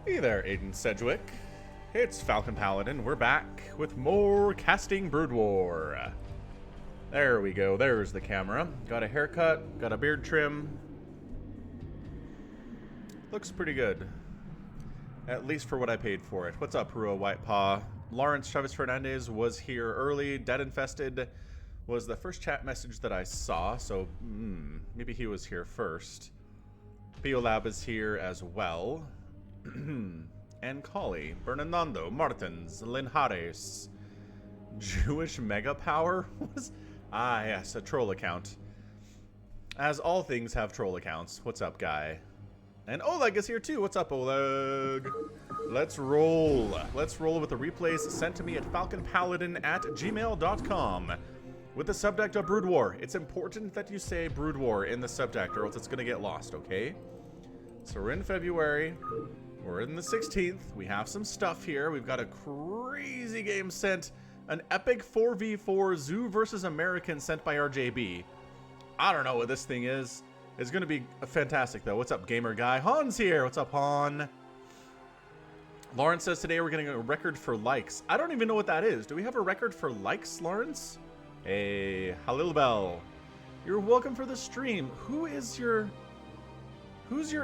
Hey there, Aiden Sedgwick. It's Falcon Paladin. We're back with more casting Brood War. There we go. There's the camera. Got a haircut. Got a beard trim. Looks pretty good. At least for what I paid for it. What's up, Rua Whitepaw? Lawrence Travis Fernandez was here early. Dead Infested was the first chat message that I saw, so maybe he was here first. Biolab is here as well. And Collie, Bernardo, Martins, Linhares, Jewish Mega Power? Yes, a troll account. As all things have troll accounts. What's up, guy? And Oleg is here too. What's up, Oleg? Let's roll. Let's roll with the replays sent to me at falconpaladin@gmail.com with the subject of Brood War. It's important that you say Brood War in the subject or else it's going to get lost, okay? So we're in February. We're in the 16th. We have some stuff here. We've got a crazy game sent. An epic 4v4 Zoo versus American sent by RJB. I don't know what this thing is. It's going to be fantastic, though. What's up, gamer guy? Han's here. What's up, Han? Lawrence says today we're getting a record for likes. I don't even know what that is. Do we have a record for likes, Lawrence? Hey, Halil Bell. You're welcome for the stream. Who's your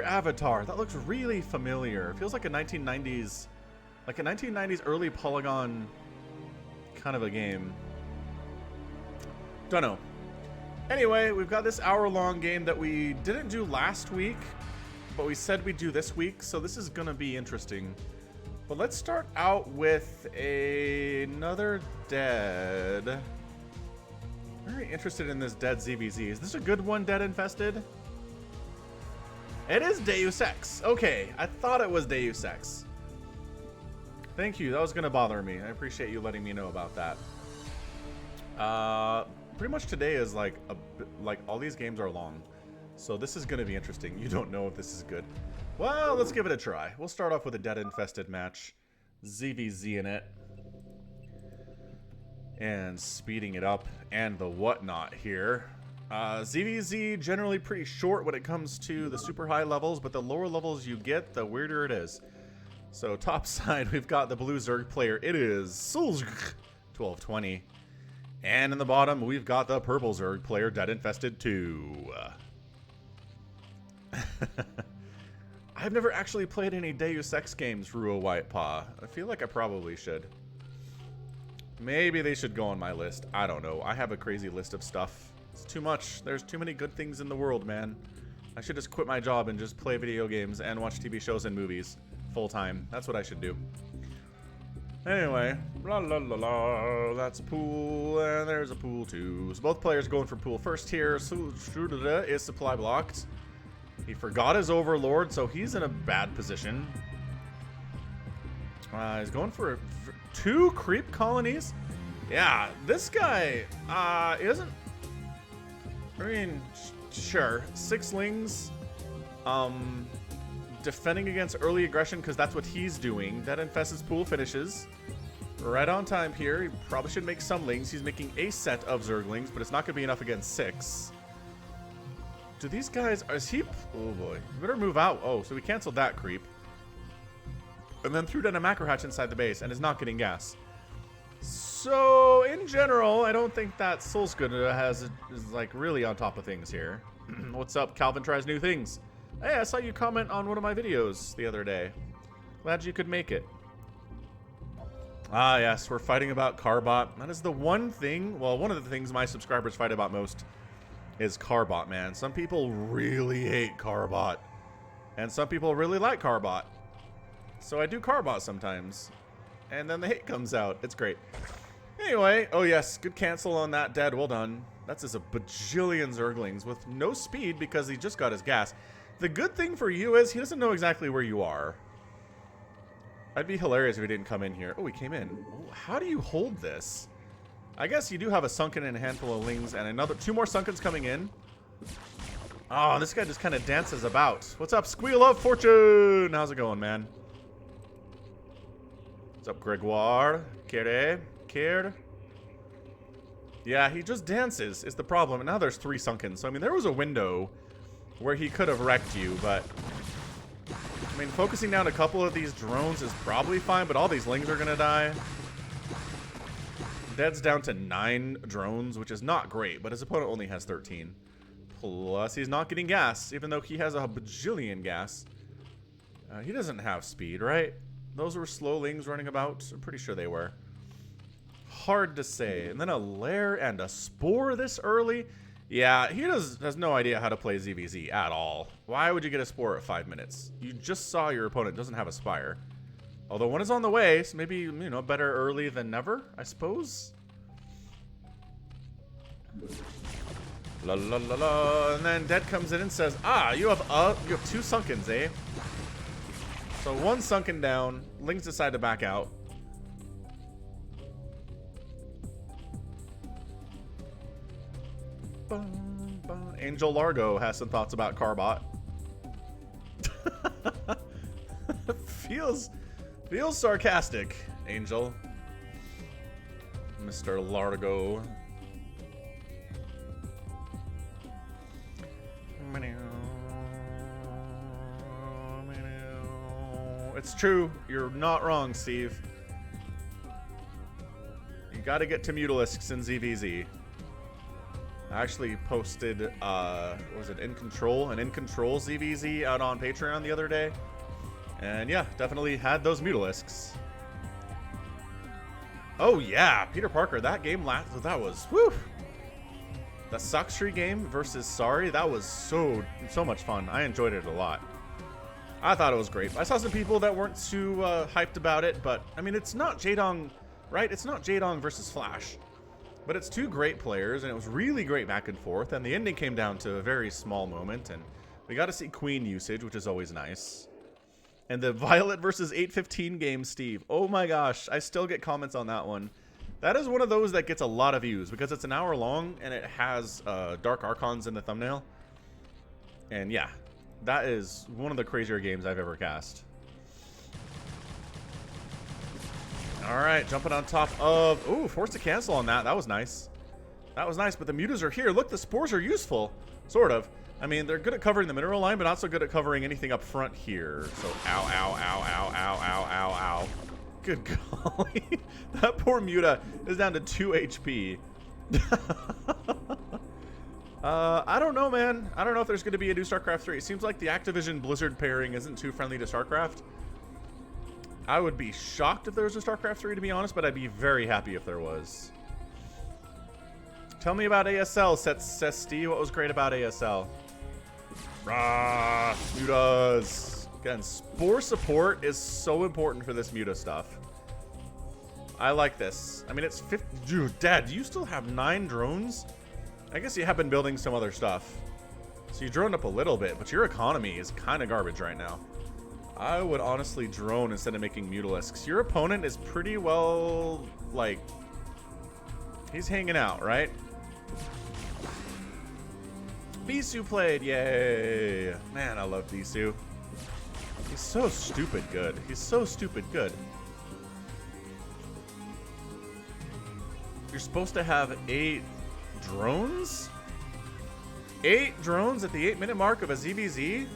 avatar? That looks really familiar. It feels like a 1990s early Polygon kind of a game. Don't know. Anyway, we've got this hour-long game that we didn't do last week, but we said we'd do this week, so this is gonna be interesting. But let's start out with another dead. Very interested in this dead ZVZ. Is this a good one, Dead Infested? It is Deus Ex. Okay, I thought it was Deus Ex. Thank you. That was going to bother me. I appreciate you letting me know about that. Pretty much today is like all these games are long. So this is going to be interesting. You don't know if this is good. Well, let's give it a try. We'll start off with a Dead Infested match. ZVZ in it. And speeding it up and the whatnot here. ZVZ generally pretty short when it comes to the super high levels, but the lower levels you get, the weirder it is. So top side, we've got the blue Zerg player. It is Sulzg 1220. And in the bottom, we've got the purple Zerg player, Dead Infested 2. I've never actually played any Deus Ex games, Rua Whitepaw. I feel like I probably should. Maybe they should go on my list. I don't know. I have a crazy list of stuff. It's too much. There's too many good things in the world, man. I should just quit my job and just play video games and watch TV shows and movies full time. That's what I should do. Anyway, la la la la. That's a pool, and there's a pool too. So both players going for pool first here. Struda is supply blocked. He forgot his overlord, so he's in a bad position. He's going for 2 creep colonies. Yeah, this guy isn't. I mean, sure. 6 lings, defending against early aggression because that's what he's doing. That infests pool finishes. Right on time here. He probably should make some lings. He's making a set of Zerglings, but it's not going to be enough against 6. Do these guys... Is he... Oh, boy. You better move out. Oh, so we canceled that creep. And then threw down a macro hatch inside the base and is not getting gas. So, in general, I don't think that Solskjaer is like really on top of things here. What's up? Calvin tries new things. Hey, I saw you comment on one of my videos the other day. Glad you could make it. Ah, yes, we're fighting about Carbot. That is the one thing, well, one of the things my subscribers fight about most is Carbot, man. Some people really hate Carbot. And some people really like Carbot. So I do Carbot sometimes. And then the hate comes out. It's great. Anyway, oh yes, good cancel on that dead. Well done. That's just a bajillion Zerglings with no speed because he just got his gas. The good thing for you is he doesn't know exactly where you are. I'd be hilarious if he didn't come in here. Oh, he came in. Oh, how do you hold this? I guess you do have a Sunken and a handful of lings and 2 more Sunkens coming in. Oh, this guy just kind of dances about. What's up, Squeal of Fortune? How's it going, man? What's up, Gregoire? Kere? Yeah, he just dances is the problem. And now there's 3 Sunkens. So, I mean, there was a window where he could have wrecked you, but mean, focusing down a couple of these drones is probably fine, but all these lings are going to die. Dead's down to 9 drones, which is not great, but his opponent only has 13. Plus, he's not getting gas, even though he has a bajillion gas. He doesn't have speed, right? Those were slow lings running about. I'm pretty sure they were. Hard to say. And then a lair and a spore this early? Yeah, he has no idea how to play ZVZ at all. Why would you get a spore at 5 minutes? You just saw your opponent doesn't have a spire. Although one is on the way, so maybe, you know, better early than never, I suppose. La la la la. And then Dead comes in and says, you have 2 sunkens, eh? So 1 sunken down. Lings decide to back out. Angel Largo has some thoughts about Carbot. feels sarcastic, Angel. Mr. Largo. It's true. You're not wrong, Steve. You gotta get to Mutalisks in ZVZ. I actually posted, what was it, In Control? An In Control ZVZ out on Patreon the other day. And yeah, definitely had those Mutalisks. Oh yeah, Peter Parker, that game that was, whew. The Sockstree game versus Sorry, that was so much fun. I enjoyed it a lot. I thought it was great. I saw some people that weren't too hyped about it, but I mean, it's not Jaedong, right? It's not Jaedong versus Flash. But it's 2 great players, and it was really great back and forth, and the ending came down to a very small moment, and we got to see Queen usage, which is always nice. And the Violet versus 815 game, Steve. Oh my gosh, I still get comments on that one. That is one of those that gets a lot of views, because it's an hour long, and it has Dark Archons in the thumbnail. And yeah, that is one of the crazier games I've ever cast. Alright, jumping on top of... Ooh, forced to cancel on that. That was nice. That was nice, but the mutas are here. Look, the spores are useful. Sort of. I mean, they're good at covering the mineral line, but not so good at covering anything up front here. So, ow, ow, ow, ow, ow, ow, ow, ow. Good golly. That poor muta is down to 2 HP. I don't know, man. I don't know if there's going to be a new StarCraft 3. It seems like the Activision Blizzard pairing isn't too friendly to StarCraft. I would be shocked if there was a StarCraft 3, to be honest, but I'd be very happy if there was. Tell me about ASL, says Steve. What was great about ASL? Rah, mutas. Again, spore support is so important for this muta stuff. I like this. I mean, it's 50. Dude, Dad, do you still have 9 drones? I guess you have been building some other stuff. So you droned up a little bit, but your economy is kind of garbage right now. I would honestly drone instead of making Mutalisks. Your opponent is pretty well, like, he's hanging out, right? Bisu played, yay. Man, I love Bisu. He's so stupid good. He's so stupid good. You're supposed to have 8 drones? 8 drones at the 8-minute mark of a ZVZ?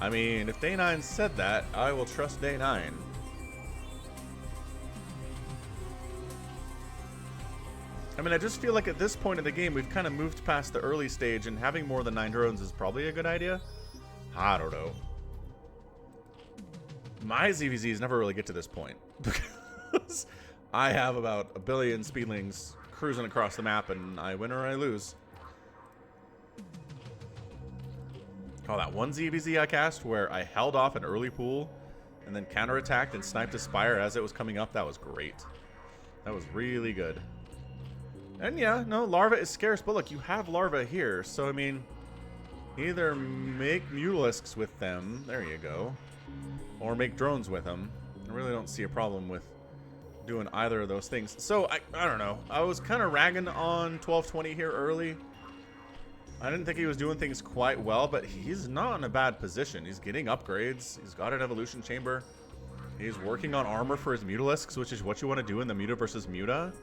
I mean, if Day 9 said that, I will trust Day 9. I mean, I just feel like at this point in the game, we've kind of moved past the early stage, and having more than 9 drones is probably a good idea. I don't know. My ZVZs never really get to this point, because I have about a billion speedlings cruising across the map, and I win or I lose. Oh, that one ZVZ I cast where I held off an early pool and then counterattacked and sniped a Spire as it was coming up, that was great. That was really good. And yeah, no, Larva is scarce, but look, you have Larva here, so I mean, either make Mutalisks with them, there you go, or make drones with them. I really don't see a problem with doing either of those things. So, I don't know, I was kind of ragging on 1220 here early. I didn't think he was doing things quite well, but he's not in a bad position. He's getting upgrades. He's got an evolution chamber. He's working on armor for his Mutalisks, which is what you want to do in the Muta versus Muta.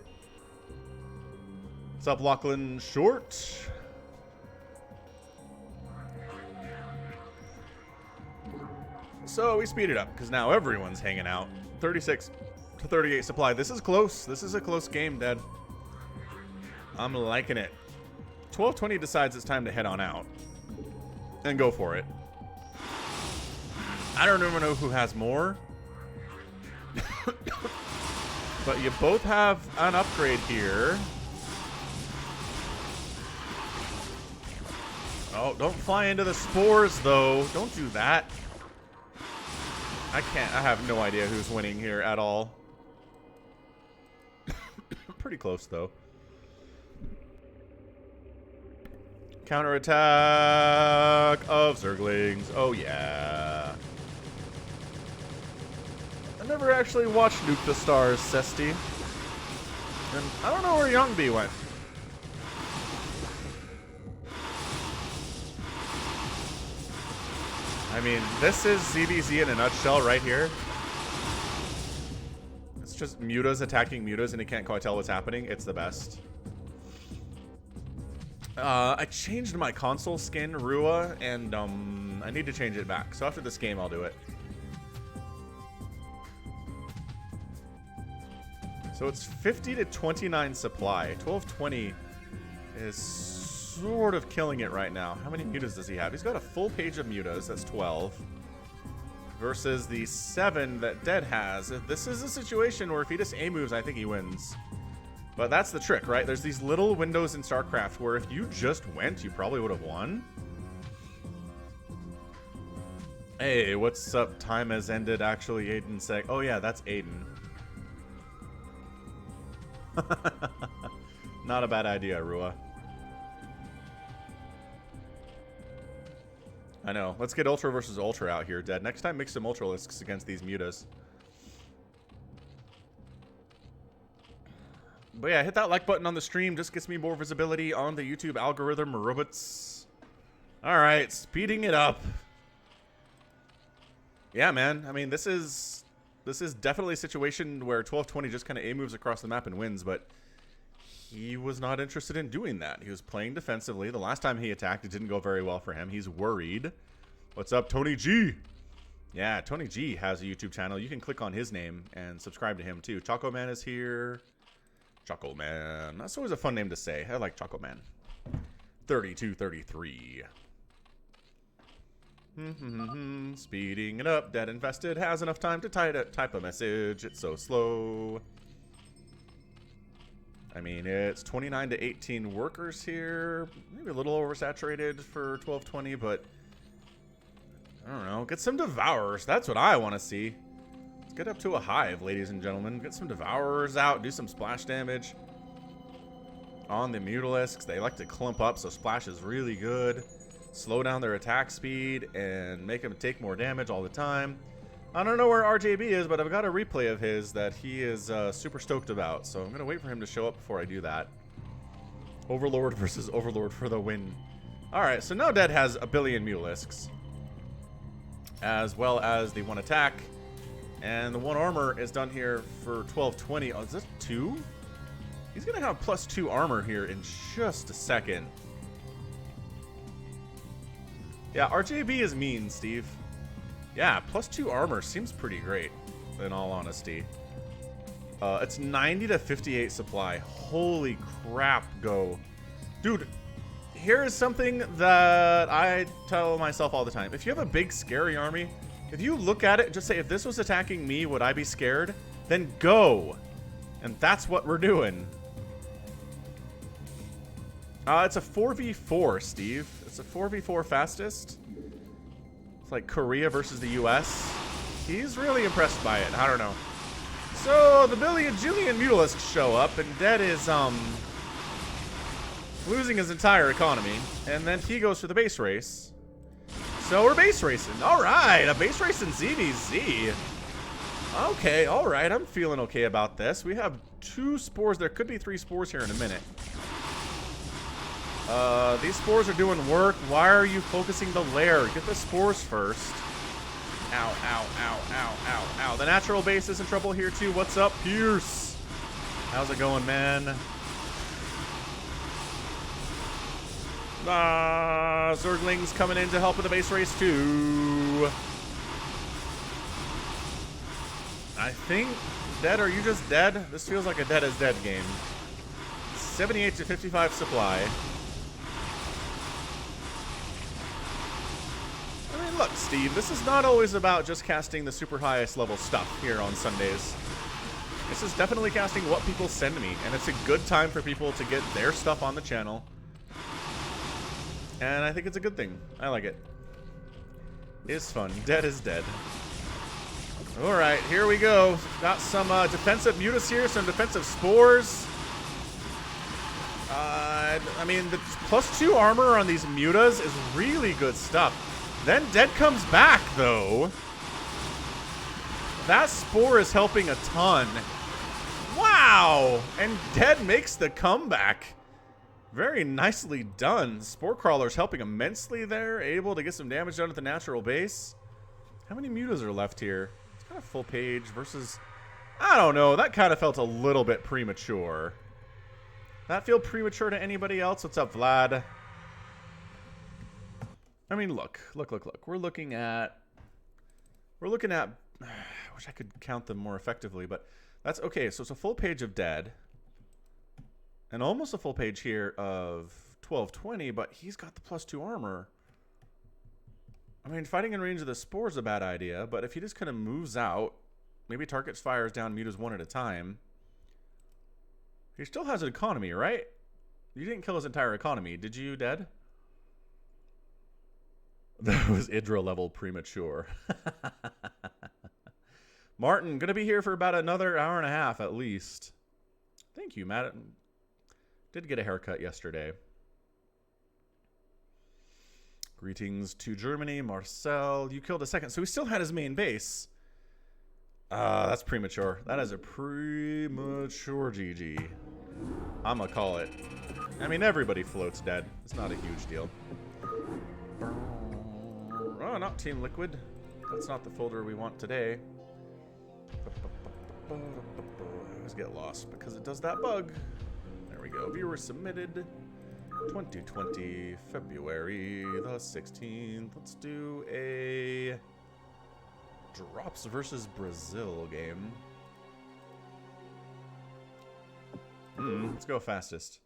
What's up, Lachlan Short? So we speed it up because now everyone's hanging out. 36 to 38 supply. This is close. This is a close game, Dad. I'm liking it. 1220 decides it's time to head on out and go for it. I don't even know who has more. But you both have an upgrade here. Oh, don't fly into the spores, though. Don't do that. I can't. I have no idea who's winning here at all. Pretty close, though. Counterattack of Zerglings. Oh, yeah. I never actually watched Nuke the Stars, Cesty. And I don't know where Youngby went. I mean, this is ZVZ in a nutshell right here. It's just mutas attacking mutas and he can't quite tell what's happening. It's the best. I changed my console skin, Rua, and I need to change it back. So after this game, I'll do it. So it's 50 to 29 supply. 1220 is sort of killing it right now. How many mutas does he have? He's got a full page of mutas. That's 12. Versus the 7 that Dead has. This is a situation where if he just A moves, I think he wins. But that's the trick, right? There's these little windows in StarCraft where if you just went, you probably would have won. Hey, what's up? Time has ended. Actually, Aiden said, oh yeah, that's Aiden. Not a bad idea, Rua. I know. Let's get Ultra versus Ultra out here, Dead. Next time, mix some Ultralisks against these mutas. But yeah, hit that like button on the stream. Just gets me more visibility on the YouTube algorithm, robots. Alright, speeding it up. Yeah, man. I mean, this is definitely a situation where 1220 just kind of A moves across the map and wins, but he was not interested in doing that. He was playing defensively. The last time he attacked, it didn't go very well for him. He's worried. What's up, Tony G? Yeah, Tony G has a YouTube channel. You can click on his name and subscribe to him, too. Choco Man is here. Choco Man. That's always a fun name to say. I like Choco Man. 3233. Speeding it up. Dead Infested has enough time to type a message. It's so slow. I mean, it's 29 to 18 workers here. Maybe a little oversaturated for 1220, but I don't know. Get some Devourers. That's what I want to see. Let's get up to a hive, ladies and gentlemen. Get some Devourers out. Do some splash damage on the Mutalisks. They like to clump up, so splash is really good. Slow down their attack speed and make them take more damage all the time. I don't know where RJB is, but I've got a replay of his that he is super stoked about. So I'm going to wait for him to show up before I do that. Overlord versus Overlord for the win. Alright, so now Dead has a billion Mutalisks. As well as the 1 attack. And the 1 armor is done here for 1220. Oh, is this 2? He's going to have +2 armor here in just a second. Yeah, RJB is mean, Steve. Yeah, +2 armor seems pretty great, in all honesty. It's 90 to 58 supply. Holy crap, go. Dude, here is something that I tell myself all the time. If you have a big, scary army, if you look at it and just say, if this was attacking me, would I be scared? Then go. And that's what we're doing. It's a 4v4, Steve. It's a 4v4 fastest. It's like Korea versus the US. He's really impressed by it. I don't know. So the Jillian Mutalisks show up, and Dead is losing his entire economy. And then he goes for the base race. So we're base racing. All right, a base race in ZVZ. Okay, all right. I'm feeling okay about this. We have 2 spores. There could be 3 spores here in a minute. These spores are doing work. Why are you focusing the lair? Get the spores first. Ow, ow, ow, ow, ow, ow. The natural base is in trouble here too. What's up, Pierce? How's it going, man? Zerglings coming in to help with the base race too. I think... Dead, are you just dead? This feels like a dead is dead game. 78 to 55 supply. I mean, look, Steve, this is not always about just casting the super highest level stuff here on Sundays. This is definitely casting what people send me, and it's a good time for people to get their stuff on the channel. And I think it's a good thing. I like it. It's fun. Dead is dead. Alright, here we go. Got some defensive mutas here, some defensive spores. I mean, the +2 armor on these mutas is really good stuff. Then Dead comes back, though. That spore is helping a ton. Wow! And Dead makes the comeback. Very nicely done. Spore Crawler's helping immensely there. Able to get some damage done at the natural base. How many mutas are left here? It's kind of full page versus... I don't know. That kind of felt a little bit premature. That feel premature to anybody else? What's up, Vlad? I mean, look. We're looking at... I wish I could count them more effectively, but that's okay. So it's a full page of Dead. And almost a full page here of 1220, but he's got the +2 armor. I mean, fighting in range of the spore is a bad idea, but if he just kind of moves out, maybe targets fires down mutas one at a time. He still has an economy, right? You didn't kill his entire economy, did you, Dead? That was Idra level premature. Martin, gonna be here for about another hour and a half at least. Thank you, Matt. Did get a haircut yesterday. Greetings to Germany, Marcel. You killed a second, so he still had his main base. That's premature. That is a premature GG. I'm gonna call it. I mean, everybody floats Dead. It's not a huge deal. Oh, not Team Liquid. That's not the folder we want today. I always get lost because it does that bug. There we go. Viewer submitted. 2020, February the 16th. Let's do a Drops versus Brazil game. Let's go fastest.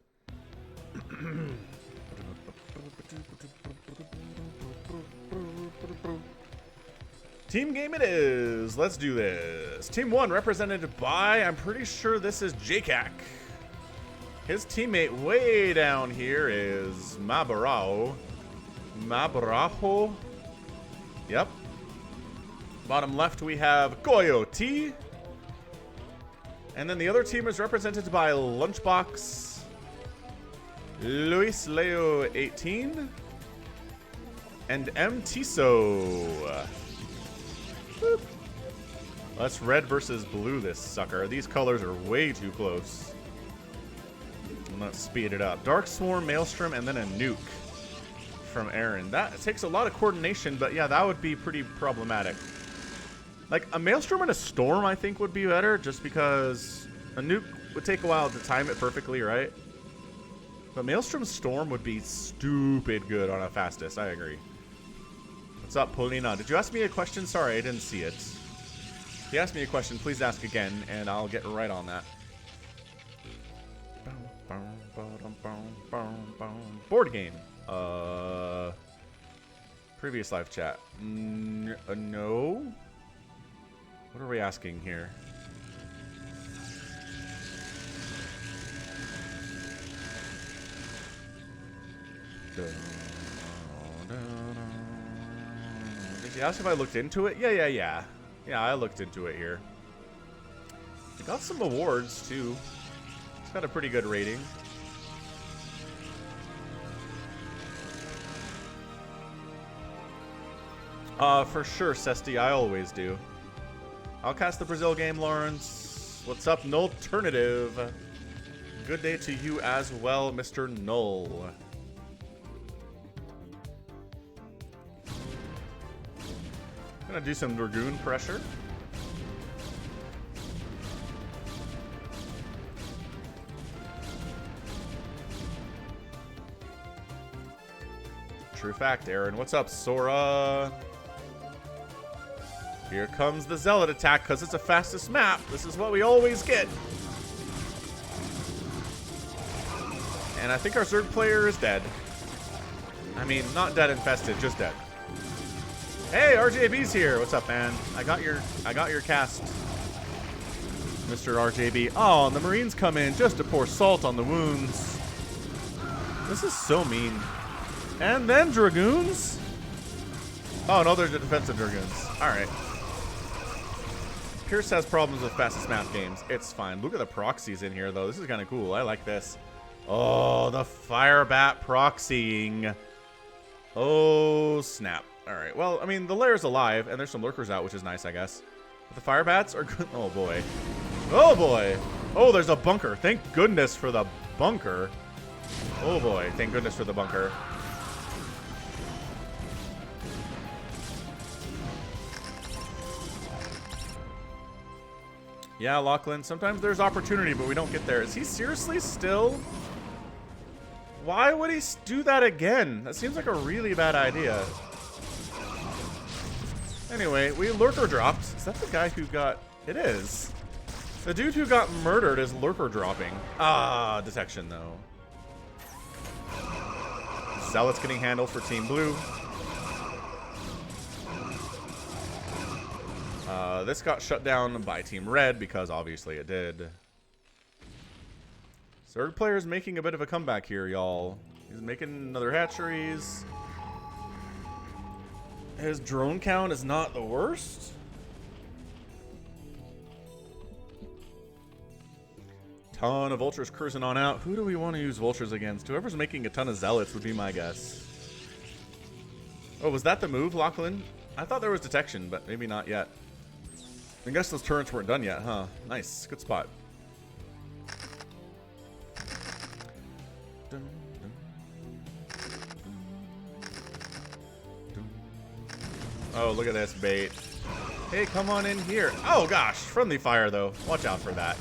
Team game it is. Let's do this. Team 1 represented by, I'm pretty sure this is Jakak. His teammate way down here is Mabarao. Mabarajo. Yep. Bottom left we have Coyote. And then the other team is represented by Lunchbox, Luis Leo 18, and M. Tiso. Boop. That's red versus blue, this sucker. These colors are way too close. Let's speed it up. Dark Swarm, Maelstrom, and then a nuke from Aaron. That takes a lot of coordination, but yeah, that would be pretty problematic. Like, a Maelstrom and a Storm, I think, would be better, just because a nuke would take a while to time it perfectly, right? But Maelstrom Storm would be stupid good on a fastest, I agree. What's up, Polina? Did you ask me a question? Sorry, I didn't see it. If you asked me a question, please ask again, and I'll get right on that. Board game. Previous live chat. No? What are we asking here? Did you ask if I looked into it? Yeah. Yeah, I looked into it here. It got some awards, too. It's got a pretty good rating. For sure, Cesty, I always do. I'll cast the Brazil game, Lawrence. What's up, Nullternative? Good day to you as well, Mr. Null. Gonna do some Dragoon pressure. True fact, Aaron. What's up, Sora? Here comes the Zealot attack because it's the fastest map. This is what we always get. And I think our Zerg player is dead. I mean, not dead infested, just dead. Hey, RJB's here. What's up, man? I got your cast, Mr. RJB. Oh, and the Marines come in just to pour salt on the wounds. This is so mean. And then Dragoons? Oh, no, there's the defensive Dragoons. All right. Pierce has problems with fastest map games. It's fine. Look at the proxies in here, though. This is kind of cool. I like this. Oh, the Firebat proxying. Oh, snap. All right. Well, I mean, the lair's alive, and there's some lurkers out, which is nice, I guess. But the Firebats are good. Oh, boy. Oh, boy. Oh, there's a bunker. Thank goodness for the bunker. Oh, boy. Thank goodness for the bunker. Yeah, Lachlan, sometimes there's opportunity, but we don't get there. Is he seriously still? Why would he do that again? That seems like a really bad idea. Anyway, we lurker dropped. Is that the guy who got... It is. The dude who got murdered is lurker dropping. Ah, detection, though. Zealot's getting handled for Team Blue. This got shut down by Team Red because obviously it did. Zerg player's making a bit of a comeback here, y'all. He's making another hatcheries. His drone count is not the worst. Ton of vultures cruising on out. Who do we want to use vultures against? Whoever's making a ton of zealots would be my guess. Oh, was that the move, Lachlan? I thought there was detection, but maybe not yet. I guess those turrets weren't done yet, huh? Nice. Good spot. Oh, look at this bait. Hey, come on in here. Oh, gosh. Friendly fire, though. Watch out for that.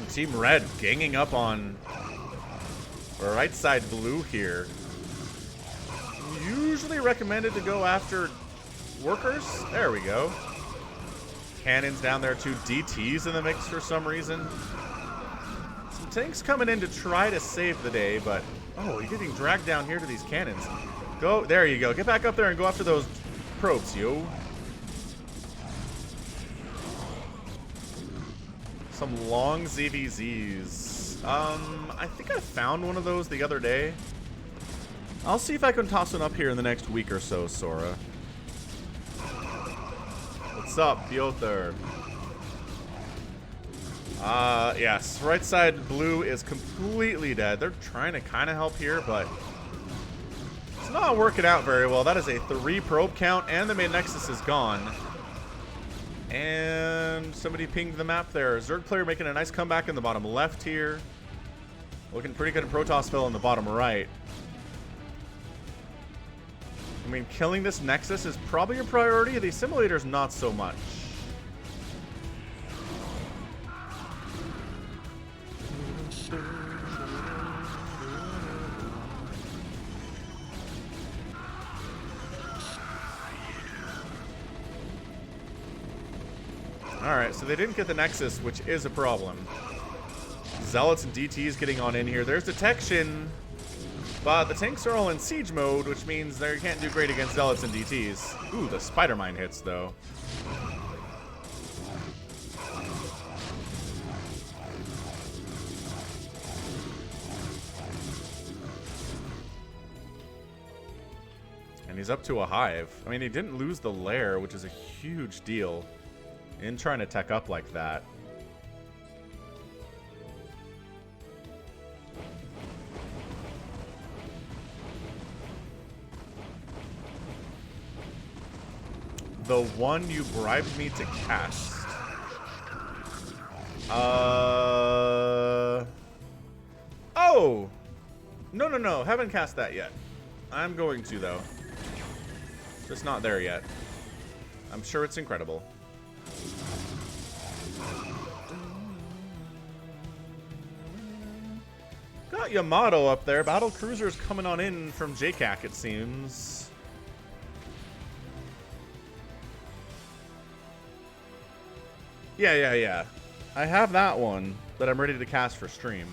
Team Red ganging up on right side blue here. Usually recommended to go after workers. There we go. Cannons down there too. DTs in the mix for some reason. Some tanks coming in to try to save the day, but oh, you're getting dragged down here to these cannons. Go, there you go. Get back up there and go after those probes, yo. Some long ZVZs. I think I found one of those the other day. I'll see if I can toss one up here in the next week or so, Sora. What's up, Piotr? Yes. Right side blue is completely dead. They're trying to kind of help here, but it's not working out very well. That is a 3 probe count, and the main nexus is gone. And somebody pinged the map there. Zerg player making a nice comeback in the bottom left here. Looking pretty good in Protossville in the bottom right. I mean, killing this Nexus is probably a priority. The Assimilator's not so much. Alright, so they didn't get the Nexus, which is a problem. Zealots and DTs getting on in here. There's detection. But the tanks are all in siege mode, which means they can't do great against Zealots and DTs. Ooh, the Spider Mine hits, though. And he's up to a hive. I mean, he didn't lose the lair, which is a huge deal in trying to tech up like that. The one you bribed me to cast. Oh! No. Haven't cast that yet. I'm going to, though. Just not there yet. I'm sure it's incredible. Got Yamato up there. Battle cruisers coming on in from JCAC, it seems. Yeah. I have that one that I'm ready to cast for stream.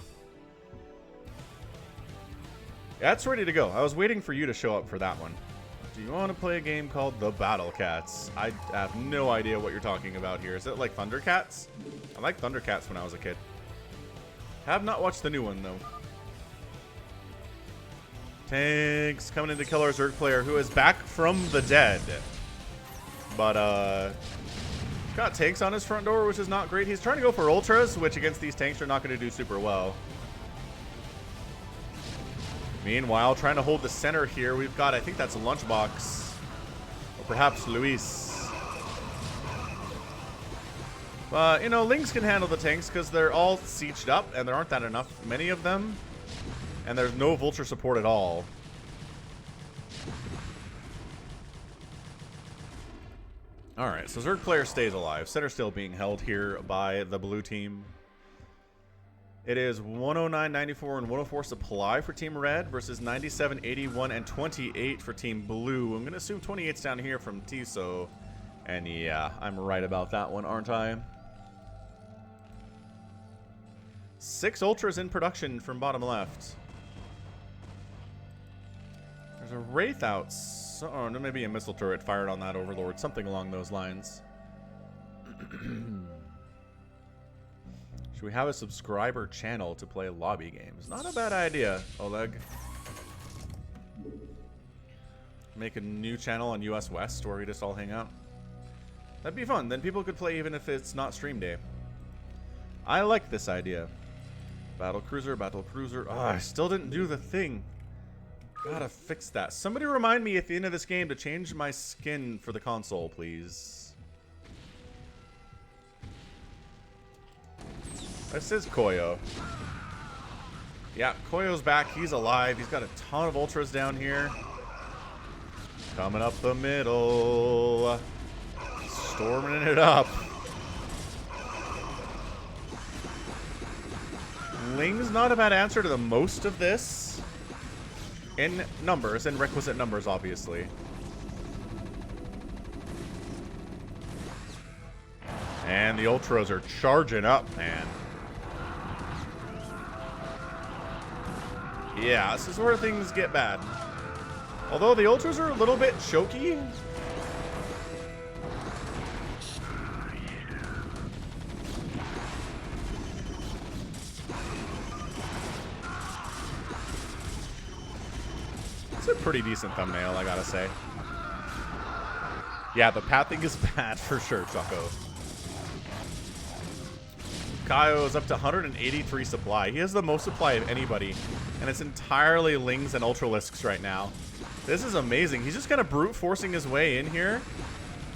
That's ready to go. I was waiting for you to show up for that one. Do you want to play a game called The Battle Cats? I have no idea what you're talking about here. Is it like Thundercats? I liked Thundercats when I was a kid. Have not watched the new one, though. Tanks coming in to kill our Zerg player, who is back from the dead. But, got tanks on his front door, which is not great. He's trying to go for ultras, which against these tanks are not going to do super well. Meanwhile, trying to hold the center here, we've got, I think that's a Lunchbox. Or perhaps Luis. But, you know, Lings can handle the tanks because they're all sieged up, and there aren't that many of them. And there's no vulture support at all. Alright, so Zerg player stays alive. Center still being held here by the blue team. It is 109.94 and 104 supply for Team Red versus 97.81 and 28 for Team Blue. I'm going to assume 28's down here from Tiso. And yeah, I'm right about that one, aren't I? 6 ultras in production from bottom left. There's a Wraith out. Oh, no, maybe a missile turret fired on that Overlord. Something along those lines. Should we have a subscriber channel to play lobby games? Not a bad idea, Oleg. Make a new channel on US West where we just all hang out. That'd be fun. Then people could play even if it's not stream day. I like this idea. Battle cruiser. Oh, I still didn't do the thing. Gotta fix that. Somebody remind me at the end of this game to change my skin for the console, please. This is Koyo. Yeah, Koyo's back. He's alive. He's got a ton of ultras down here. Coming up the middle. Storming it up. Ling's not a bad answer to the most of this. In numbers, in requisite numbers, obviously. And the ultras are charging up, man. Yeah, this is where things get bad. Although the ultras are a little bit choky. It's a pretty decent thumbnail, I gotta say. Yeah, the pathing is bad for sure, Choco. Kaio is up to 183 supply. He has the most supply of anybody, and it's entirely Lings and Ultralisks right now. This is amazing. He's just kind of brute forcing his way in here.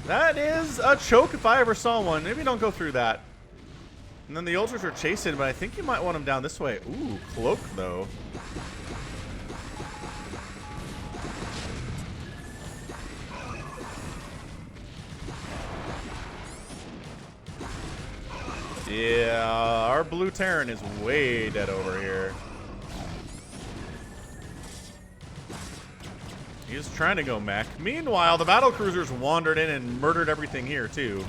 That is a choke if I ever saw one. Maybe don't go through that. And then the Ultras are chasing, but I think you might want him down this way. Ooh, cloak though. Yeah, our blue Terran is way dead over here. He's trying to go mech. Meanwhile, the battle cruisers wandered in and murdered everything here too.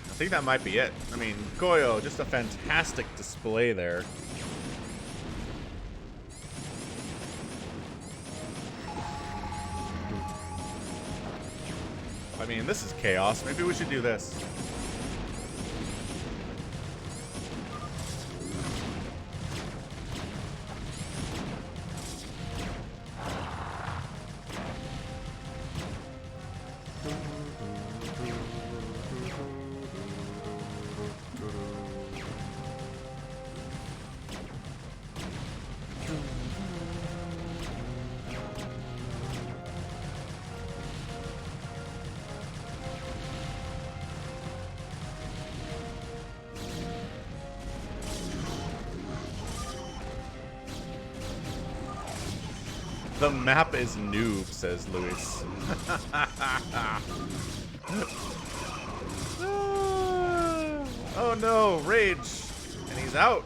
I think that might be it. I mean, Koyo, just a fantastic display there. I mean, this is chaos. Maybe we should do this. The map is noob, says Luis. Oh no, Rage. And he's out.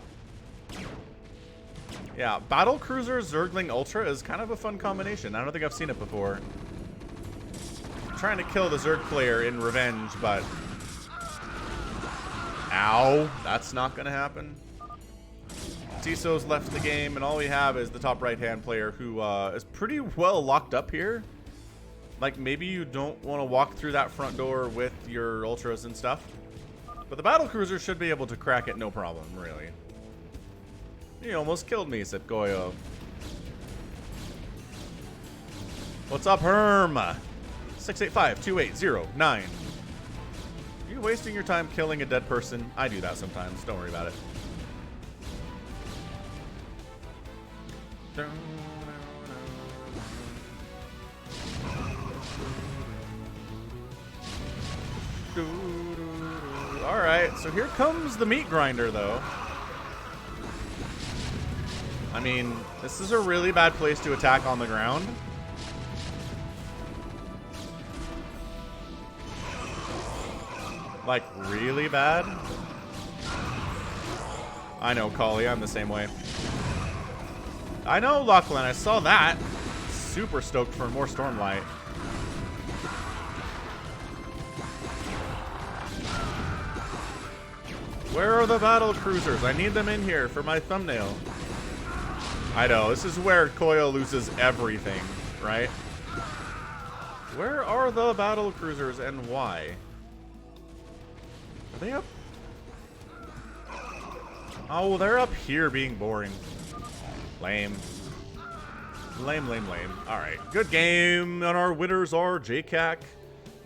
Yeah, Battle Cruiser Zergling Ultra is kind of a fun combination. I don't think I've seen it before. trying to kill the Zerg player in revenge, but... Ow. That's not going to happen. Tiso's left the game, and all we have is the top right-hand player who is pretty well locked up here. Like, maybe you don't want to walk through that front door with your ultras and stuff. But the battlecruiser should be able to crack it no problem, really. You almost killed me, said Goyo. What's up, Herm? 685-280-9. Are you wasting your time killing a dead person? I do that sometimes. Don't worry about it. Alright, so here comes the meat grinder, though. I mean, this is a really bad place to attack on the ground. Like, really bad? I know, Collie, I'm the same way. I know, Lachlan, I saw that. Super stoked for more Stormlight. Where are the battle cruisers? I need them in here for my thumbnail. I know, this is where Koyo loses everything, right? Where are the battle cruisers and why? Are they up? Oh, they're up here being boring. Lame. Lame, lame, lame. Alright, good game. And our winners are JCAC,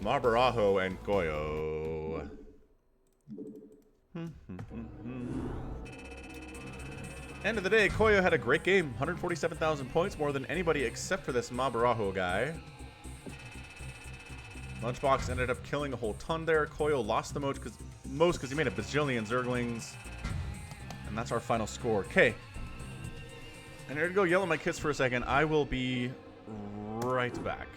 Marbarajo, and Koyo. End of the day, Koyo had a great game. 147,000 points, more than anybody except for this Marbarajo guy. Lunchbox ended up killing a whole ton there. Koyo lost the most because he made a bajillion Zerglings. And that's our final score. Okay. And here to go yell at my kids for a second. I will be right back.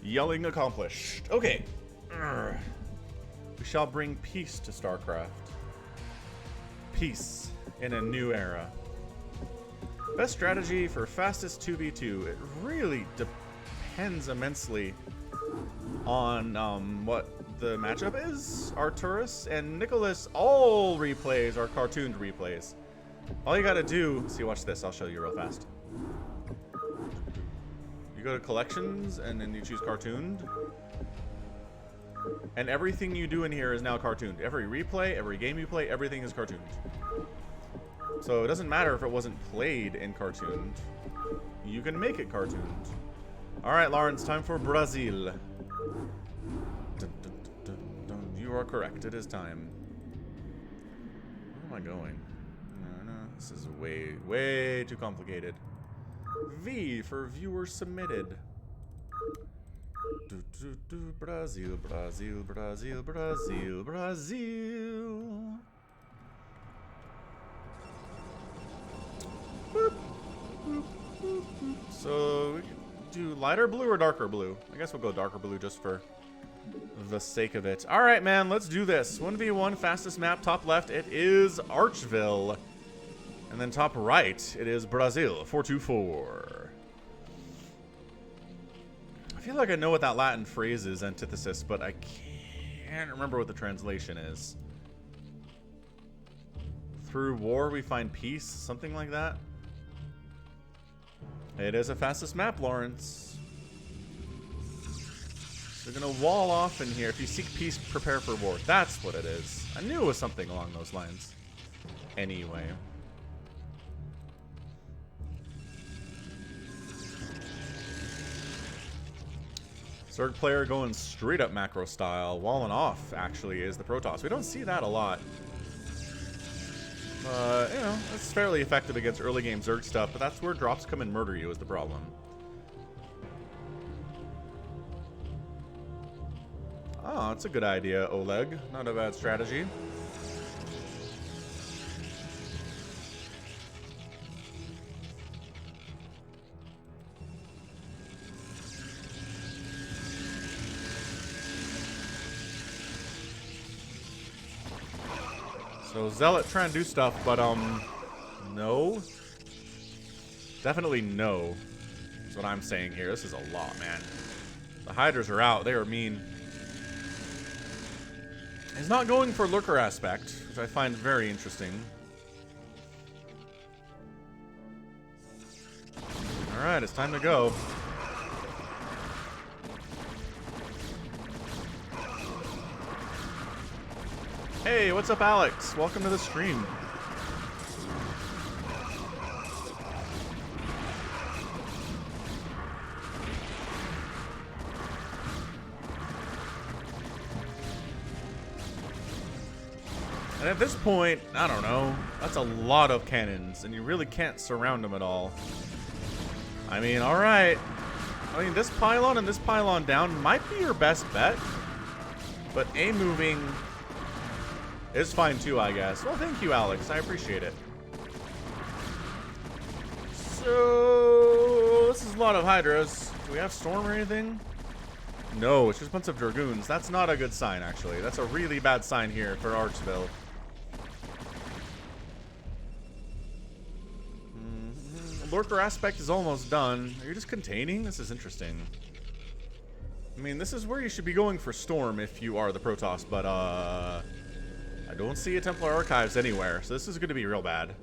Yelling accomplished. Okay. We shall bring peace to StarCraft. Peace in a new era. Best strategy for fastest 2v2. It really depends immensely on what the matchup is. Arturus and Nicholas, all replays are cartooned replays. All you gotta do, see, watch this, I'll show you real fast. You go to collections and then you choose cartooned. And everything you do in here is now cartooned. Every replay, every game you play, everything is cartooned. So it doesn't matter if it wasn't played in cartooned. You can make it cartooned. Alright, Lawrence, time for Brazil. Dun, dun, dun, dun. You are correct, it is time. Where am I going? No, this is way, way too complicated. V for viewer submitted. Brazil, Brazil, Brazil, Brazil, Brazil. Boop, boop, boop, boop. So, we do lighter blue or darker blue? I guess we'll go darker blue just for the sake of it. All right, man, let's do this. 1v1, fastest map, top left, it is Archville. And then top right, it is Brazil, 424. I feel like I know what that Latin phrase is, antithesis, but I can't remember what the translation is. Through war we find peace, something like that. It is a fastest map, Lawrence. They're gonna wall off in here. If you seek peace, prepare for war. That's what it is. I knew it was something along those lines. Anyway. Zerg player going straight up macro style. Walling off, actually, is the Protoss. We don't see that a lot. You know, it's fairly effective against early game Zerg stuff, but that's where drops come and murder you is the problem. Oh, that's a good idea, Oleg. Not a bad strategy. So Zealot trying to do stuff, but no. Definitely no. That's what I'm saying here. This is a lot, man. The Hydras are out. They are mean. He's not going for Lurker aspect, which I find very interesting. Alright, it's time to go. Hey, what's up, Alex? Welcome to the stream. And at this point, I don't know, that's a lot of cannons, and you really can't surround them at all. I mean, alright. I mean, this pylon and this pylon down might be your best bet, but A moving is fine too, I guess. Well, thank you, Alex. I appreciate it. So, this is a lot of Hydras. Do we have Storm or anything? No, it's just a bunch of Dragoons. That's not a good sign, actually. That's a really bad sign here for Archville. Lurker aspect is almost done. Are you just containing? This is interesting. I mean, this is where you should be going for Storm if you are the Protoss, but I don't see a Templar Archives anywhere, so this is going to be real bad.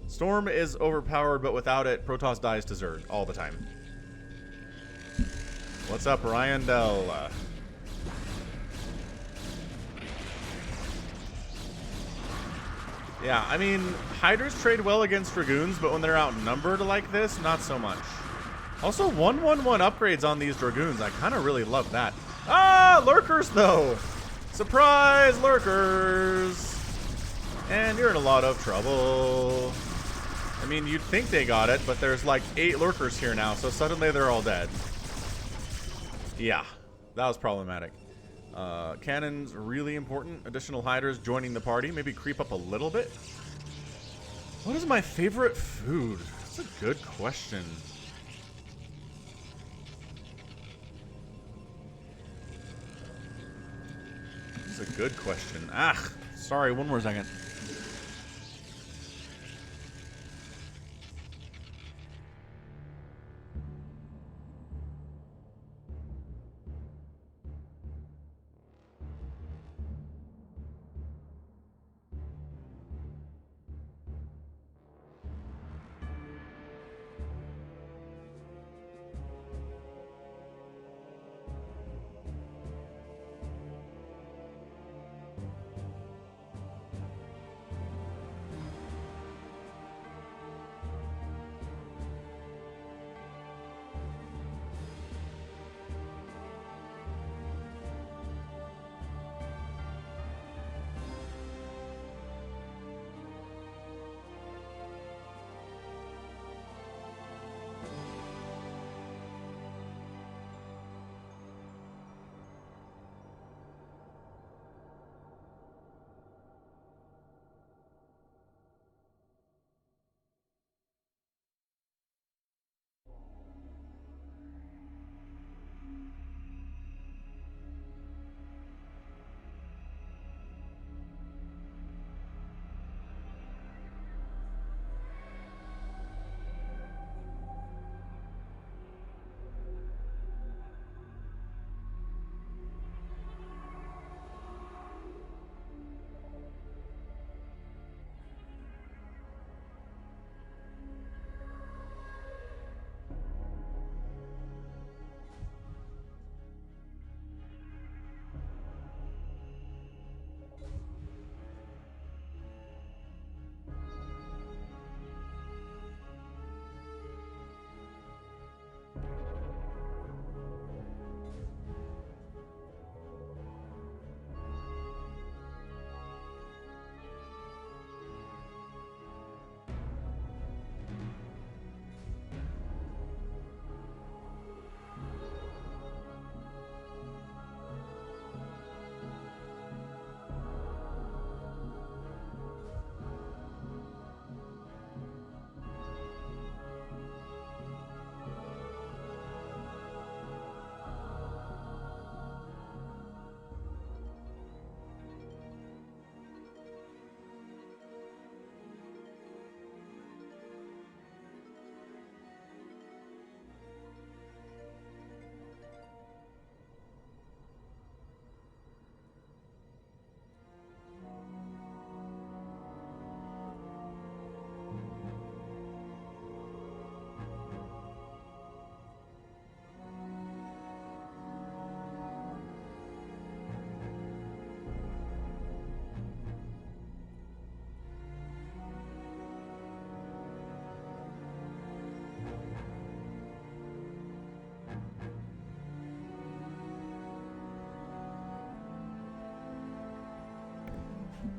Storm is overpowered, but without it, Protoss dies to Zerg all the time. What's up, Ryan Dell? Yeah, I mean, Hydras trade well against Dragoons, but when they're outnumbered like this, not so much. Also, 1/1/1 upgrades on these Dragoons. I kind of really love that. Ah, Lurkers, though! Surprise, Lurkers! And you're in a lot of trouble. I mean, you'd think they got it, but there's like 8 Lurkers here now, so suddenly they're all dead. Yeah, that was problematic. Cannons, really important. Additional Hydras joining the party. Maybe creep up a little bit. What is my favorite food? That's a good question. That's a good question. Ah, sorry, one more second.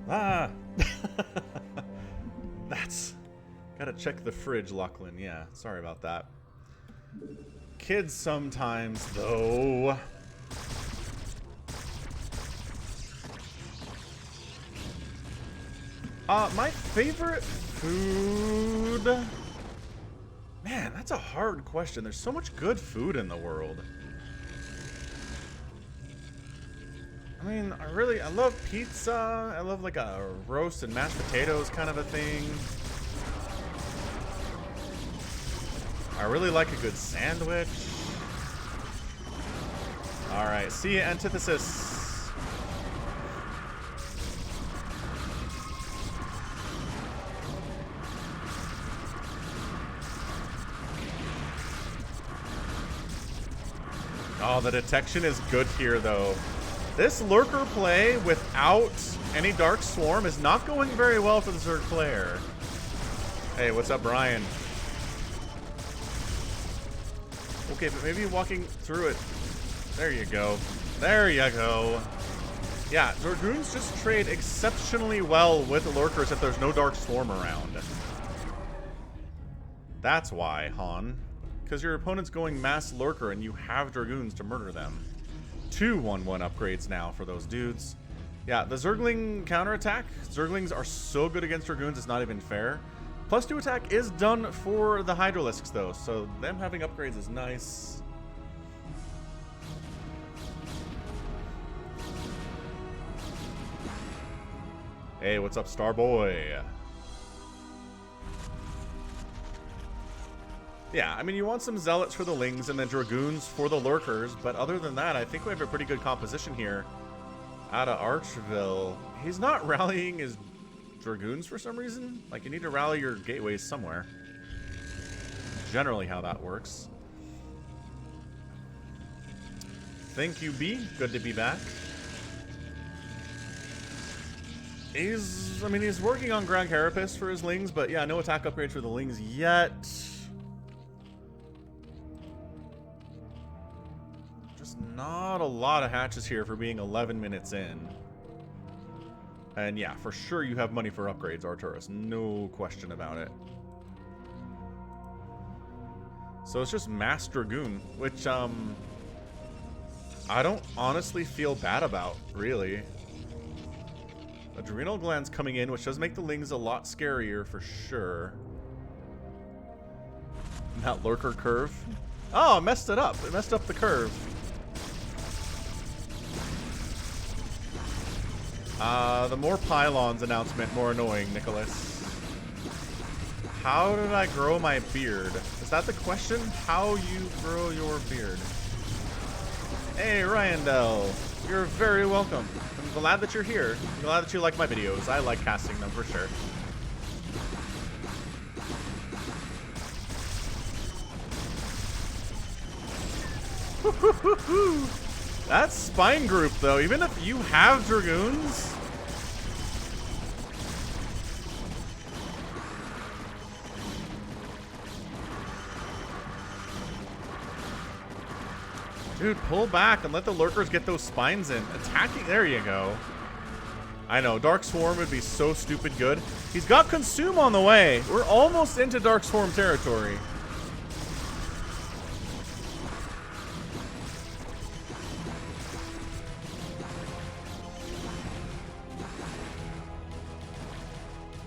Ah! That's... Gotta check the fridge, Lachlan. Yeah, sorry about that. Kids sometimes, though. My favorite food... Man, that's a hard question. There's so much good food in the world. I mean, I love pizza. I love like a roast and mashed potatoes kind of a thing. I really like a good sandwich. Alright, see ya, Antithesis. Oh, the detection is good here, though. This lurker play without any Dark Swarm is not going very well for the Zerg player. Hey, what's up, Brian? Okay, but maybe walking through it. There you go. There you go. Yeah, Dragoons just trade exceptionally well with lurkers if there's no Dark Swarm around. That's why, Han. Because your opponent's going mass lurker and you have Dragoons to murder them. 2 1/1 upgrades now for those dudes. Yeah, the Zergling counterattack. Zerglings are so good against Dragoons, it's not even fair. +2 attack is done for the Hydralisks, though, so them having upgrades is nice. Hey, what's up, Starboy? Yeah, I mean, you want some Zealots for the Lings and then Dragoons for the Lurkers, but other than that, I think we have a pretty good composition here out of Archville. He's not rallying his Dragoons for some reason. Like, you need to rally your gateways somewhere. Generally how that works. Thank you, B. Good to be back. He's working on Grand Carapace for his Lings, but yeah, no attack upgrade for the Lings yet. Just not a lot of hatches here for being 11 minutes in. And yeah, for sure you have money for upgrades, Arturus. No question about it. So it's just Mass Dragoon, which, I don't honestly feel bad about, really. Adrenal Gland's coming in, which does make the Lings a lot scarier, for sure. That Lurker curve. Oh, it messed it up. It messed up the curve. The more pylons announcement, more annoying, Nicholas. How did I grow my beard? Is that the question? How you grow your beard? Hey, Ryandel. You're very welcome. I'm glad that you're here. I'm glad that you like my videos. I like casting them for sure. That spine group, though, even if you have Dragoons... Dude, pull back and let the Lurkers get those spines in. Attacking, there you go. I know, Dark Swarm would be so stupid good. He's got Consume on the way. We're almost into Dark Swarm territory.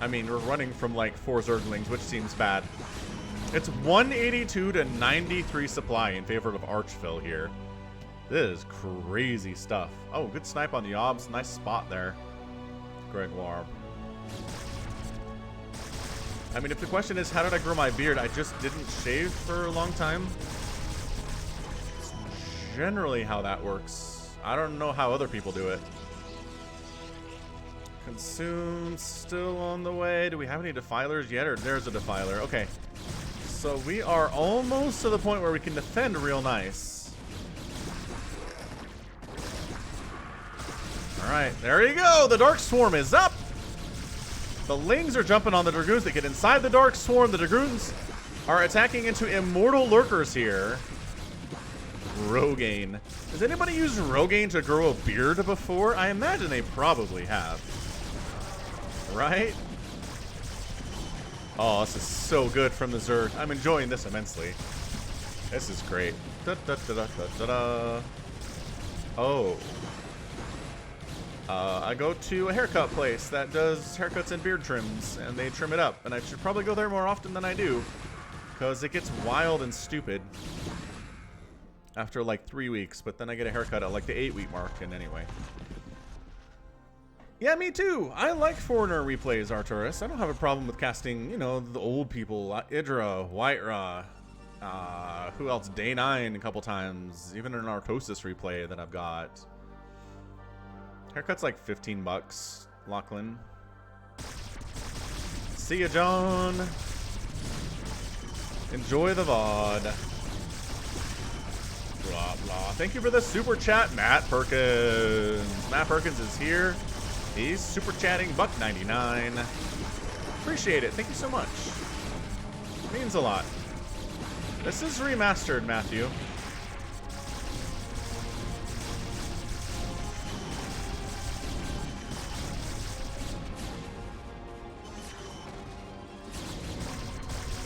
I mean, we're running from like 4 Zerglings, which seems bad. It's 182 to 93 supply in favor of Archville here. This is crazy stuff. Oh, good snipe on the obs. Nice spot there, Gregoire. I mean, if the question is, how did I grow my beard? I just didn't shave for a long time. It's generally how that works. I don't know how other people do it. Consume still on the way. Do we have any defilers yet? Or there's a defiler. Okay. So we are almost to the point where we can defend real nice. Alright, there you go. The Dark Swarm is up. The Lings are jumping on the Dragoons. They get inside the Dark Swarm. The Dragoons are attacking into Immortal Lurkers here. Rogaine. Has anybody used Rogaine to grow a beard before? I imagine they probably have. Right? Oh, this is so good from the Zerg. I'm enjoying this immensely. This is great. Da, da, da, da, da, da. Oh. I go to a haircut place that does haircuts and beard trims, and they trim it up. And I should probably go there more often than I do, because it gets wild and stupid after like 3 weeks. But then I get a haircut at like the 8-week mark, and anyway. Yeah, me too. I like foreigner replays, Arturus. I don't have a problem with casting, you know, the old people. Idra, Whiterah, who else? Day 9 a couple times. Even an Artosis replay that I've got. Haircut's like 15 bucks, Lachlan. See ya, John. Enjoy the VOD. Blah, blah. Thank you for the super chat, Matt Perkins. Matt Perkins is here. He's super chatting $1.99. Appreciate it. Thank you so much. It means a lot. This is Remastered, Matthew.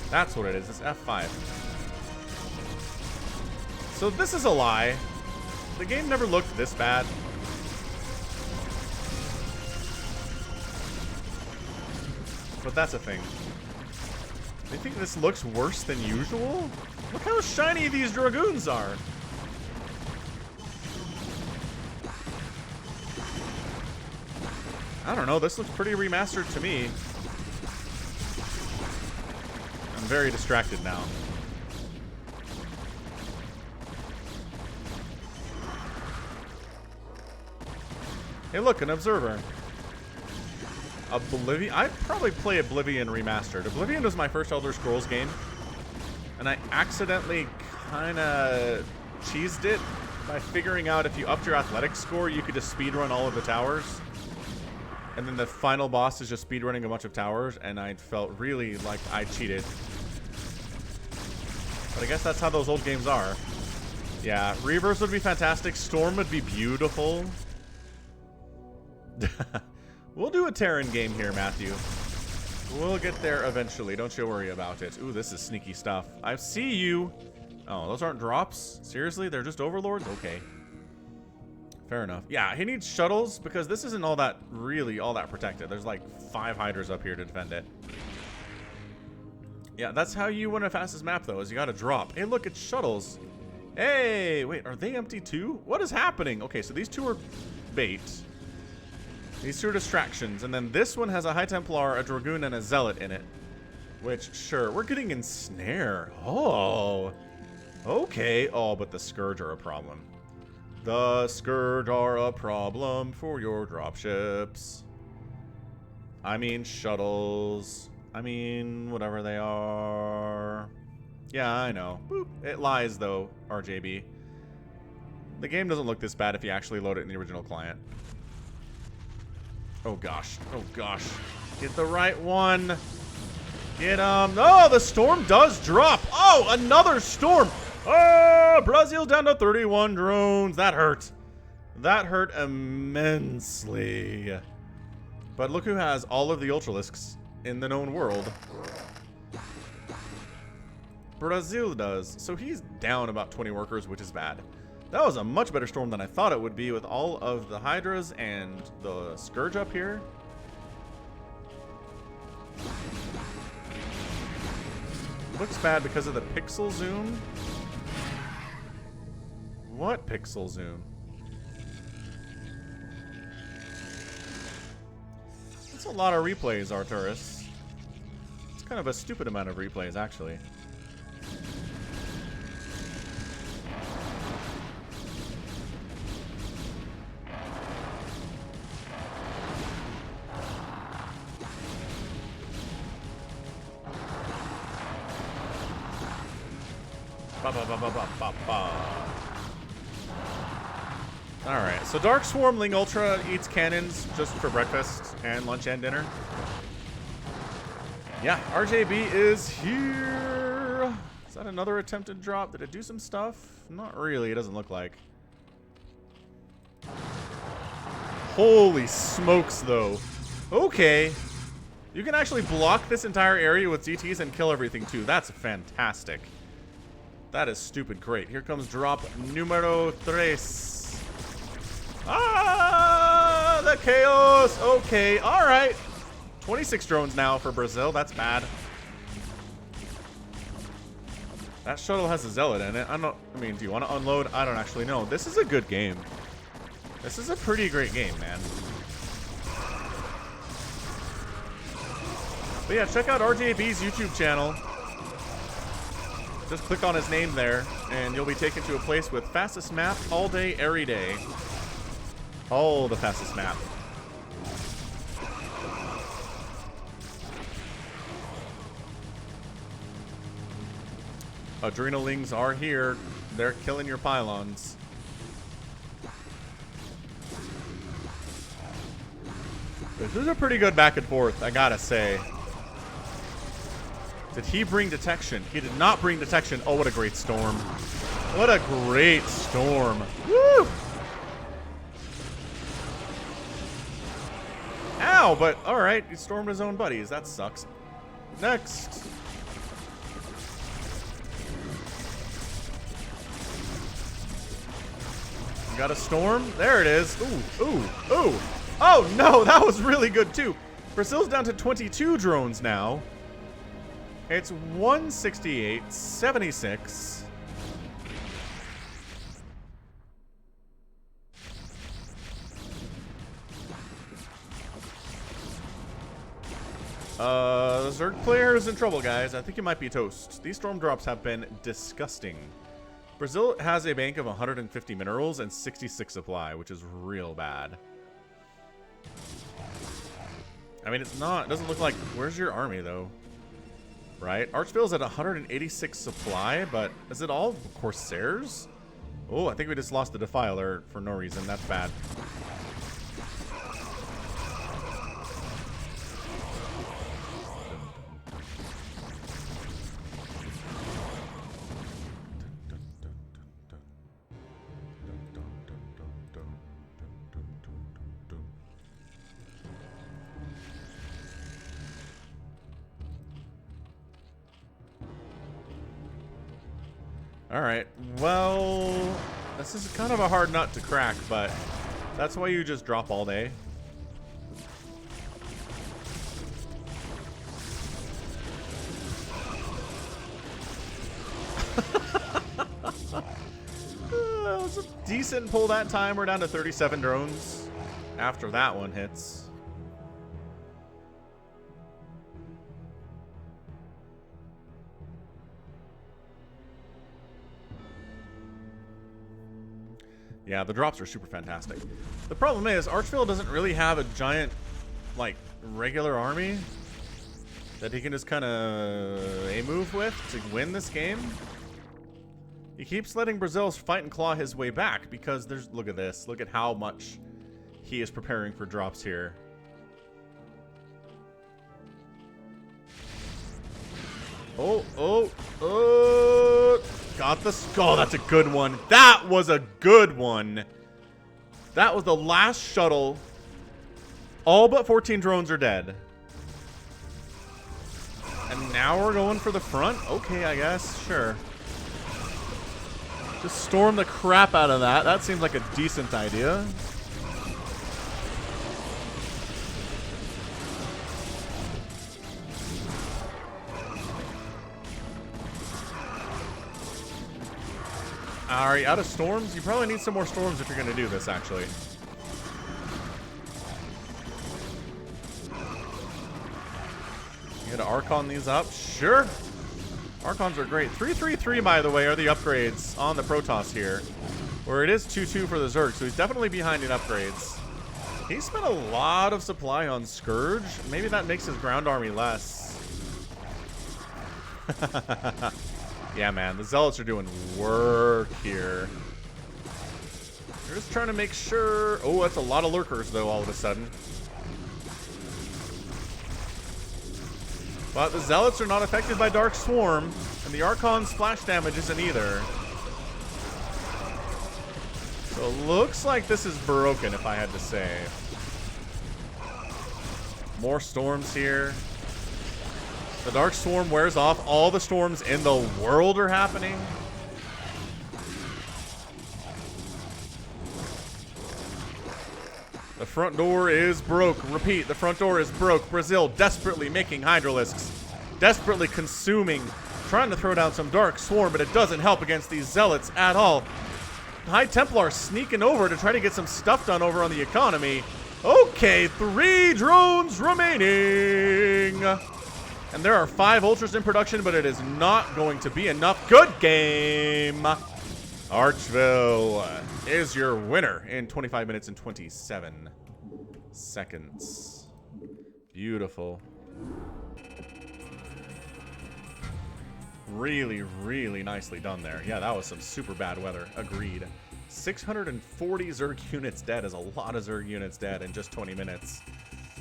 That's what it is. It's F5. So this is a lie. The game never looked this bad. But that's a thing. They think this looks worse than usual? Look how shiny these Dragoons are. I don't know. This looks pretty remastered to me. I'm very distracted now. Hey, look, an observer. Oblivion. I'd probably play Oblivion Remastered. Oblivion was my first Elder Scrolls game, and I accidentally kind of cheesed it by figuring out if you upped your athletics score, you could just speedrun all of the towers. And then the final boss is just speedrunning a bunch of towers, and I felt really like I cheated. But I guess that's how those old games are. Yeah, Reverse would be fantastic. Storm would be beautiful. We'll do a Terran game here, Matthew. We'll get there eventually. Don't you worry about it. Ooh, this is sneaky stuff. I see you. Oh, those aren't drops? Seriously? They're just overlords? Okay. Fair enough. Yeah, he needs shuttles because this isn't all that, really all that protected. There's like 5 hydras up here to defend it. Yeah, that's how you win a fastest map, though, is you gotta drop. Hey, look, it's shuttles. Hey, wait, are they empty too? What is happening? Okay, so these two are bait. These two are distractions, and then this one has a High Templar, a Dragoon, and a Zealot in it. Which, sure, we're getting Ensnare. Oh, okay. Oh, but the Scourge are a problem. The Scourge are a problem for your dropships. I mean, shuttles. I mean, whatever they are. Yeah, I know. Boop. It lies, though, RJB. The game doesn't look this bad if you actually load it in the original client. Oh gosh. Oh gosh. Get the right one. Get oh, the storm does drop. Oh, another storm. Oh, Brazil down to 31 drones. That hurt. That hurt immensely. But look who has all of the Ultralisks in the known world. Brazil does. So he's down about 20 workers, which is bad. That was a much better storm than I thought it would be with all of the Hydras and the Scourge up here. Looks bad because of the pixel zoom. What pixel zoom? That's a lot of replays, Arturus. It's kind of a stupid amount of replays, actually. Alright, so Dark Swarmling Ultra eats cannons just for breakfast and lunch and dinner. Yeah, RJB is here. Is that another attempted drop? Did it do some stuff? Not really, it doesn't look like. Holy smokes, though. Okay. You can actually block this entire area with ZTs and kill everything too. That's fantastic. That is stupid great. Here comes drop numero 3. Ah, the chaos. Okay, all right. 26 drones now for Brazil. That's bad. That shuttle has a zealot in it. I mean, do you want to unload? I don't actually know. This is a good game. This is a pretty great game, man. But yeah, check out RJB's YouTube channel. Just click on his name there, and you'll be taken to a place with fastest map all day, every day. Oh, the fastest map. Adrenalings are here. They're killing your pylons. This is a pretty good back and forth, I gotta say. Did he bring detection? He did not bring detection. Oh, what a great storm. What a great storm. Woo! Ow, but alright, he stormed his own buddies. That sucks. Next. You got a storm? There it is. Ooh, ooh, ooh. Oh no, that was really good too. Brazil's down to 22 drones now. It's 168-76. The Zerg player is in trouble, guys. I think he might be toast. These storm drops have been disgusting. Brazil has a bank of 150 minerals and 66 supply, which is real bad. I mean, it doesn't look like, where's your army though? Right? Archville's at 186 supply, but is it all Corsairs? Oh, I think we just lost the Defiler for no reason. That's bad. Alright, well, this is kind of a hard nut to crack, but that's why you just drop all day. It was a decent pull that time. We're down to 37 drones after that one hits. Yeah, the drops are super fantastic. The problem is, Archville doesn't really have a giant, like, regular army that he can just kind of A-move with to win this game. He keeps letting Brazil's fight and claw his way back because there's, look at this. Look at how much he is preparing for drops here. Oh, oh, oh. Got the skull. That's a good one. That was a good one. That was the last shuttle. All but 14 drones are dead. And now we're going for the front? Okay, I guess. Sure. Just storm the crap out of that. That seems like a decent idea. Are you out of storms? You probably need some more storms if you're going to do this, actually. You gotta Archon these up? Sure. Archons are great. 333, by the way, are the upgrades on the Protoss here. Where it is 2-2 for the Zerg, so he's definitely behind in upgrades. He spent a lot of supply on Scourge. Maybe that makes his ground army less. Yeah, man, the Zealots are doing work here. They're just trying to make sure... Oh, that's a lot of lurkers, though, all of a sudden. But the Zealots are not affected by Dark Swarm, and the Archon's splash damage isn't either. So it looks like this is broken, if I had to say. More storms here. The Dark Swarm wears off. All the storms in the world are happening. The front door is broke. Repeat, the front door is broke. Brazil desperately making Hydralisks. Desperately consuming. Trying to throw down some Dark Swarm, but it doesn't help against these Zealots at all. High Templar sneaking over to try to get some stuff done over on the economy. Okay, 3 drones remaining. And there are 5 Ultras in production, but it is not going to be enough. Good game. Archville is your winner in 25 minutes and 27 seconds. Beautiful. Really, really nicely done there. Yeah, that was some super bad weather. Agreed. 640 Zerg units dead is a lot of Zerg units dead in just 20 minutes.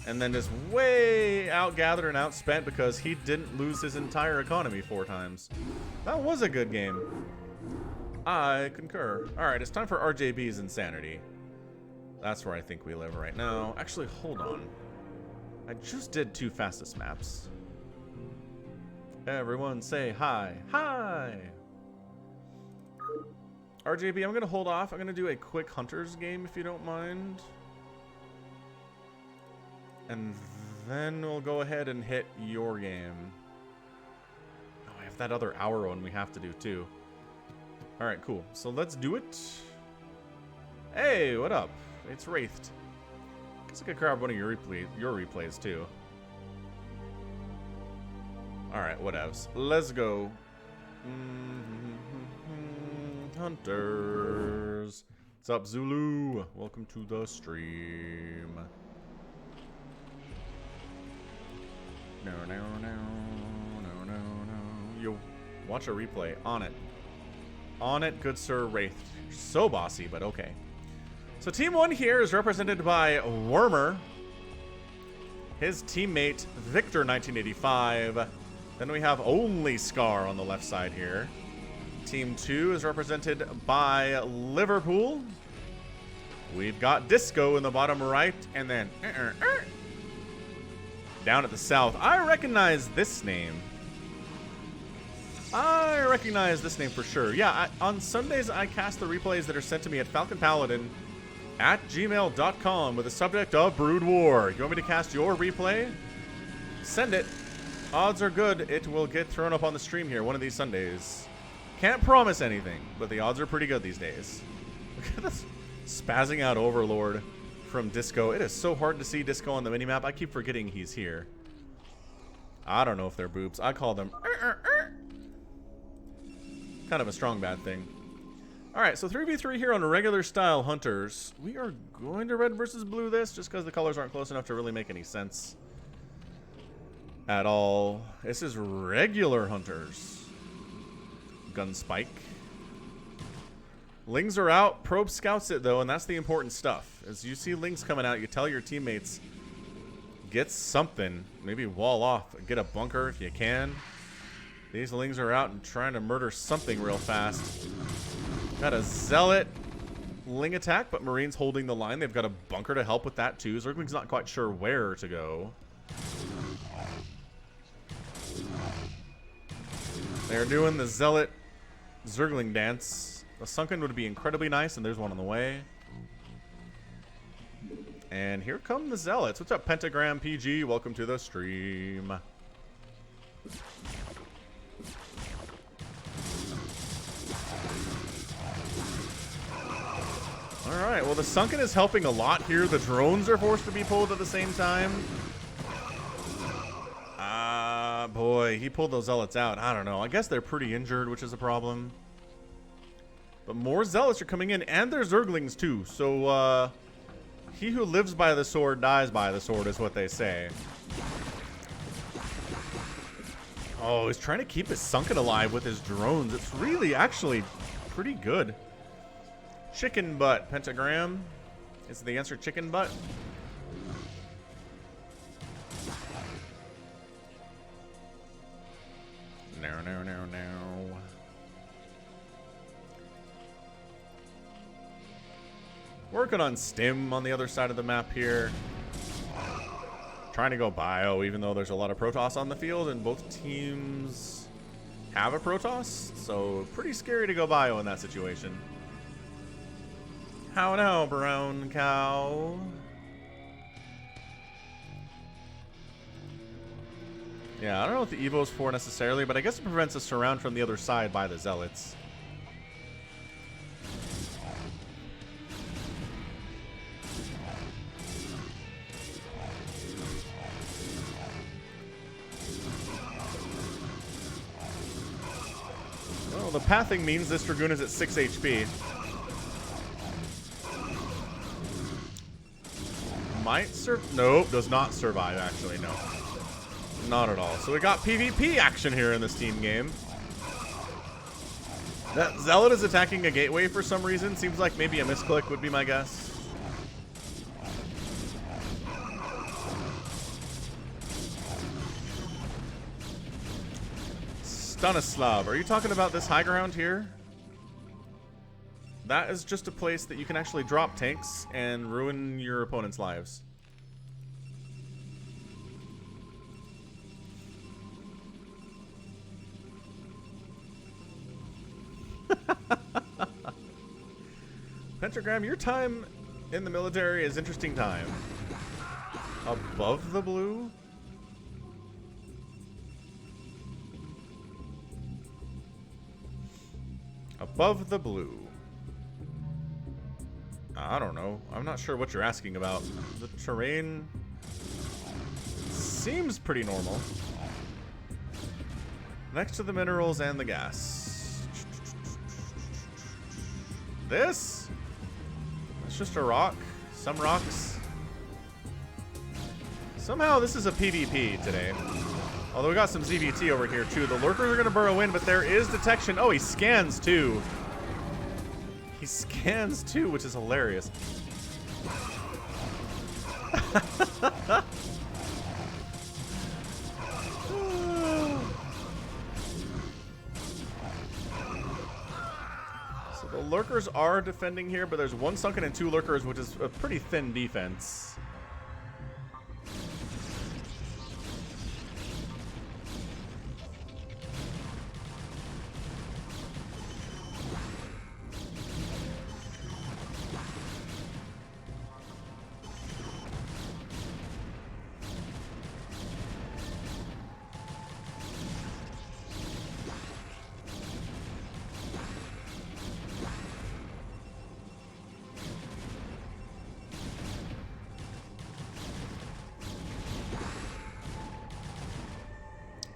And then just way outgathered and outspent because he didn't lose his entire economy 4 times. That was a good game. I concur. Alright, it's time for RJB's Insanity. That's where I think we live right now. Actually, hold on. I just did 2 fastest maps. Everyone say hi. Hi! RJB, I'm going to hold off. I'm going to do a quick Hunters game, if you don't mind. And then we'll go ahead and hit your game. Oh, I have that other hour one we have to do, too. Alright, cool. So let's do it. Hey, what up? It's Wraithed. Guess I could grab one of your replays, too. Alright, whatevs. Let's go. Hunters. What's up, Zulu? Welcome to the stream. No. Yo, watch a replay. On it. On it, good sir Wraith. So bossy, but okay. So team 1 here is represented by Wormer. His teammate, Victor 1985. Then we have only Scar on the left side here. Team 2 is represented by Liverpool. We've got Disco in the bottom right, and then down at the south. I recognize this name. I recognize this name for sure. Yeah, on Sundays I cast the replays that are sent to me at falconpaladin@gmail.com with the subject of Brood War. You want me to cast your replay? Send it. Odds are good it will get thrown up on the stream here one of these Sundays. Can't promise anything, but the odds are pretty good these days. Look at this spazzing out Overlord from Disco. It is so hard to see Disco on the minimap. I keep forgetting he's here. I don't know if they're boobs. I call them kind of a strong bad thing. Alright, so 3v3 here on regular style Hunters. We are going to red versus blue this just because the colors aren't close enough to really make any sense at all. This is regular Hunters. Gunspike. Lings are out. Probe scouts it though, and that's the important stuff. As you see Lings coming out, you tell your teammates, get something. Maybe wall off. Get a bunker if you can. These Lings are out and trying to murder something real fast. Got a Zealot Ling attack, but Marines holding the line. They've got a bunker to help with that too. Zergling's not quite sure where to go. They're doing the Zealot Zergling dance. The Sunken would be incredibly nice, and there's one on the way. And here come the Zealots. What's up, Pentagram PG? Welcome to the stream. Alright, well the Sunken is helping a lot here. The drones are forced to be pulled at the same time. Boy, he pulled those Zealots out. I don't know. I guess they're pretty injured, which is a problem. But more Zealots are coming in, and there's Zerglings too. So, he who lives by the sword dies by the sword is what they say. Oh, he's trying to keep his Sunken alive with his drones. It's really actually pretty good. Chicken butt, Pentagram. Is the answer chicken butt? No. Working on Stim on the other side of the map here. Trying to go bio, even though there's a lot of Protoss on the field, and both teams have a Protoss, so pretty scary to go bio in that situation. How now, brown cow? Yeah, I don't know what the Evo's for necessarily, but I guess it prevents a surround from the other side by the Zealots. Well, the pathing means this Dragoon is at 6 HP. Might survive. Nope, does not survive, actually, no. Not at all. So we got PvP action here in this team game. That Zealot is attacking a gateway for some reason. Seems like maybe a misclick would be my guess. Stanislav, are you talking about this high ground here? That is just a place that you can actually drop tanks and ruin your opponent's lives. Pentagram, your time in the military is interesting time. Above the blue? Above the blue. I don't know. I'm not sure what you're asking about. The terrain seems pretty normal. Next to the minerals and the gas. This? It's just a rock. Some rocks. Somehow this is a PvP today. Although we got some ZVT over here too. The lurkers are going to burrow in, but there is detection. Oh, he scans too. He scans too, which is hilarious. So the lurkers are defending here, but there's one sunken and two lurkers, which is a pretty thin defense.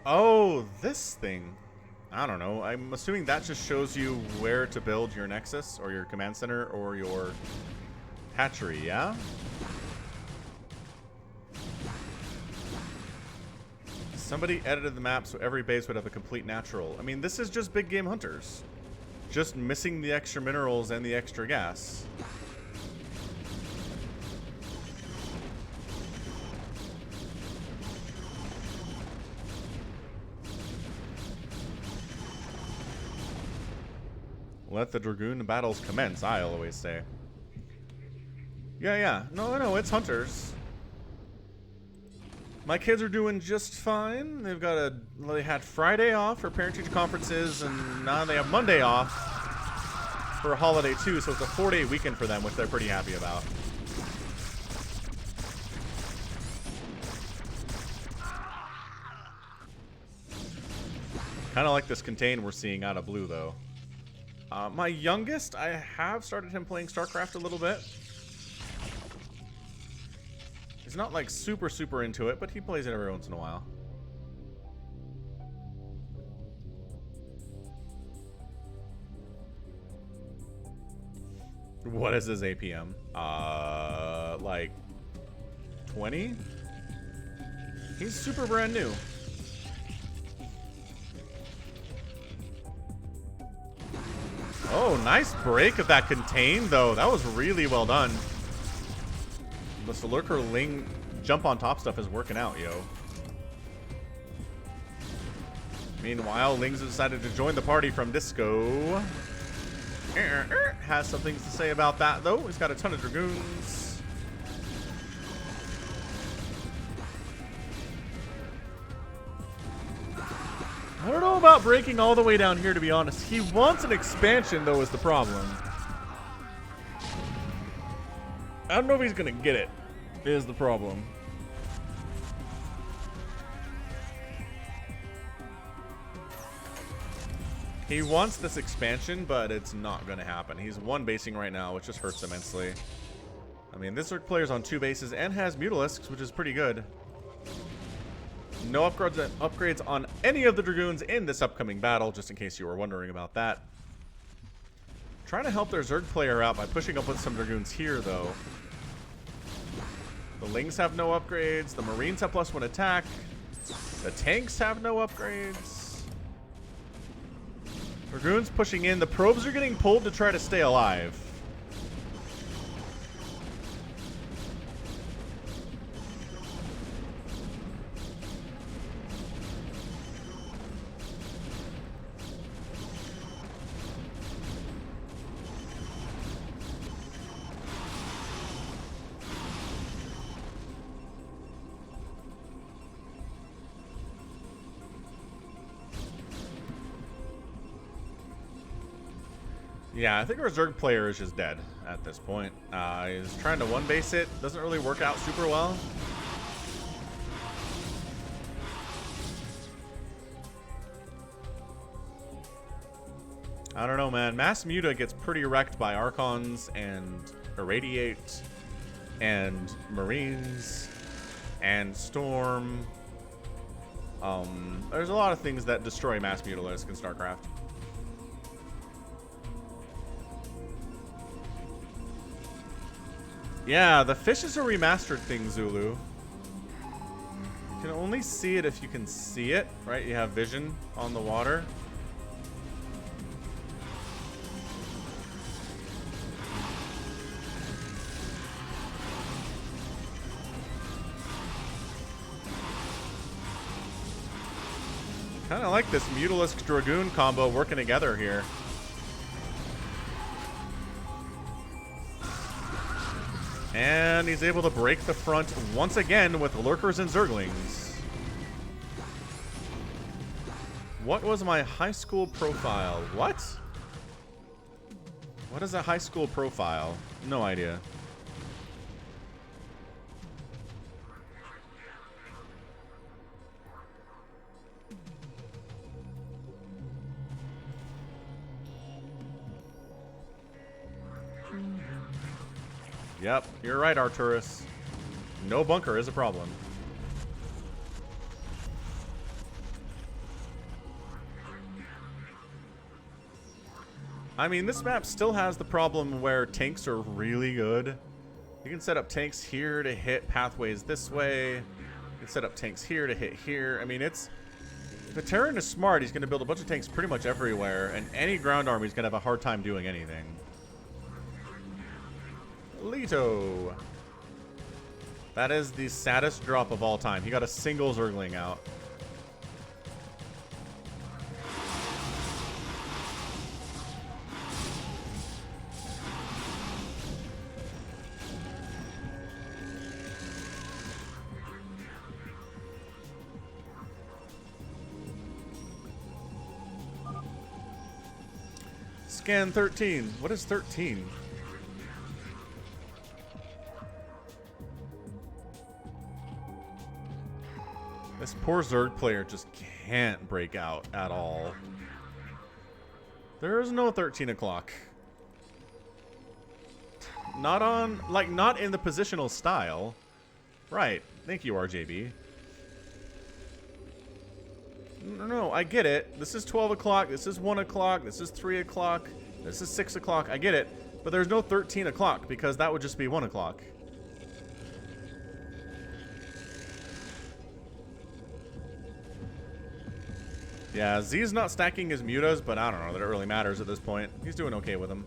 Oh, this thing. I don't know. I'm assuming that just shows you where to build your Nexus or your command center or your hatchery, yeah? Somebody edited the map so every base would have a complete natural. I mean, this is just big game hunters. Just missing the extra minerals and the extra gas. Let the Dragoon battles commence, I always say. Yeah. No, it's hunters. My kids are doing just fine. They had Friday off for parent-teacher conferences, and now they have Monday off for a holiday too, so it's a 4-day weekend for them, which they're pretty happy about. Kind of like this contain we're seeing out of blue, though. My youngest, I have started him playing StarCraft a little bit. He's not like super into it, but he plays it every once in a while. What is his APM? Like 20? He's super brand new. Oh, nice break of that contain, though. That was really well done. The Lurker Ling jump on top stuff is working out, yo. Meanwhile, Ling's decided to join the party from Disco. Has some things to say about that, though. He's got a ton of Dragoons. I don't know about breaking all the way down here, to be honest. He wants an expansion, though, is the problem. I don't know if he's going to get it, is the problem. He wants this expansion, but it's not going to happen. He's one basing right now, which just hurts immensely. I mean, this Zerg player's on 2 bases and has Mutalisks, which is pretty good. No upgrades on any of the Dragoons in this upcoming battle, just in case you were wondering about that. Trying to help their Zerg player out by pushing up with some Dragoons here, though. The Lings have no upgrades. The Marines have +1 attack. The tanks have no upgrades. Dragoons pushing in. The probes are getting pulled to try to stay alive. Yeah, I think our Zerg player is just dead at this point. He's trying to one base it. Doesn't really work out super well. I don't know, man. Mass Muta gets pretty wrecked by Archons and Irradiate and Marines and Storm. There's a lot of things that destroy Mass Mutalisk in StarCraft. Yeah, the fish is a remastered thing, Zulu. You can only see it if you can see it, right? You have vision on the water. Kind of like this Mutalisk Dragoon combo working together here. And he's able to break the front once again with Lurkers and Zerglings. What was my high school profile? What? What is a high school profile? No idea. Yep, you're right, Arturus. No bunker is a problem. I mean, this map still has the problem where tanks are really good. You can set up tanks here to hit pathways this way. You can set up tanks here to hit here. I mean, it's... If the Terran is smart, he's going to build a bunch of tanks pretty much everywhere, and any ground army is going to have a hard time doing anything. Leto. That is the saddest drop of all time. He got a single Zergling out. Scan 13. What is 13? This poor Zerg player just can't break out at all. There is no 13 o'clock. Not on, like, not in the positional style. Right. Thank you, RJB. No, I get it. This is 12 o'clock. This is 1 o'clock. This is 3 o'clock. This is 6 o'clock. I get it. But there's no 13 o'clock because that would just be 1 o'clock. Yeah, Z's not stacking his mutas, but I don't know that it really matters at this point. He's doing okay with them.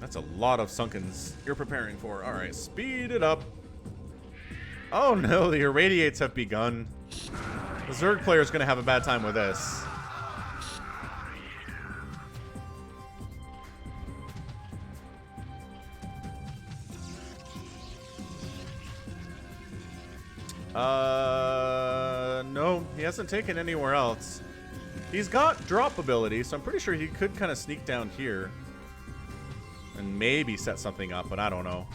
That's a lot of Sunkens you're preparing for. All right, speed it up. Oh no, the Irradiates have begun. The Zerg player is going to have a bad time with this. No, he hasn't taken anywhere else. He's got drop ability, so I'm pretty sure he could kind of sneak down here. And maybe set something up, but I don't know.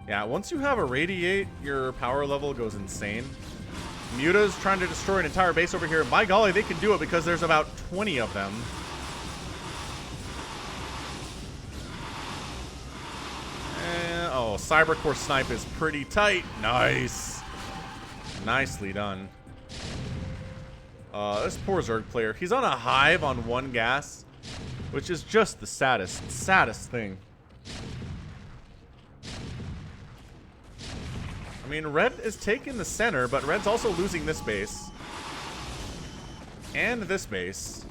Yeah, once you have a Radiate, your power level goes insane. Muta's trying to destroy an entire base over here. My golly, they can do it because there's about 20 of them. And, oh, Cybercore Snipe is pretty tight. Nice. Nicely done. This poor Zerg player. He's on a hive on 1 gas, which is just the saddest thing. I mean, Red is taking the center, but Red's also losing this base. And this base.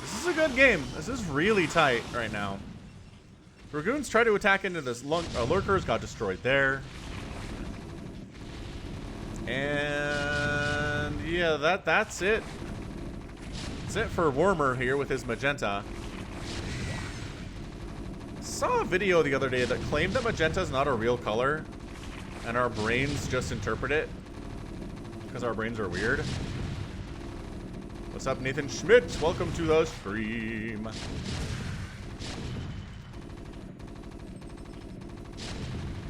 This is a good game. This is really tight right now. Dragoons try to attack into this. Lurkers got destroyed there. And yeah, that's it. That's it for Wormer here with his magenta. Saw a video the other day that claimed that magenta is not a real color. And our brains just interpret it because our brains are weird. What's up, Nathan Schmidt? Welcome to the stream.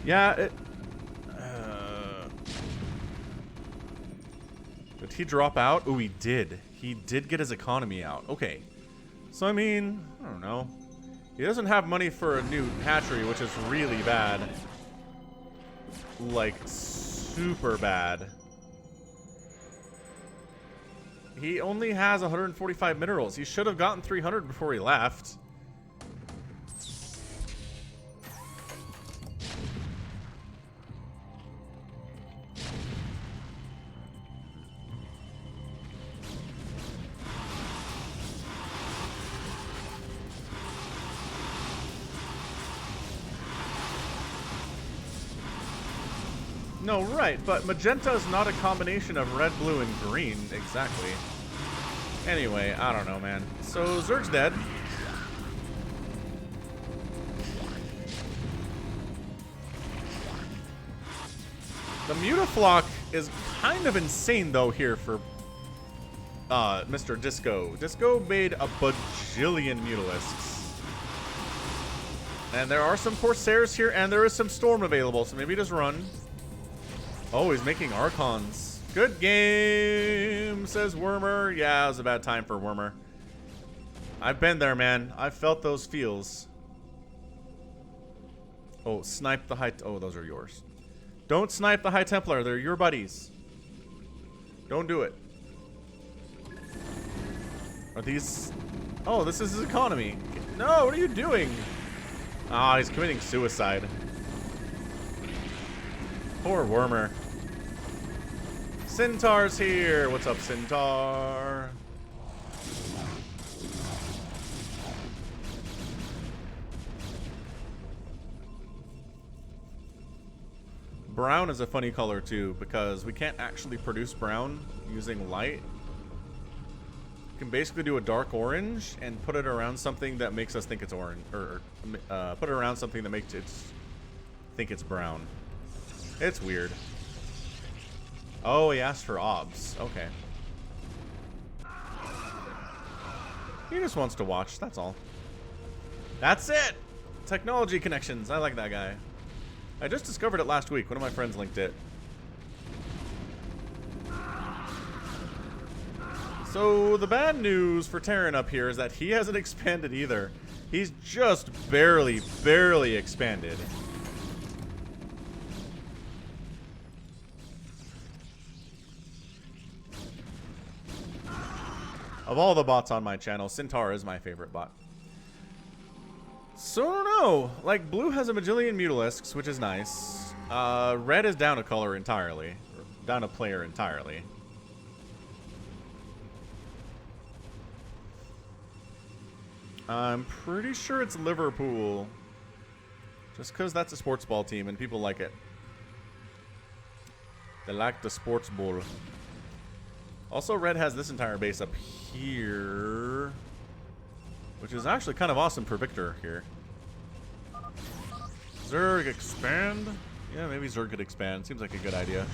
Yeah, did he drop out? Oh, he did. He did get his economy out. Okay. So, I mean, I don't know. He doesn't have money for a new hatchery, which is really bad. Like, super bad. He only has 145 minerals. He should have gotten 300 before he left. No, right, but magenta is not a combination of red, blue, and green, exactly. Anyway, I don't know, man. So, Zerg's dead. The Mutaflock is kind of insane, though, here for Mr. Disco. Disco made a bajillion Mutalisks. And there are some Corsairs here, and there is some Storm available, so maybe just run. Oh, he's making Archons. Good game, says Wormer. Yeah, it was a bad time for Wormer. I've been there, man. I've felt those feels. Oh, snipe the High... Oh, those are yours. Don't snipe the High Templar. They're your buddies. Don't do it. Are these... Oh, this is his economy. No, what are you doing? Ah, he's committing suicide. Poor Wormer. Centaur's here. What's up, Centaur? Brown is a funny color too, because we can't actually produce brown using light. You can basically do a dark orange and put it around something that makes us think it's orange, or put it around something that makes it think it's brown. It's weird. Oh, he asked for obs. Okay. He just wants to watch, that's all. That's it! Technology connections. I like that guy. I just discovered it last week. One of my friends linked it. So, the bad news for Terran up here is that he hasn't expanded either. He's just barely expanded. Of all the bots on my channel, Centaur is my favorite bot. So, I don't know. Like, blue has a bajillion Mutalisks, which is nice. Red is down a color entirely. Or down a player entirely. I'm pretty sure it's Liverpool. Just because that's a sports ball team and people like it. They like the sports ball. Also, Red has this entire base up here, which is actually kind of awesome for Victor here. Zerg expand? Yeah, maybe Zerg could expand. Seems like a good idea.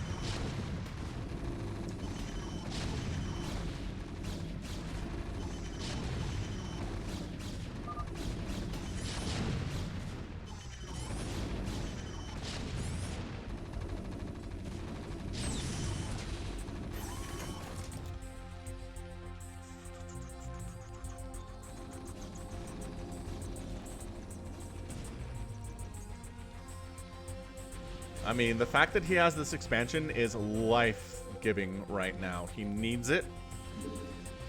I mean, the fact that he has this expansion is life-giving right now. He needs it.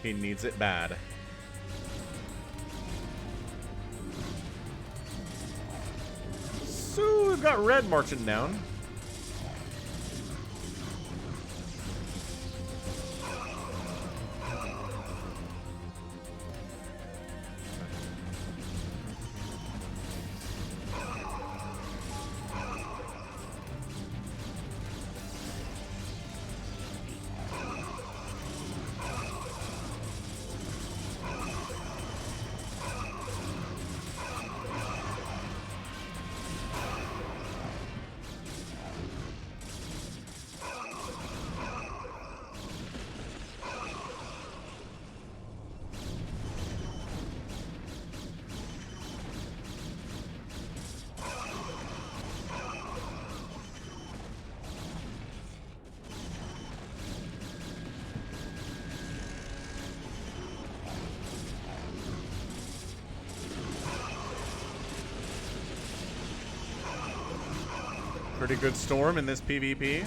He needs it bad. So we've got red marching down. Pretty good storm in this PvP.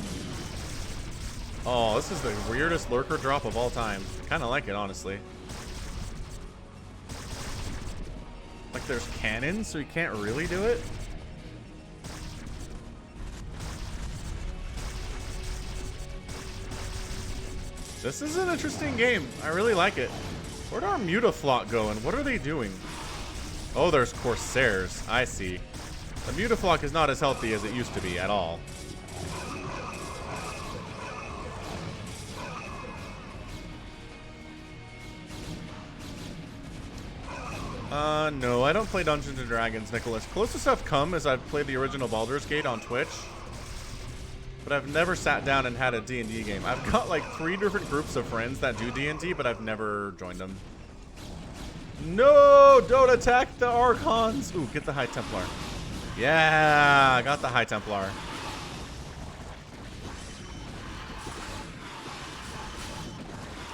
Oh, this is the weirdest lurker drop of all time. I kind of like it, honestly. Like there's cannons, so you can't really do it. This is an interesting game. I really like it. Where'd our Mutaflot go and what are they doing? Oh, there's Corsairs. I see. The Mutaflot is not as healthy as it used to be at all. No, I don't play Dungeons & Dragons, Nicholas. Closest I've come is I've played the original Baldur's Gate on Twitch. But I've never sat down and had a D&D game. I've got like 3 different groups of friends that do D&D, but I've never joined them. No! Don't attack the Archons! Ooh, get the High Templar. Yeah, I got the High Templar.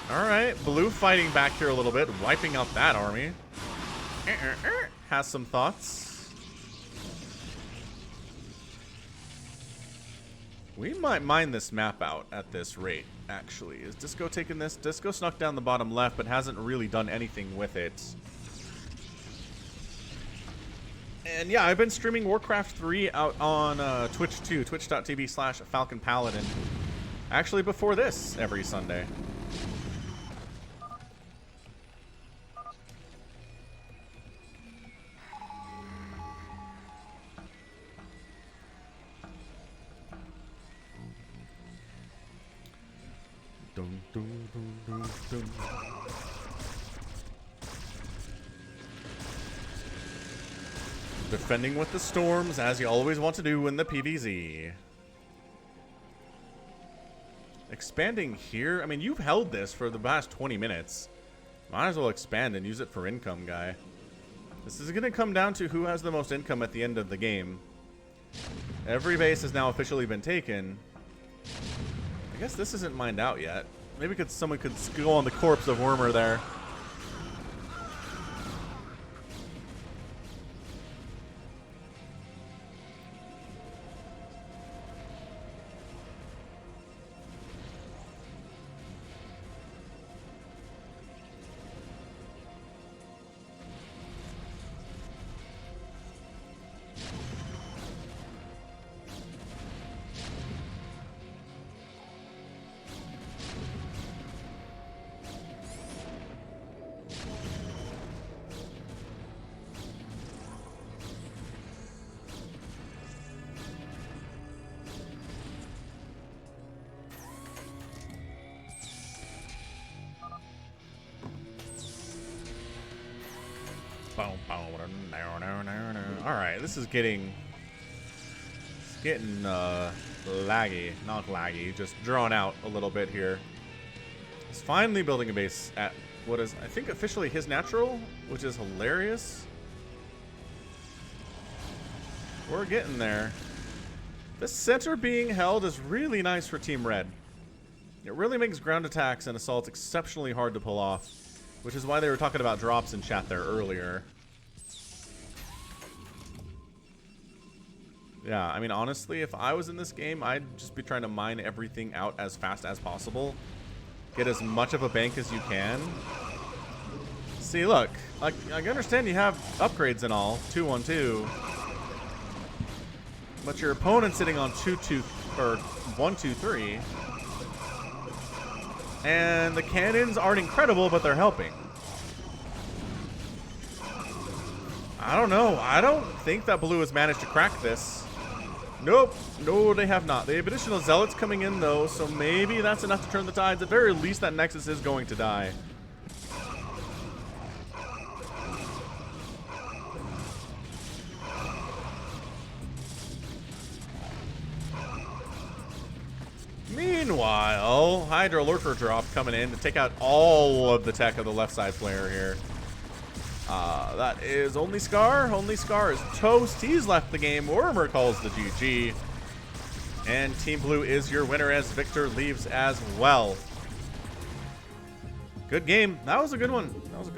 Alright, blue fighting back here a little bit, wiping out that army. Has some thoughts. We might mine this map out at this rate, actually. Is Disco taking this? Disco snuck down the bottom left, but hasn't really done anything with it. And yeah, I've been streaming Warcraft 3 out on Twitch too, twitch.tv/falconpaladin. Actually, before this, every Sunday. Dun, dun, dun, dun, dun. Defending with the storms, as you always want to do in the PvZ. Expanding here. I mean, you've held this for the past 20 minutes. Might as well expand and use it for income, guy. This is going to come down to who has the most income at the end of the game. Every base has now officially been taken. I guess this isn't mined out yet. Maybe someone could go on the corpse of Wormer there. Alright, this is getting laggy. Not laggy, just drawn out a little bit here. He's finally building a base at what is, I think, officially his natural, which is hilarious. We're getting there. This center being held is really nice for Team Red. It really makes ground attacks and assaults exceptionally hard to pull off, which is why they were talking about drops in chat there earlier. Yeah, I mean, honestly, if I was in this game, I'd just be trying to mine everything out as fast as possible. Get as much of a bank as you can. See, look, I understand you have upgrades and all, 2-1-2. But your opponent's sitting on 2-2 or 1-2-3. And the cannons aren't incredible, but they're helping. I don't know. I don't think that blue has managed to crack this. Nope. No, they have not. They have additional zealots coming in, though, so maybe that's enough to turn the tides. At the very least, that Nexus is going to die. Meanwhile, Hydra Lurker drop coming in to take out all of the tech of the left side player here. That is only Scar. Only Scar is toast. He's left the game. Wormer calls the GG. And Team Blue is your winner as Victor leaves as well. Good game. That was a good one. That was a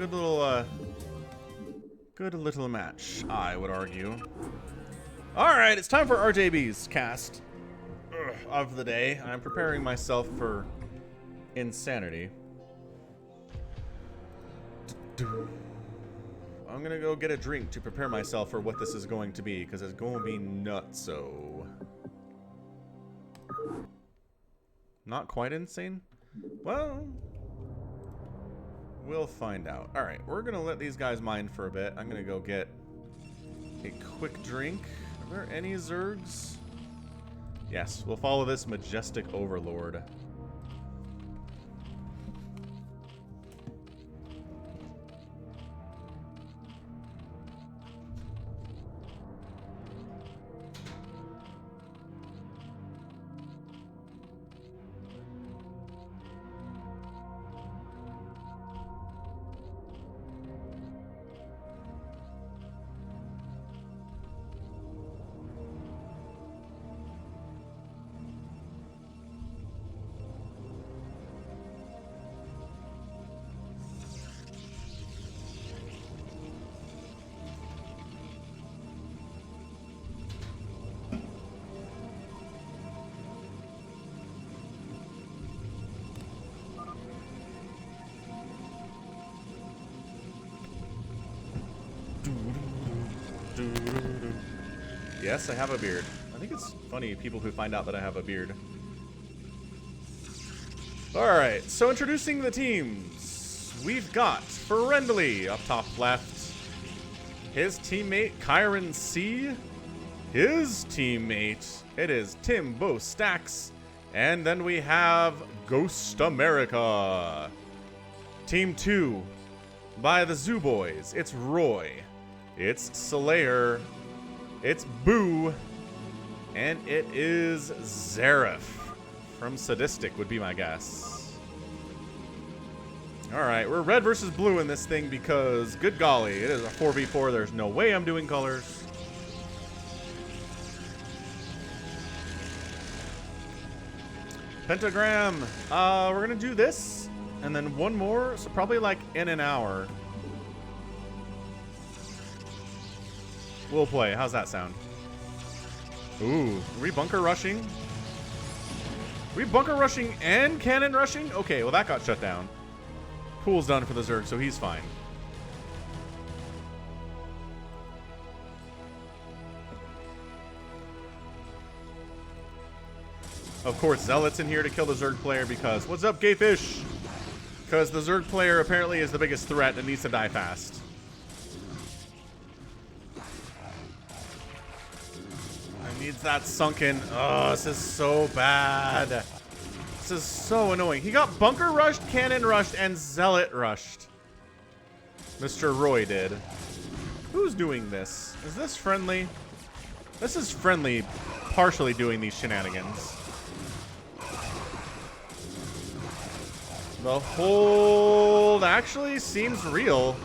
good little match, I would argue. All right, it's time for RJB's cast of the day. I'm preparing myself for insanity. I'm gonna go get a drink to prepare myself for what this is going to be, because it's going to be nutso. Not quite insane? Well, we'll find out. Alright, we're gonna let these guys mine for a bit. I'm gonna go get a quick drink. Are there any Zergs? Yes, we'll follow this majestic overlord. Yes, I have a beard. I think it's funny people who find out that I have a beard. Alright, so introducing the teams. We've got Friendly up top left. His teammate, Kyron C. His teammate, it is Timbo Stacks. And then we have Ghost America. Team 2, by the Zoo Boys, it's Roy. It's Slayer. It's Boo. And it is Zareth. From Sadistic would be my guess. Alright, we're red versus blue in this thing because, good golly, it is a 4v4. There's no way I'm doing colors. Pentagram. We're gonna do this. And then one more, so probably like in an hour. We'll play. How's that sound? Ooh, are we bunker rushing? Are we bunker rushing and cannon rushing? Okay, well that got shut down. Pool's done for the Zerg, so he's fine. Of course, Zealot's in here to kill the Zerg player because, what's up, Gayfish? Because the Zerg player apparently is the biggest threat and needs to die fast. Needs that sunken. Oh, this is so bad. This is so annoying. He got bunker rushed, cannon rushed, and zealot rushed. Mr. Roy did. Who's doing this? Is this Friendly? This is Friendly partially doing these shenanigans. The hold actually seems real.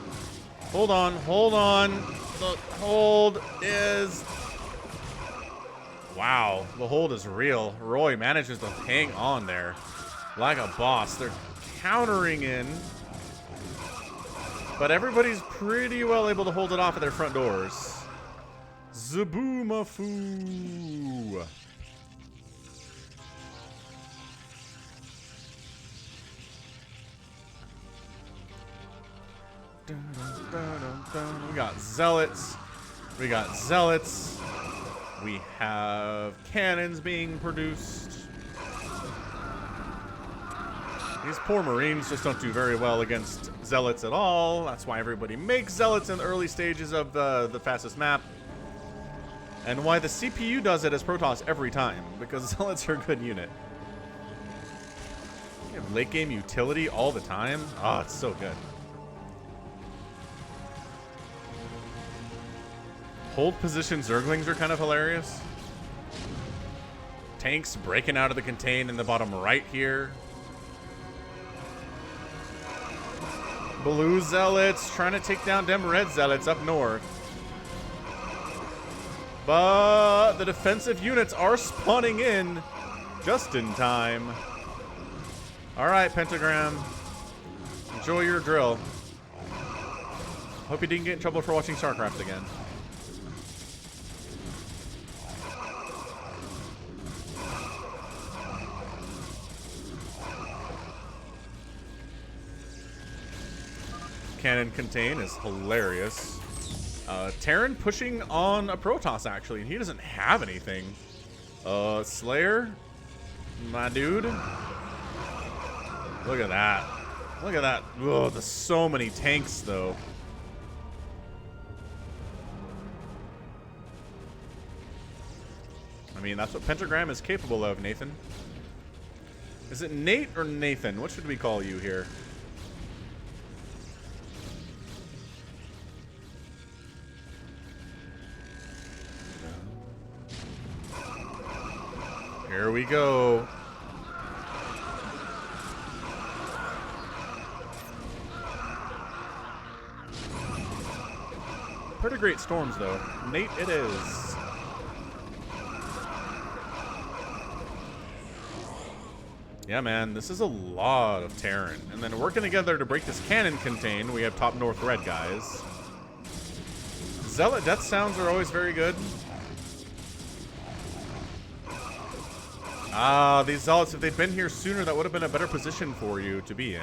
Hold on, hold on. The hold is... Wow, the hold is real. Roy manages to hang on there like a boss. They're countering in, but everybody's pretty well able to hold it off at their front doors. Zaboomafoo. We got zealots. We got zealots. We have cannons being produced. These poor Marines just don't do very well against zealots at all. That's why everybody makes zealots in the early stages of the fastest map. And why the CPU does it as Protoss every time, because zealots are a good unit. You have late game utility all the time. Oh, it's so good. Hold position Zerglings are kind of hilarious. Tanks breaking out of the contain in the bottom right here. Blue zealots trying to take down them red zealots up north. But the defensive units are spawning in just in time. All right, Pentagram. Enjoy your drill. Hope you didn't get in trouble for watching StarCraft again. Cannon contain is hilarious. Terran pushing on a Protoss, actually, and he doesn't have anything. Slayer, my dude. Look at that. Look at that. Ugh, there's so many tanks, though. I mean, that's what Pentagram is capable of, Nathan. Is it Nate or Nathan? What should we call you here? Here we go. Pretty great storms, though. Nate, it is. Yeah, man, this is a lot of Terran. And then working together to break this cannon contain, we have top north red guys. Zealot death sounds are always very good. Ah, these zealots, if they'd been here sooner, that would have been a better position for you to be in.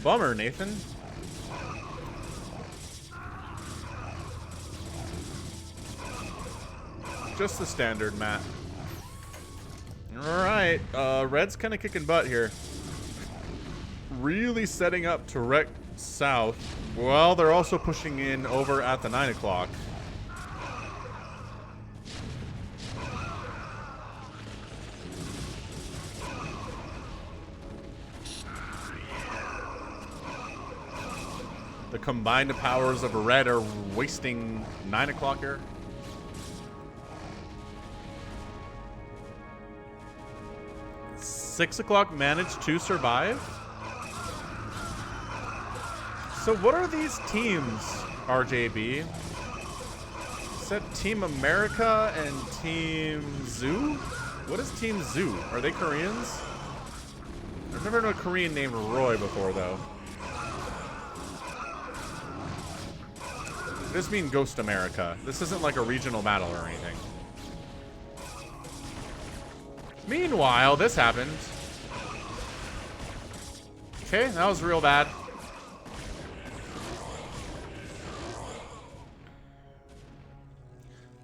Bummer, Nathan. Just the standard, Matt. Alright, Red's kind of kicking butt here. Really setting up to wreck south. Well, they're also pushing in over at the 9 o'clock. The combined powers of Red are wasting 9 o'clock here. Six o'clock managed to survive. So what are these teams, RJB? Said Team America and Team Zoo? What is Team Zoo? Are they Koreans? I've never known a Korean named Roy before, though. This means Ghost America. This isn't like a regional battle or anything. Meanwhile, this happened. Okay, that was real bad.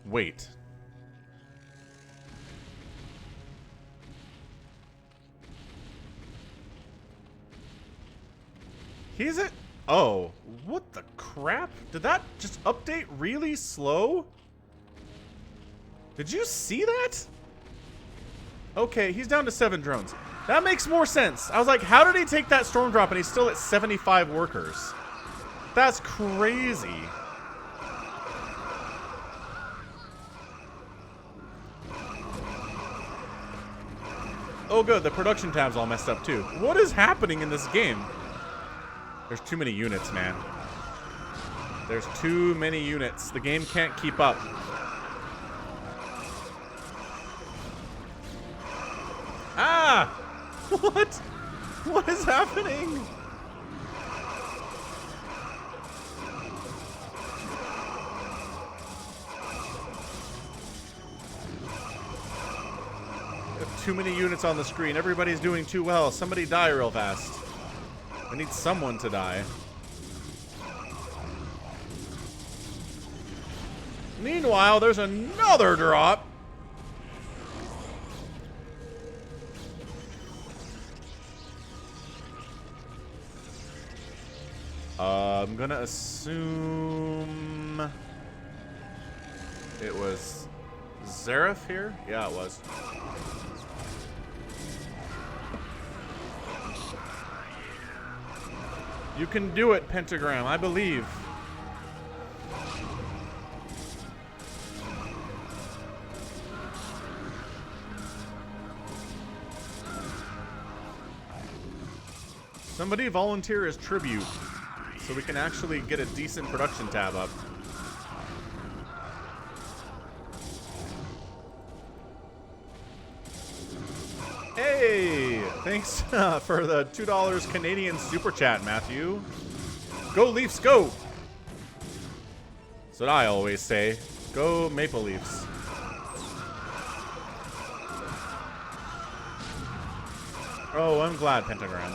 Wait. He's it? Oh, what the crap? Did that just update really slow? Did you see that? Okay, he's down to 7 drones. That makes more sense. I was like, how did he take that storm drop and he's still at 75 workers? That's crazy. Oh good, the production tab's all messed up too. What is happening in this game? There's too many units, man. There's too many units. The game can't keep up. Ah! What? What is happening? Too many units on the screen. Everybody's doing too well. Somebody die real fast. I need someone to die. Meanwhile, there's another drop. I'm gonna assume it was Zareth here. Yeah, it was. You can do it, Pentagram. I believe. Somebody volunteer as tribute so we can actually get a decent production tab up. Hey! Thanks for the $2 Canadian super chat, Matthew. Go Leafs, go! That's what I always say. Go Maple Leafs. Oh, I'm glad, Pentagram.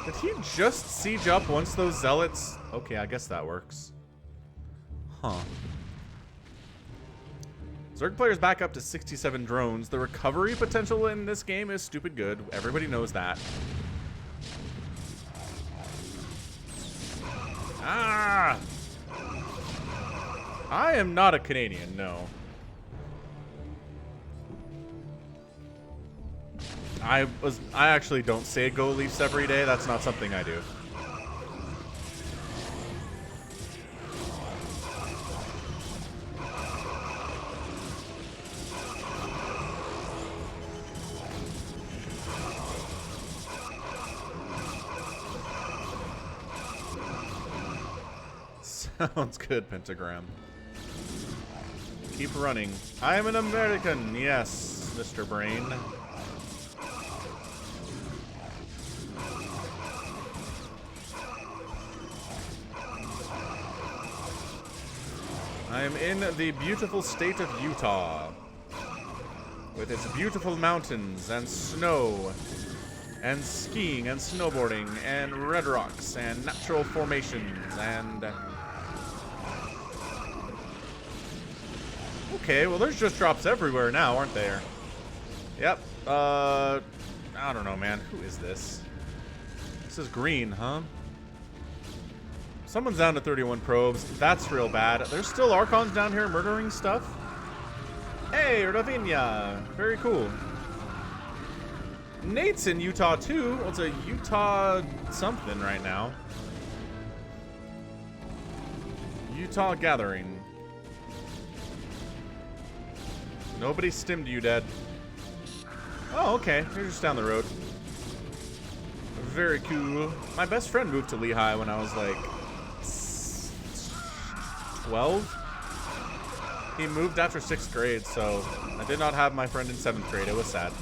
Did he just siege up once those zealots? Okay, I guess that works. Huh. Zerg players back up to 67 drones. The recovery potential in this game is stupid good. Everybody knows that. Ah! I am not a Canadian, no. I actually don't say go Leafs every day. That's not something I do. Sounds good, Pentagram. Keep running. I am an American. Yes, Mr. Brain. I am in the beautiful state of Utah, with its beautiful mountains and snow and skiing and snowboarding and red rocks and natural formations and... Okay, well there's just drops everywhere now, aren't there? Yep. I don't know, man. Who is this? This is green, huh? Someone's down to 31 probes. That's real bad. There's still Archons down here murdering stuff. Hey, Ravinia. Very cool. Nate's in Utah too. Well, it's a Utah something right now. Utah Gathering. Nobody stimmed you dead. Oh, okay. You're just down the road. Very cool. My best friend moved to Lehigh when I was like 12. He moved after 6th grade, so I did not have my friend in 7th grade. It was sad.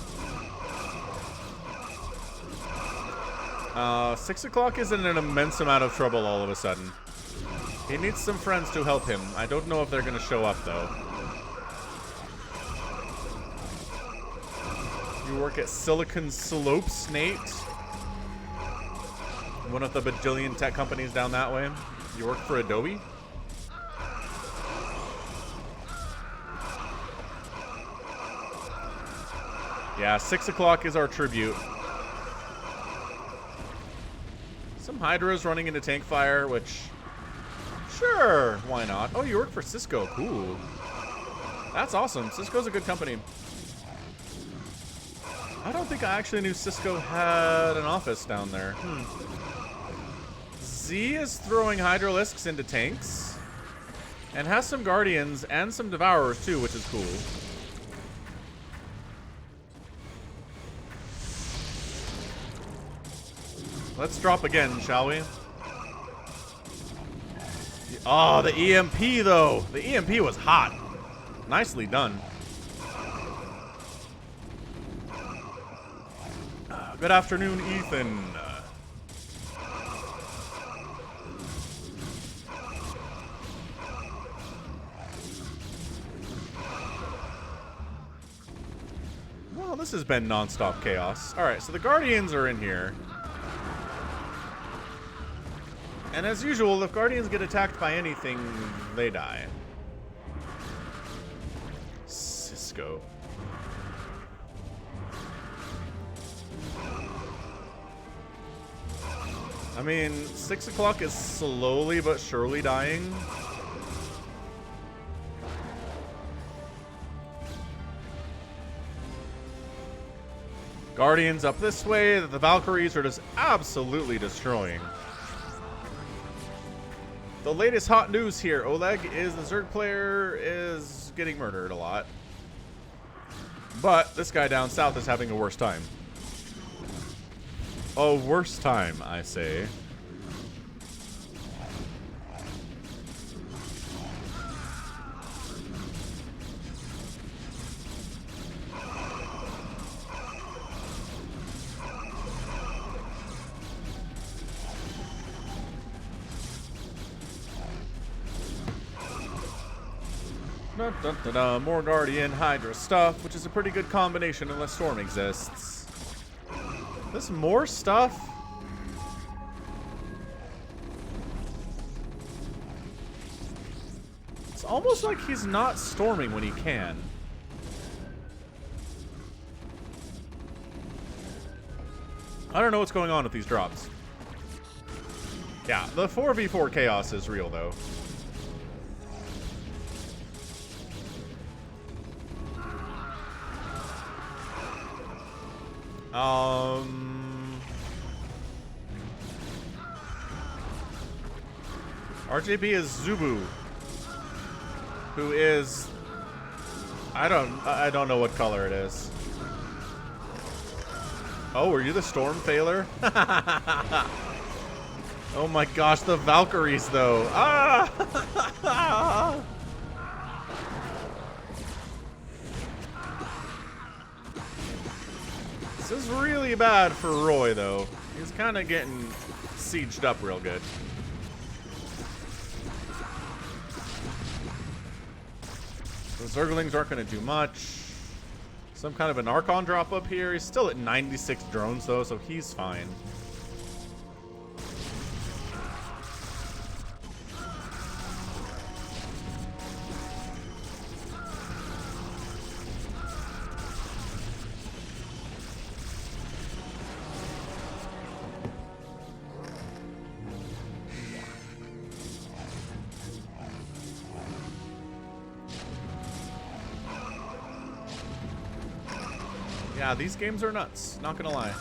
6 o'clock is in an immense amount of trouble all of a sudden. He needs some friends to help him. I don't know if they're going to show up, though. You work at Silicon Slopes, Nate? One of the bajillion tech companies down that way. You work for Adobe? Yeah, 6 o'clock is our tribute. Some Hydras running into tank fire, which... Sure, why not? Oh, you work for Cisco. Cool. That's awesome. Cisco's a good company. I don't think I actually knew Cisco had an office down there. Z is throwing Hydralisks into tanks. And has some Guardians and some Devourers too, which is cool. Let's drop again, shall we? Oh, the EMP, though. The EMP was hot. Nicely done. Good afternoon, Ethan. Well, this has been non-stop chaos. Alright, so the Guardians are in here. And as usual, if Guardians get attacked by anything, they die. Cisco. I mean, 6 o'clock is slowly but surely dying. Guardians up this way that the Valkyries are just absolutely destroying. The latest hot news here, Oleg, is the Zerg player is getting murdered a lot. But this guy down south is having a worse time. A worse time, I say. More Guardian Hydra stuff, which is a pretty good combination unless Storm exists. This more stuff? It's almost like he's not storming when he can. I don't know what's going on with these drops. Yeah, the 4v4 chaos is real, though. RJB is Zubu, who is I don't know what color it is. Oh, were you the Storm Failer? Oh my gosh, the Valkyries though. Ah! This is really bad for Roy, though. He's kind of getting sieged up real good. The Zerglings aren't going to do much. Some kind of an Archon drop up here. He's still at 96 drones, though, so he's fine. Yeah, these games are nuts, not gonna lie.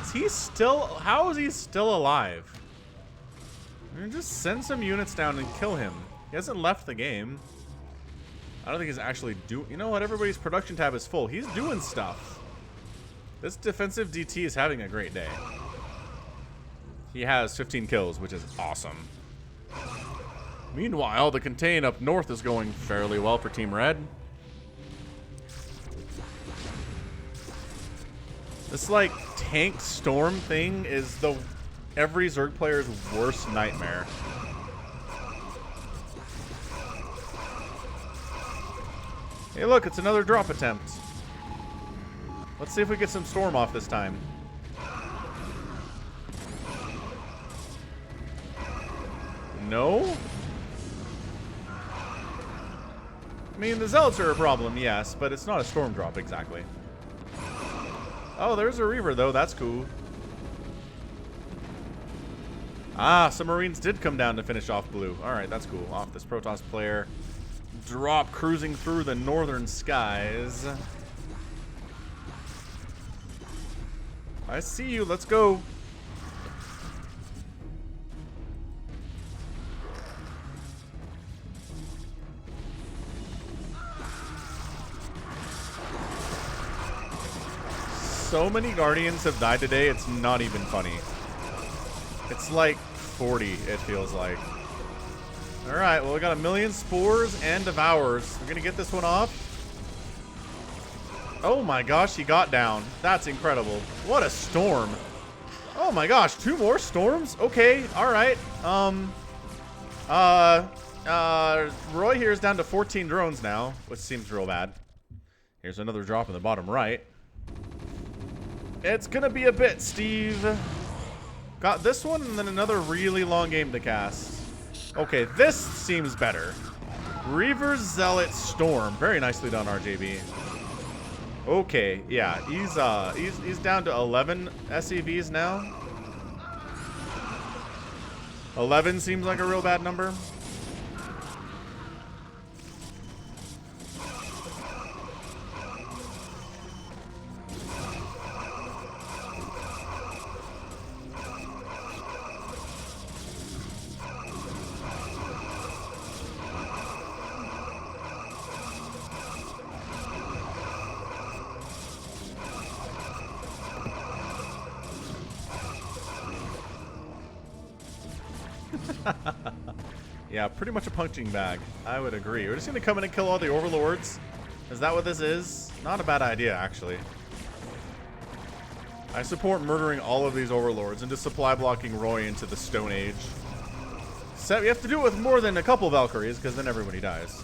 Is he still, how is he still alive? I mean, just send some units down and kill him. He hasn't left the game. I don't think he's actually doing, you know what, everybody's production tab is full. He's doing stuff. This defensive DT is having a great day. He has 15 kills, which is awesome. Meanwhile, the contain up north is going fairly well for Team Red. This, like, tank storm thing is every Zerg player's worst nightmare. Hey, look, it's another drop attempt. Let's see if we get some storm off this time. No? I mean, the Zealots are a problem, yes, but it's not a storm drop exactly. Oh, there's a Reaver, though. That's cool. Ah, some Marines did come down to finish off blue. All right, that's cool. Off this Protoss player. Drop cruising through the northern skies. I see you. Let's go. So many Guardians have died today, it's not even funny. It's like 40, it feels like. Alright, well, we got 1,000,000 spores and devours. We're gonna get this one off. Oh my gosh, he got down. That's incredible. What a storm. Oh my gosh, 2 more storms? Okay, alright. Roy here is down to 14 drones now, which seems real bad. Here's another drop in the bottom right. It's gonna be a bit, Steve. Got this one and then another really long game to cast. Okay, this seems better. Reaver Zealot Storm. Very nicely done, RJB. Okay, yeah, he's down to 11 SCVs now. 11 seems like a real bad number. Yeah, pretty much a punching bag. I would agree. We're just going to come in and kill all the overlords. Is that what this is? Not a bad idea, actually. I support murdering all of these overlords and just supply blocking Roy into the Stone Age. So you have to do it with more than a couple Valkyries, because then everybody dies.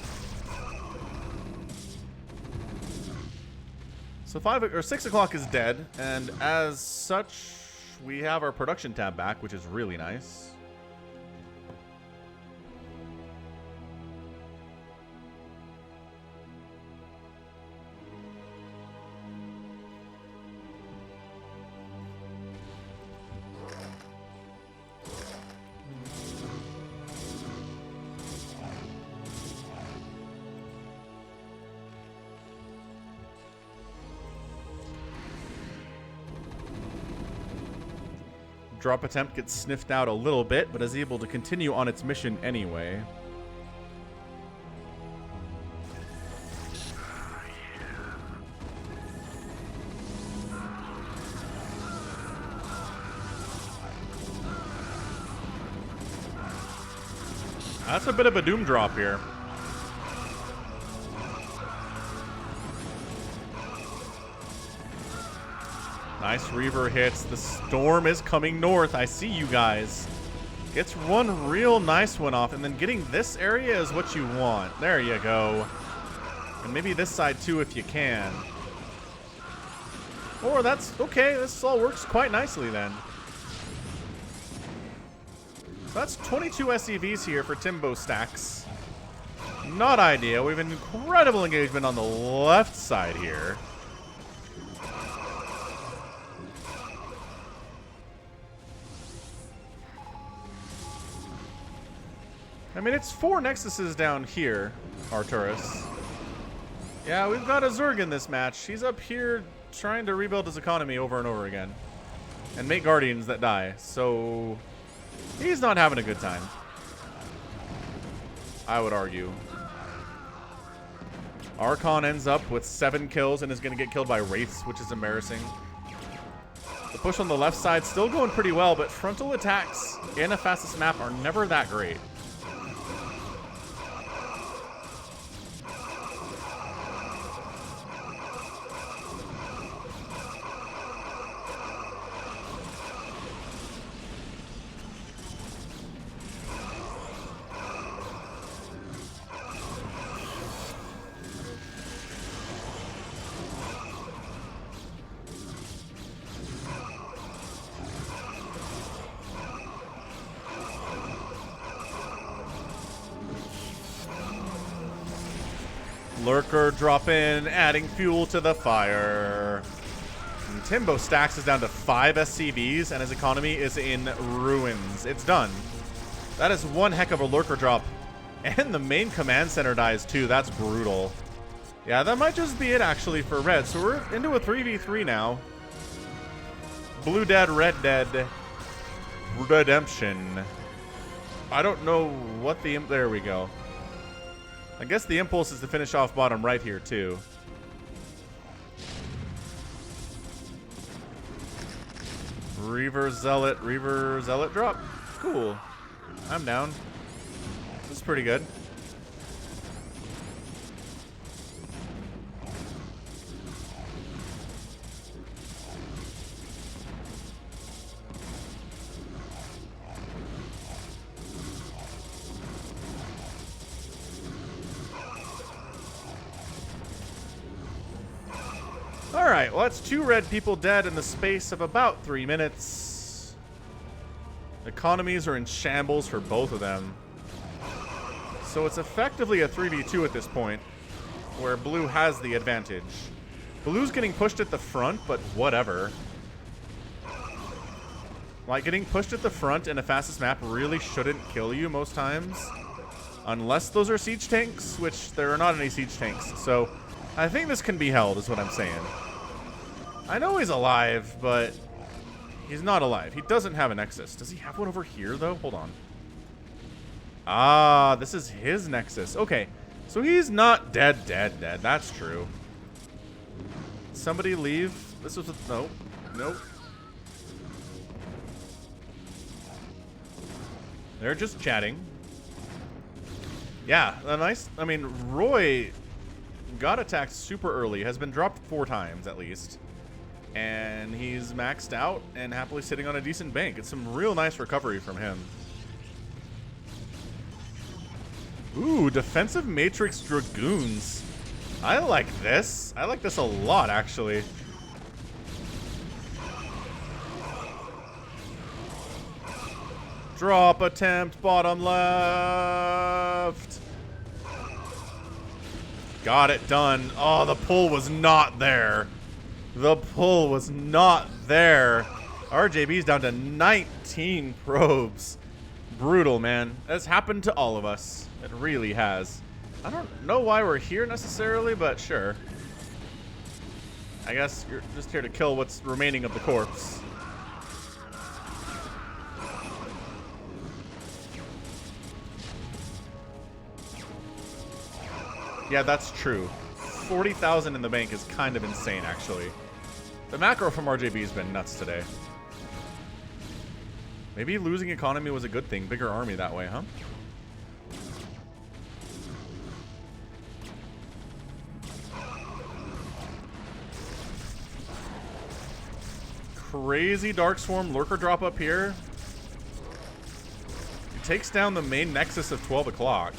So 6 o'clock is dead, and as such, we have our production tab back, which is really nice. Drop attempt gets sniffed out a little bit, but is able to continue on its mission anyway. That's a bit of a doom drop here. Nice Reaver hits. The storm is coming north. I see you guys. Gets one real nice one off, and then getting this area is what you want. There you go. And maybe this side too if you can. Or that's okay. This all works quite nicely then. So that's 22 SCVs here for Timbo Stacks. Not ideal. We have an incredible engagement on the left side here. I mean, it's 4 Nexuses down here, Arturus. Yeah, we've got a Zerg in this match. He's up here trying to rebuild his economy over and over again. And make Guardians that die. So, he's not having a good time, I would argue. Archon ends up with 7 kills and is going to get killed by Wraiths, which is embarrassing. The push on the left side still going pretty well, but frontal attacks in a fastest map are never that great. Lurker drop in, adding fuel to the fire. And Timbo Stacks is down to 5 SCVs, and his economy is in ruins. It's done. That is one heck of a Lurker drop. And the main command center dies too. That's brutal. Yeah, that might just be it actually for red. So we're into a 3v3 now. Blue dead, red dead. Redemption. I don't know what the... There we go. I guess the impulse is to finish off bottom right here, too. Reaver Zealot drop. Cool. I'm down. This is pretty good. Alright, well that's 2 red people dead in the space of about 3 minutes. Economies are in shambles for both of them. So it's effectively a 3v2 at this point, where blue has the advantage. Blue's getting pushed at the front, but whatever. Like, getting pushed at the front in a fastest map really shouldn't kill you most times. Unless those are siege tanks, which there are not any siege tanks. So I think this can be held, is what I'm saying. I know he's alive, but he's not alive. He doesn't have a Nexus. Does he have one over here, though? Hold on. Ah, this is his Nexus. Okay, so he's not dead. That's true. Somebody leave. This was a... Nope. Nope. They're just chatting. Yeah, a nice... I mean, Roy got attacked super early. Has been dropped 4 times, at least. And he's maxed out and happily sitting on a decent bank. It's some real nice recovery from him. Ooh, defensive matrix dragoons. I like this. I like this a lot, actually. Drop attempt, bottom left. Got it done. Oh, the pull was not there. The pull was not there. RJB's down to 19 probes. Brutal, man. That's happened to all of us. It really has. I don't know why we're here necessarily, but sure. I guess you're just here to kill what's remaining of the corpse. Yeah, that's true. 40,000 in the bank is kind of insane, actually. The macro from RJB has been nuts today. Maybe losing economy was a good thing. Bigger army that way, huh? Crazy Dark Swarm Lurker drop up here. It takes down the main Nexus of 12 o'clock.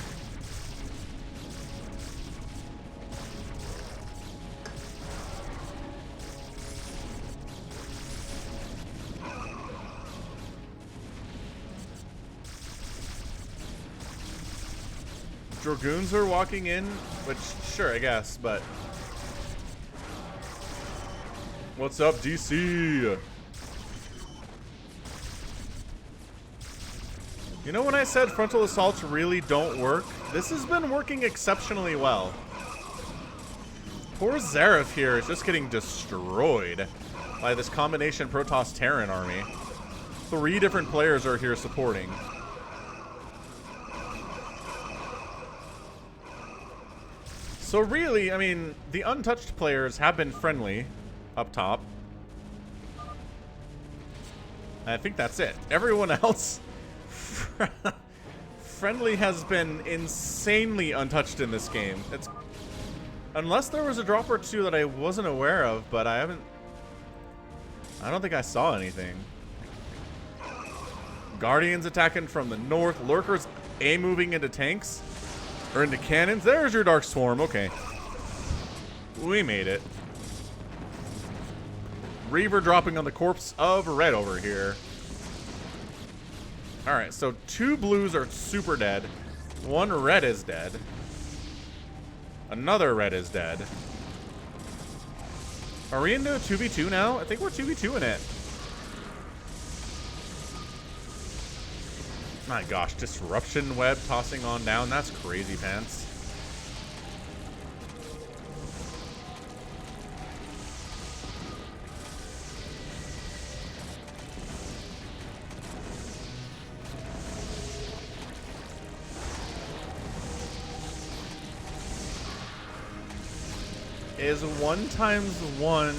Dragoons are walking in, which, sure, I guess, but... What's up, DC? You know when I said frontal assaults really don't work? This has been working exceptionally well. Poor Zareth here is just getting destroyed by this combination Protoss-Terran army. 3 different players are here supporting. So really, I mean, the untouched players have been friendly up top. I think that's it. Everyone else, friendly has been insanely untouched in this game. It's unless there was a drop or 2 that I wasn't aware of, but I don't think I saw anything. Guardians attacking from the north. Lurkers moving into tanks. Or into cannons. There's your Dark Swarm. Okay. We made it. Reaver dropping on the corpse of red over here. Alright, so 2 blues are super dead. 1 red is dead. Another red is dead. Are we into a 2v2 now? I think we're 2v2 in it. My gosh, disruption web tossing on down. That's crazy pants. Is 1 times 1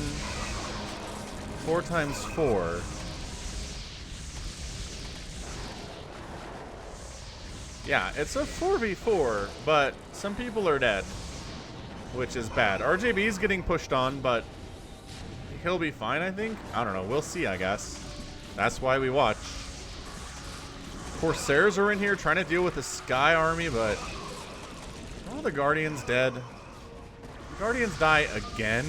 4 times 4? Yeah, it's a 4v4, but some people are dead, which is bad. RJB's getting pushed on, but he'll be fine, I think. I don't know. We'll see, I guess. That's why we watch. Corsairs are in here trying to deal with the Sky Army, but all the Guardians dead. The Guardians die again,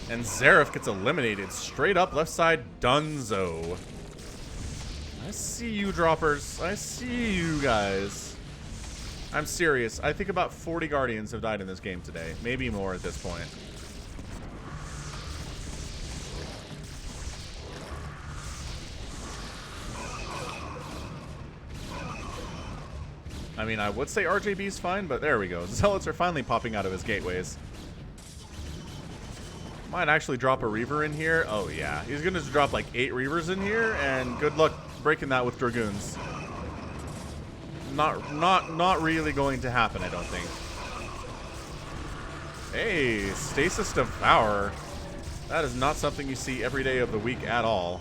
and Zareth gets eliminated. Straight up left side dunzo. I see you, droppers. I see you guys. I'm serious. I think about 40 Guardians have died in this game today. Maybe more at this point. I mean, I would say RJB's fine, but there we go. Zealots are finally popping out of his gateways. Might actually drop a Reaver in here. Oh, yeah. He's going to drop like 8 Reavers in here, and good luck breaking that with Dragoons. Not really going to happen, I don't think. Hey, Stasis Devourer. That is not something you see every day of the week at all.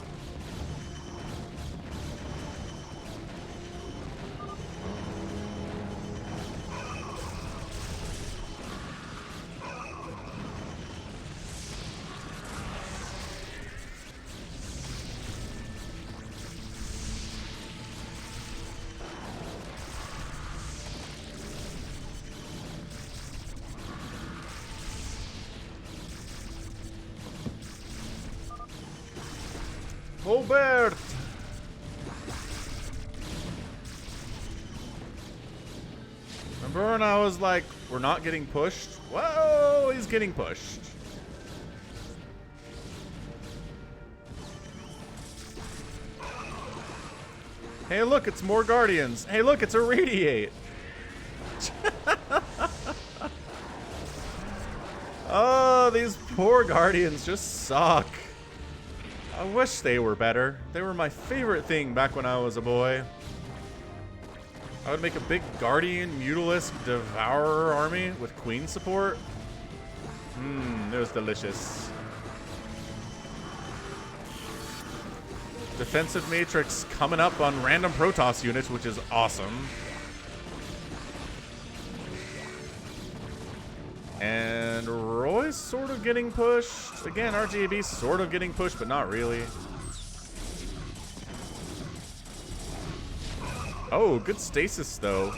Hobert! Remember when I was like, we're not getting pushed? Whoa, he's getting pushed. Hey, look, it's more Guardians. Hey, look, it's a Radiate. Oh, these poor Guardians just suck. I wish they were better. They were my favorite thing back when I was a boy. I would make a big Guardian, Mutalisk, Devourer army with Queen support. It was delicious. Defensive Matrix coming up on random Protoss units, which is awesome. And Roy's sort of getting pushed. Again, RGAB's sort of getting pushed, but not really. Oh, good stasis, though.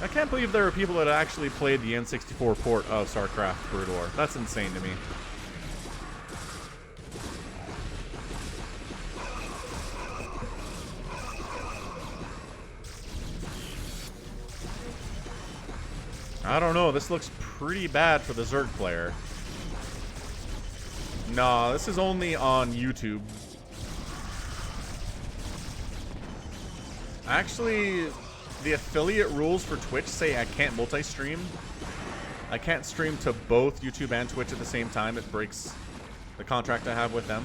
I can't believe there are people that actually played the N64 port of StarCraft Brood War. That's insane to me. I don't know. This looks pretty bad for the Zerg player. Nah, this is only on YouTube. Actually, the affiliate rules for Twitch say I can't multi-stream. I can't stream to both YouTube and Twitch at the same time. It breaks the contract I have with them.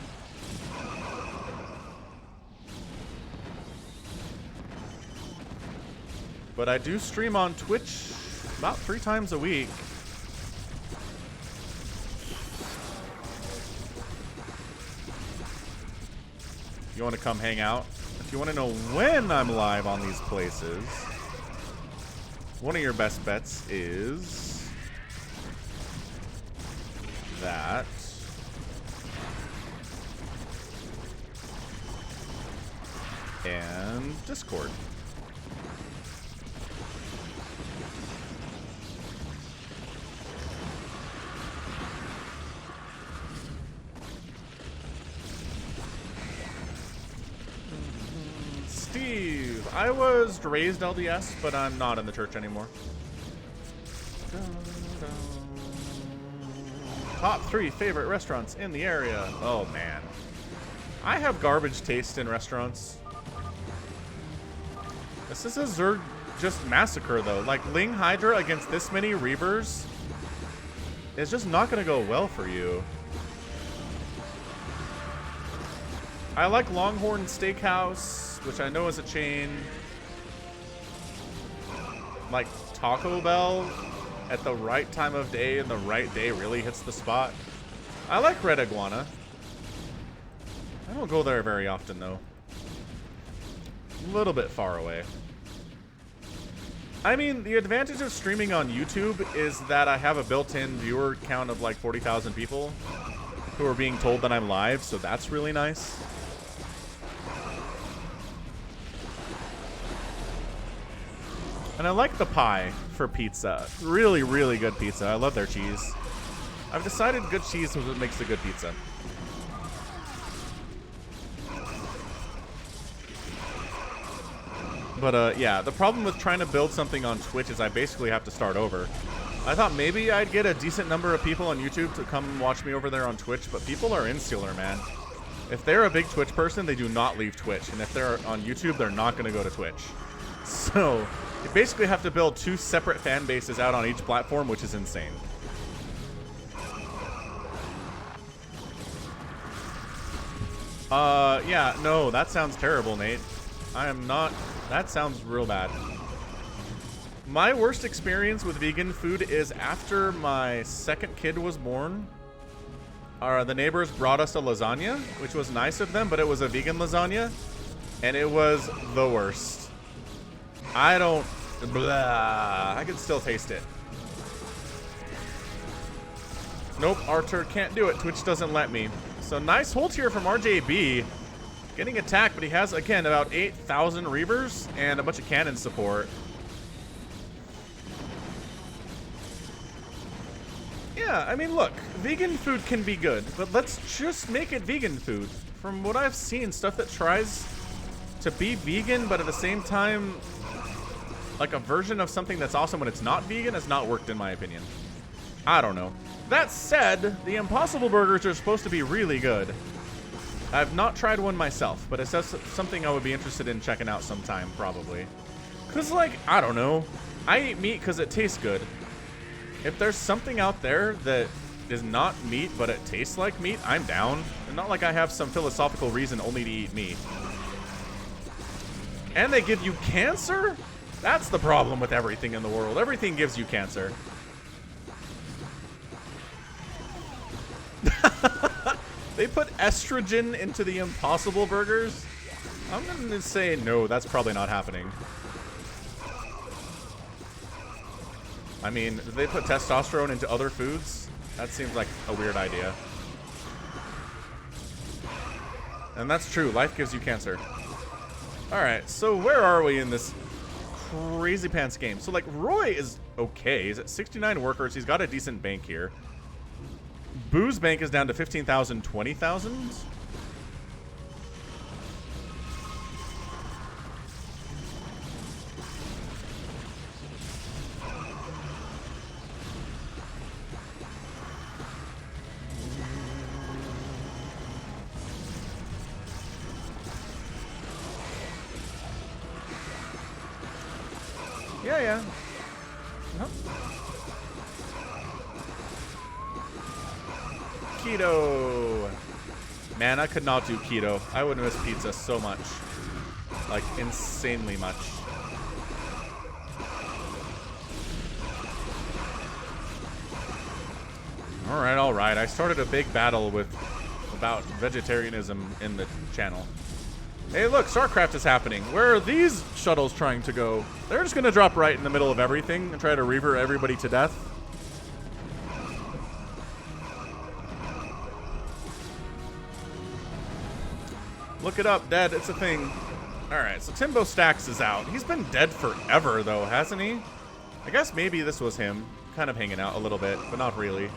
But I do stream on Twitch about 3 times a week. If you want to come hang out, if you want to know when I'm live on these places, one of your best bets is that and Discord. Steve, I was raised LDS, but I'm not in the church anymore. Top 3 favorite restaurants in the area. Oh, man. I have garbage taste in restaurants. This is a Zerg just massacre, though. Like, Ling Hydra against this many Reavers is just not going to go well for you. I like Longhorn Steakhouse, which I know is a chain. Like Taco Bell at the right time of day and the right day really hits the spot. I like Red Iguana. I don't go there very often, though. A little bit far away. I mean, the advantage of streaming on YouTube is that I have a built-in viewer count of like 40,000 people who are being told that I'm live, so that's really nice. And I like the pie for pizza. Really, really good pizza. I love their cheese. I've decided good cheese is what makes a good pizza. But yeah, the problem with trying to build something on Twitch is I basically have to start over. I thought maybe I'd get a decent number of people on YouTube to come watch me over there on Twitch, but people are insular, man. If they're a big Twitch person, they do not leave Twitch. And if they're on YouTube, they're not going to go to Twitch. So you basically have to build 2 separate fan bases out on each platform, which is insane. Yeah, no, that sounds terrible, Nate. I am not... That sounds real bad. My worst experience with vegan food is after my second kid was born. The neighbors brought us a lasagna, which was nice of them, but it was a vegan lasagna, and it was the worst. I don't... Blah, I can still taste it. Nope, Arthur can't do it. Twitch doesn't let me. So nice hold here from RJB. Getting attacked, but he has, again, about 8,000 Reavers and a bunch of cannon support. Yeah, I mean, look, vegan food can be good, but let's just make it vegan food. From what I've seen, stuff that tries to be vegan, but at the same time, like a version of something that's awesome when it's not vegan has not worked, in my opinion. I don't know. That said, the Impossible Burgers are supposed to be really good. I've not tried one myself, but it's something I would be interested in checking out sometime, probably. Because, like, I don't know. I eat meat because it tastes good. If there's something out there that is not meat, but it tastes like meat, I'm down. And not like I have some philosophical reason only to eat meat. And they give you cancer? That's the problem with everything in the world. Everything gives you cancer. They put estrogen into the Impossible Burgers? I'm going to say no, that's probably not happening. I mean, did they put testosterone into other foods? That seems like a weird idea. And that's true, life gives you cancer. Alright, so where are we in this crazy pants game? So, like, Roy is okay. He's at 69 workers. He's got a decent bank here. Boo's bank is down to 15,000, 20,000. Yeah. No. Keto. Man, I could not do keto. I would miss pizza so much. Like, insanely much. Alright. I started a big battle about vegetarianism in the channel. Hey, look, StarCraft is happening. Where are these shuttles trying to go? They're just going to drop right in the middle of everything and try to reaver everybody to death. Look it up, dead. It's a thing. Alright, so Timbo Stacks is out. He's been dead forever, though, hasn't he? I guess maybe this was him. Kind of hanging out a little bit, but not really.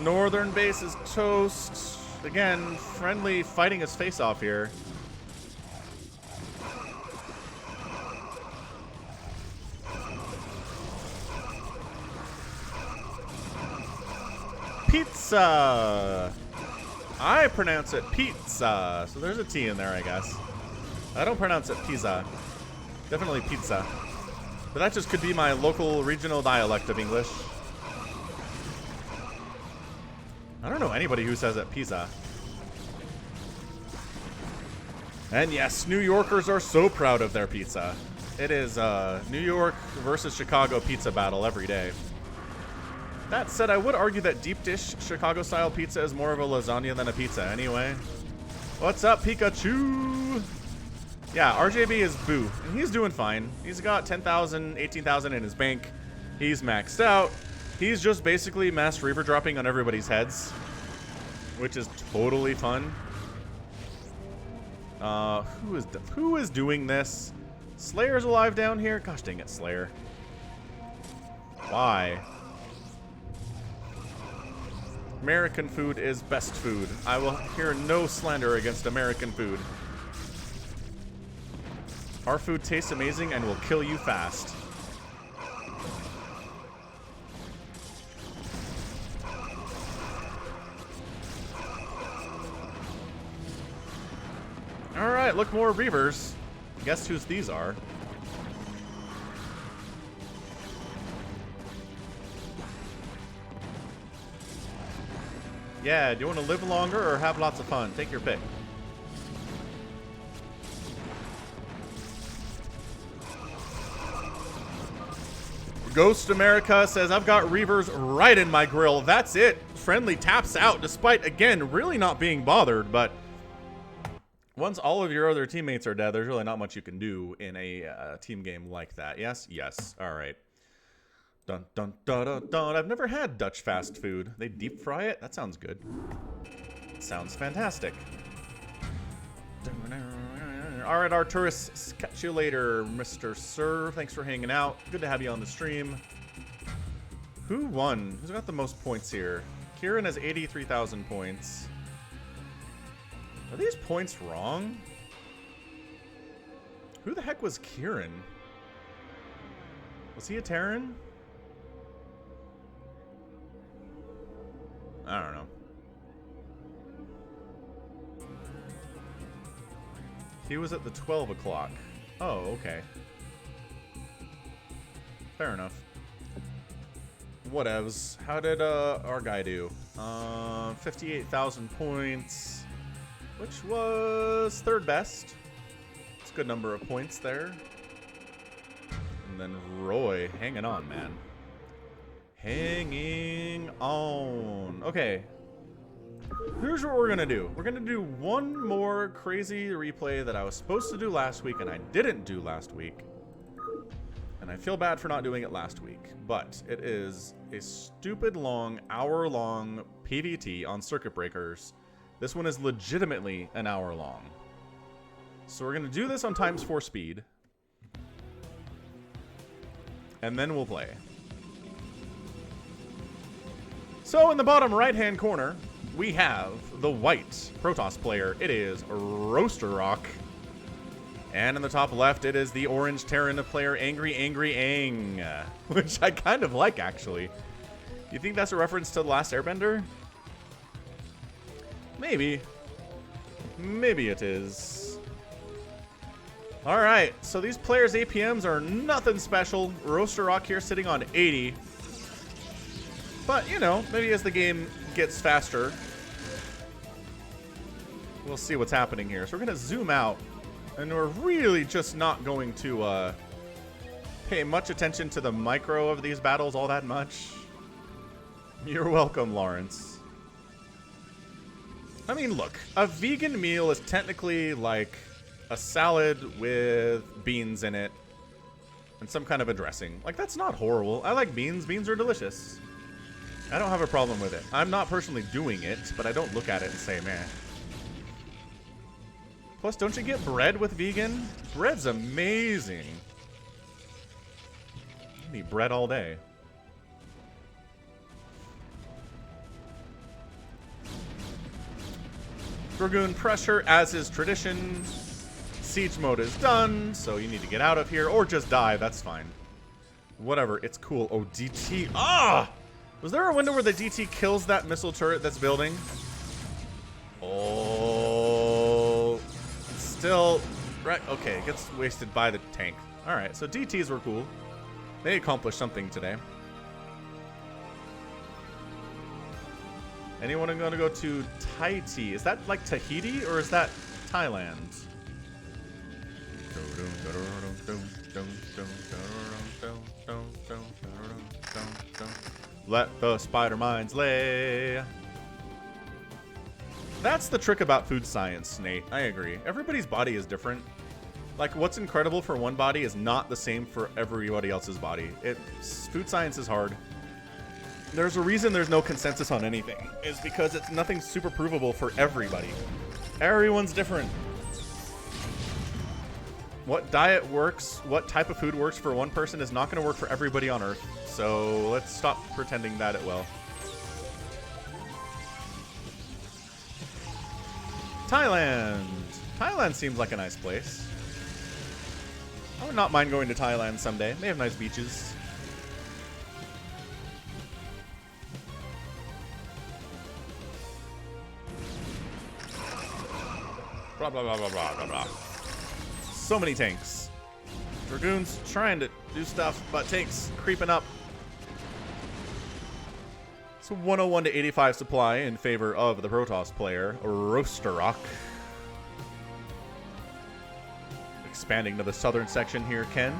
Northern base is toast. Again, friendly fighting his face off here. Pizza! I pronounce it pizza. So there's a T in there, I guess. I don't pronounce it pizza. Definitely pizza. But that just could be my local regional dialect of English. I don't know anybody who says it pizza. And yes, New Yorkers are so proud of their pizza. It is New York versus Chicago pizza battle every day. That said, I would argue that deep dish Chicago-style pizza is more of a lasagna than a pizza anyway. What's up, Pikachu? Yeah, RJB is boo, and he's doing fine. He's got 10,000, 18,000 in his bank. He's maxed out. He's just basically mass Reaver dropping on everybody's heads, which is totally fun. Who is doing this? Slayer's alive down here? Gosh dang it, Slayer. Why? American food is best food. I will hear no slander against American food. Our food tastes amazing and will kill you fast. Alright, look, more Reavers. Guess whose these are? Yeah, do you want to live longer or have lots of fun? Take your pick. Ghost America says, I've got Reavers right in my grill. That's it. Friendly taps out, despite, again, really not being bothered. But once all of your other teammates are dead, there's really not much you can do in a team game like that. Yes? Yes. All right. Dun, dun, dun, dun, dun. I've never had Dutch fast food. They deep fry it? That sounds good. Sounds fantastic. All right, Arturus, catch you later, Mr. Sir. Thanks for hanging out. Good to have you on the stream. Who won? Who's got the most points here? Kieran has 83,000 points. Are these points wrong? Who the heck was Kieran? Was he a Terran? I don't know. He was at the 12 o'clock. Oh, okay. Fair enough. Whatevs. How did our guy do? 58,000 points, which was third best. It's a good number of points there. And then Roy, hanging on, man. Hanging on. Okay. Here's what we're going to do. We're going to do one more crazy replay that I was supposed to do last week and I didn't do last week. And I feel bad for not doing it last week. But it is a stupid long, hour-long PvT on circuit breakers. This one is legitimately an hour long. So we're going to do this on ×4 speed. And then we'll play. So in the bottom right-hand corner, we have the white Protoss player. It is Roaster Rock. And in the top left, it is the orange Terran player, Angry Angry Ang, which I kind of like, actually. Do you think that's a reference to The Last Airbender? Maybe. Maybe it is. All right, so these players' APMs are nothing special. Roaster Rock here sitting on 80. But, you know, maybe as the game gets faster, we'll see what's happening here. So we're going to zoom out, and we're really just not going to pay much attention to the micro of these battles all that much. You're welcome, Lawrence. I mean, look, a vegan meal is technically like a salad with beans in it and some kind of a dressing. Like, that's not horrible. I like beans. Beans are delicious. I don't have a problem with it. I'm not personally doing it, but I don't look at it and say, meh. Plus, don't you get bread with vegan? Bread's amazing. I eat bread all day. Dragoon pressure, as is tradition. Siege mode is done, so you need to get out of here or just die. That's fine. Whatever, it's cool. Oh, DT. Ah! Was there a window where the DT kills that missile turret that's building? Oh. Still. Right. Okay, it gets wasted by the tank. Alright, so DTs were cool. They accomplished something today. Anyone going to go to Tahiti? Is that like Tahiti or is that Thailand? Let the spider mines lay. That's the trick about food science, Nate. I agree. Everybody's body is different. Like, what's incredible for one body is not the same for everybody else's body. Food science is hard. There's a reason there's no consensus on anything. Is because it's nothing super provable for everybody. Everyone's different. What diet works, what type of food works for one person is not going to work for everybody on Earth. So let's stop pretending that it will. Thailand. Thailand seems like a nice place. I would not mind going to Thailand someday. They have nice beaches. Blah, blah, blah, blah, blah, blah, blah. So many tanks. Dragoons trying to do stuff, but tanks creeping up. It's a 101 to 85 supply in favor of the Protoss player, Rosterok. Expanding to the southern section here, Ken.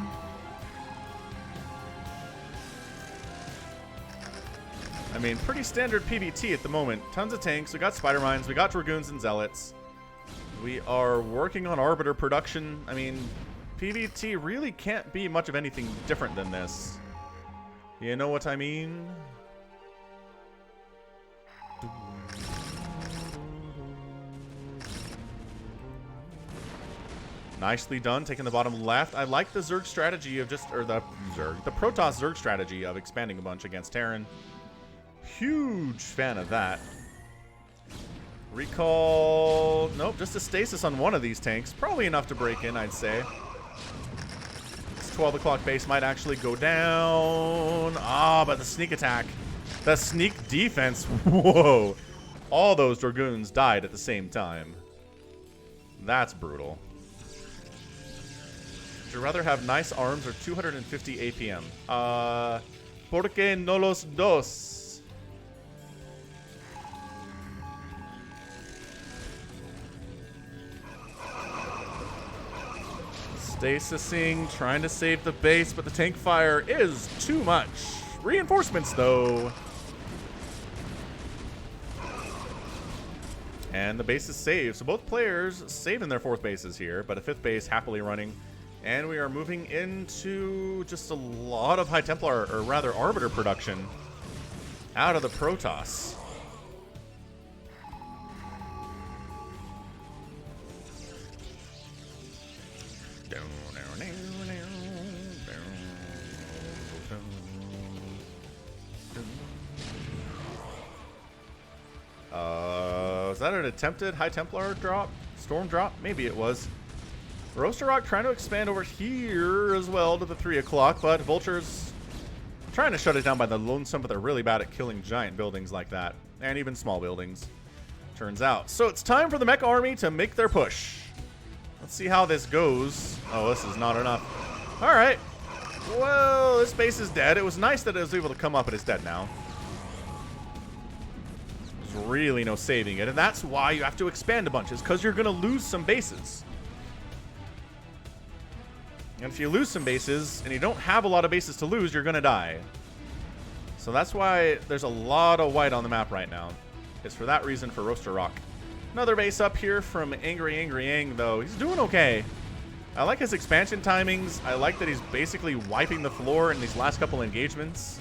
I mean, pretty standard PvT at the moment. Tons of tanks. We got spider mines. We got dragoons and zealots. We are working on arbiter production. I mean, PvT really can't be much of anything different than this. You know what I mean? Nicely done, taking the bottom left. I like the Zerg strategy of just, or the Protoss Zerg strategy of expanding a bunch against Terran. Huge fan of that. Recall, nope, just a stasis on one of these tanks. Probably enough to break in, I'd say. This 12 o'clock base might actually go down. Ah, but the sneak attack. The sneak defense, whoa. All those Dragoons died at the same time. That's brutal. Would you rather have nice arms or 250 APM? ¿Por qué no los dos? Stasising, trying to save the base, but the tank fire is too much. Reinforcements, though. And the base is saved. So both players saving their fourth bases here, but a fifth base happily running. And we are moving into just a lot of High Templar, or rather Arbiter production out of the Protoss. Was that an attempted High Templar drop? Storm drop? Maybe it was. Rosterok trying to expand over here as well to the 3 o'clock, but Vulture's trying to shut it down by the lonesome, but they're really bad at killing giant buildings like that, and even small buildings, turns out. So it's time for the mech army to make their push. Let's see how this goes. Oh, this is not enough. All right. Well, this base is dead. It was nice that it was able to come up, but it's dead now. There's really no saving it, and that's why you have to expand a bunch, is because you're going to lose some bases. And if you lose some bases, and you don't have a lot of bases to lose, you're going to die. So that's why there's a lot of white on the map right now. It's for that reason for Rosterok. Another base up here from Angry Ang, though. He's doing okay. I like his expansion timings. I like that he's basically wiping the floor in these last couple engagements.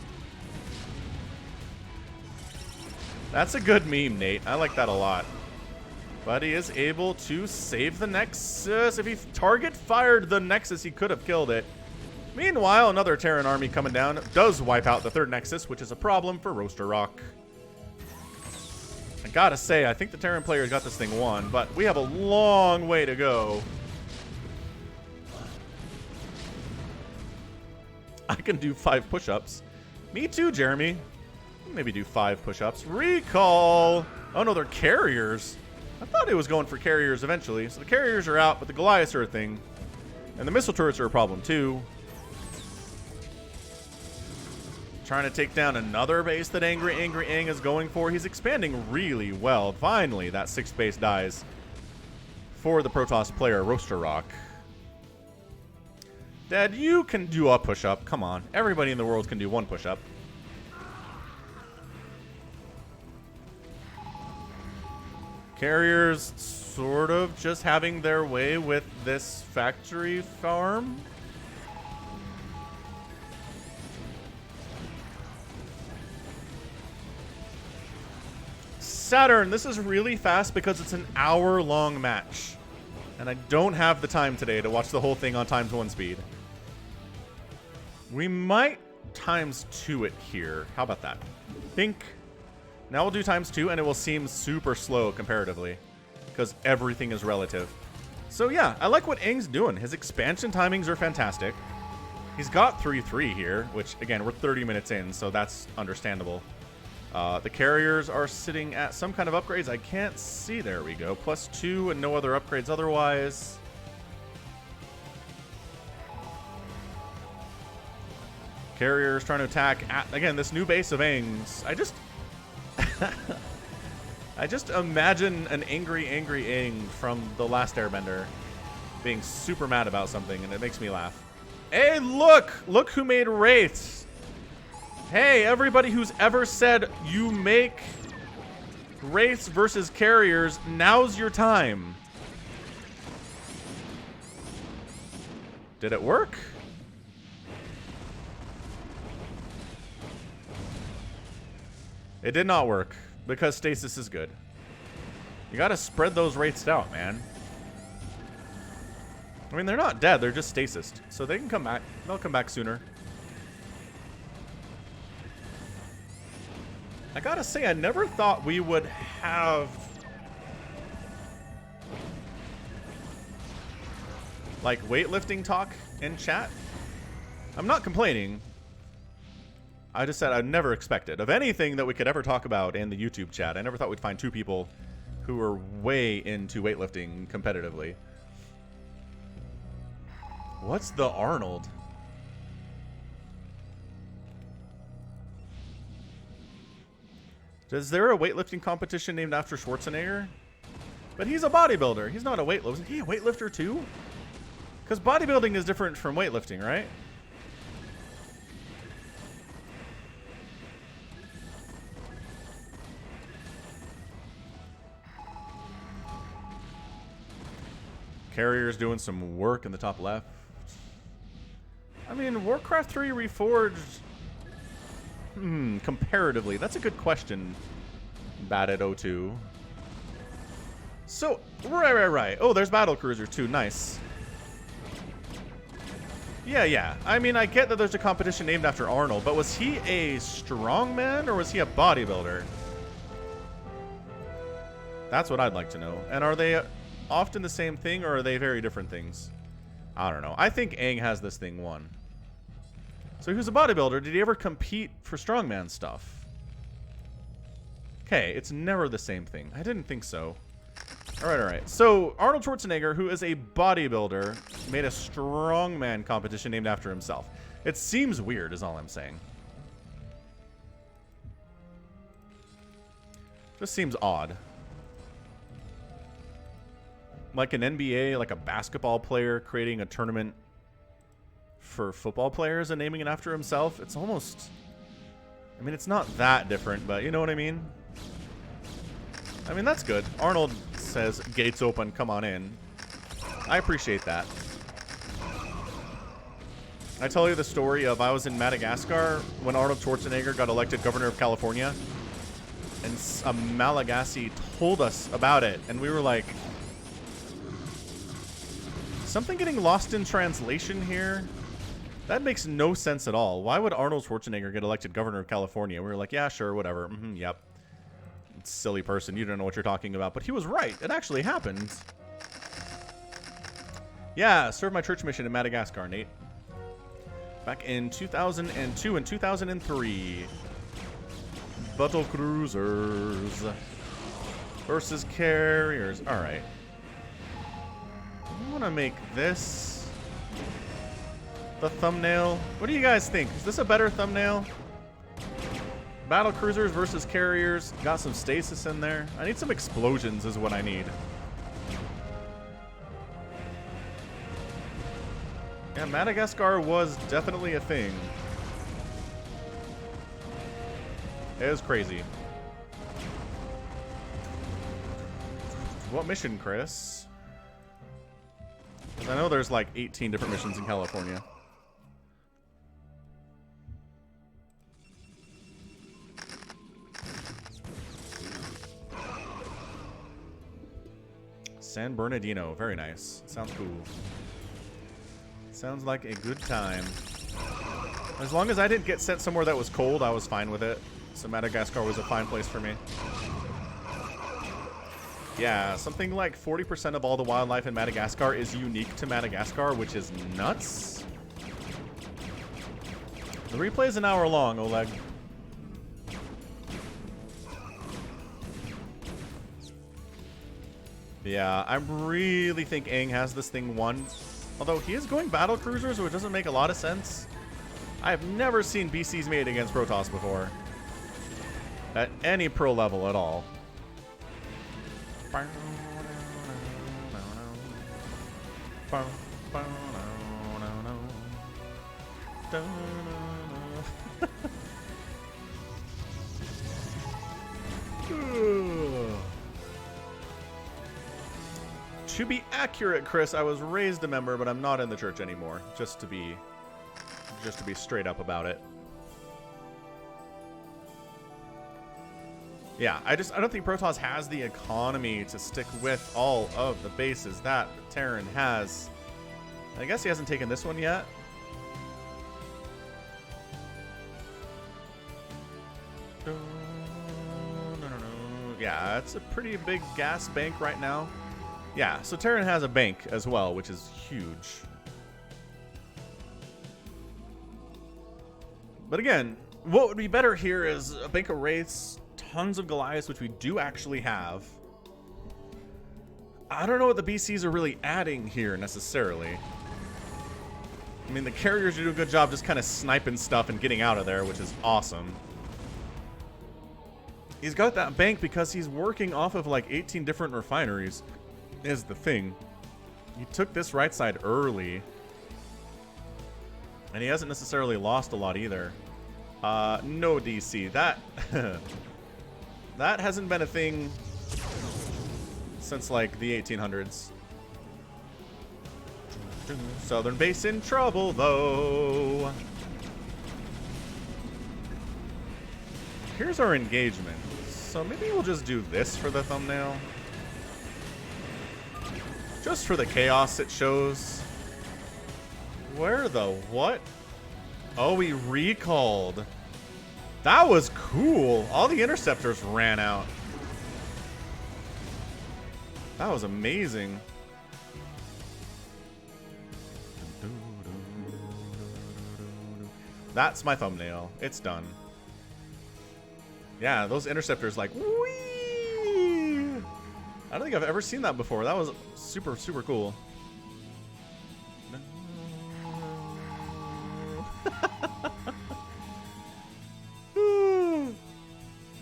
That's a good meme, Nate. I like that a lot. But he is able to save the Nexus. If he target fired the Nexus, he could have killed it. Meanwhile, another Terran army coming down does wipe out the third Nexus, which is a problem for Rosterok. I gotta say, I think the Terran player got this thing won, but we have a long way to go. I can do 5 push-ups. Me too, Jeremy. Maybe do 5 push-ups. Recall! Oh no, they're carriers. I thought it was going for carriers eventually. So the carriers are out, but the Goliaths are a thing. And the missile turrets are a problem too. Trying to take down another base that Angry Ang is going for. He's expanding really well. Finally, that 6th base dies for the Protoss player, Rosterok. Dad, you can do a push-up. Come on. Everybody in the world can do 1 push-up. Carriers sort of just having their way with this factory farm. Saturn, this is really fast because it's an hour-long match. And I don't have the time today to watch the whole thing on ×1 speed. We might ×2 it here. How about that? Think. Now we'll do ×2 and it will seem super slow comparatively because everything is relative. So yeah, I like what Aang's doing. His expansion timings are fantastic. He's got 3-3 here, which again, we're 30 minutes in, so that's understandable. The carriers are sitting at some kind of upgrades. I can't see. There we go. +2 and no other upgrades otherwise. Carriers trying to attack at, again, this new base of Aang's. I just imagine an angry Aang from The Last Airbender being super mad about something, and it makes me laugh. Hey, look! Look who made Wraiths! Hey, everybody who's ever said you make Wraiths versus Carriers, now's your time. Did it work? It did not work, because stasis is good. You gotta spread those Wraiths out, man. I mean, they're not dead, they're just stasis. So they can come back. They'll come back sooner. I gotta say, I never thought we would have like weightlifting talk in chat. I'm not complaining. I just said I never expected of anything that we could ever talk about in the YouTube chat. I never thought we'd find two people who were way into weightlifting competitively. What's the Arnold? Is there a weightlifting competition named after Schwarzenegger? But he's a bodybuilder. He's not a weightlifter. Isn't he a weightlifter too? Because bodybuilding is different from weightlifting, right? Carrier's doing some work in the top left. I mean, Warcraft 3 Reforged... comparatively, that's a good question, Bad at 02. So, right. Oh, there's Battle Cruiser too, nice. Yeah. I mean, I get that there's a competition named after Arnold, but was he a strongman or was he a bodybuilder? That's what I'd like to know. And are they often the same thing or are they very different things? I don't know. I think Aang has this thing won. So he was a bodybuilder. Did he ever compete for strongman stuff? Okay, it's never the same thing. I didn't think so. All right. So Arnold Schwarzenegger, who is a bodybuilder, made a strongman competition named after himself. It seems weird, is all I'm saying. Just seems odd. Like an NBA, like a basketball player creating a tournament for football players and naming it after himself. It's almost... I mean, it's not that different, but you know what I mean? I mean, that's good. Arnold says, gates open, come on in. I appreciate that. I tell you the story of I was in Madagascar when Arnold Schwarzenegger got elected governor of California. And a Malagasy told us about it. And we were like... Something getting lost in translation here? That makes no sense at all. Why would Arnold Schwarzenegger get elected governor of California? We were like, yeah, sure, whatever. Yep. Silly person. You don't know what you're talking about. But he was right. It actually happened. Yeah, served my church mission in Madagascar, Nate. Back in 2002 and 2003. Battle cruisers versus carriers. All right. I want to make this the thumbnail. What do you guys think? Is this a better thumbnail? Battle cruisers versus carriers. Got some stasis in there. I need some explosions is what I need. Yeah, Madagascar was definitely a thing. It was crazy. What mission, Chris? 'Cause I know there's like 18 different missions in California. San Bernardino, very nice. Sounds cool. Sounds like a good time. As long as I didn't get sent somewhere that was cold, I was fine with it. So Madagascar was a fine place for me. Yeah, something like 40% of all the wildlife in Madagascar is unique to Madagascar, which is nuts. The replay is an hour long, Oleg. Yeah, I really think Aang has this thing won. Although he is going battle cruisers, which doesn't make a lot of sense. I have never seen BCs made against Protoss before. At any pro level at all. To be accurate, Chris, I was raised a member, but I'm not in the church anymore. Just to be straight up about it. Yeah, I don't think Protoss has the economy to stick with all of the bases that Terran has. I guess he hasn't taken this one yet. Yeah, it's a pretty big gas bank right now. Yeah, so Terran has a bank as well, which is huge. But again, what would be better here is a bank of Wraiths, tons of Goliaths, which we do actually have. I don't know what the BCs are really adding here necessarily. I mean, the carriers do a good job just kind of sniping stuff and getting out of there, which is awesome. He's got that bank because he's working off of like 18 different refineries, is the thing. He took this right side early. And he hasn't necessarily lost a lot either. No DC. That that hasn't been a thing since like the 1800s. Southern base in trouble though. Here's our engagement. So maybe we'll just do this for the thumbnail. Just for the chaos it shows. Where the what? Oh, we recalled. That was cool. All the interceptors ran out. That was amazing. That's my thumbnail. It's done. Yeah, those interceptors like whee! I don't think I've ever seen that before. That was super, super cool.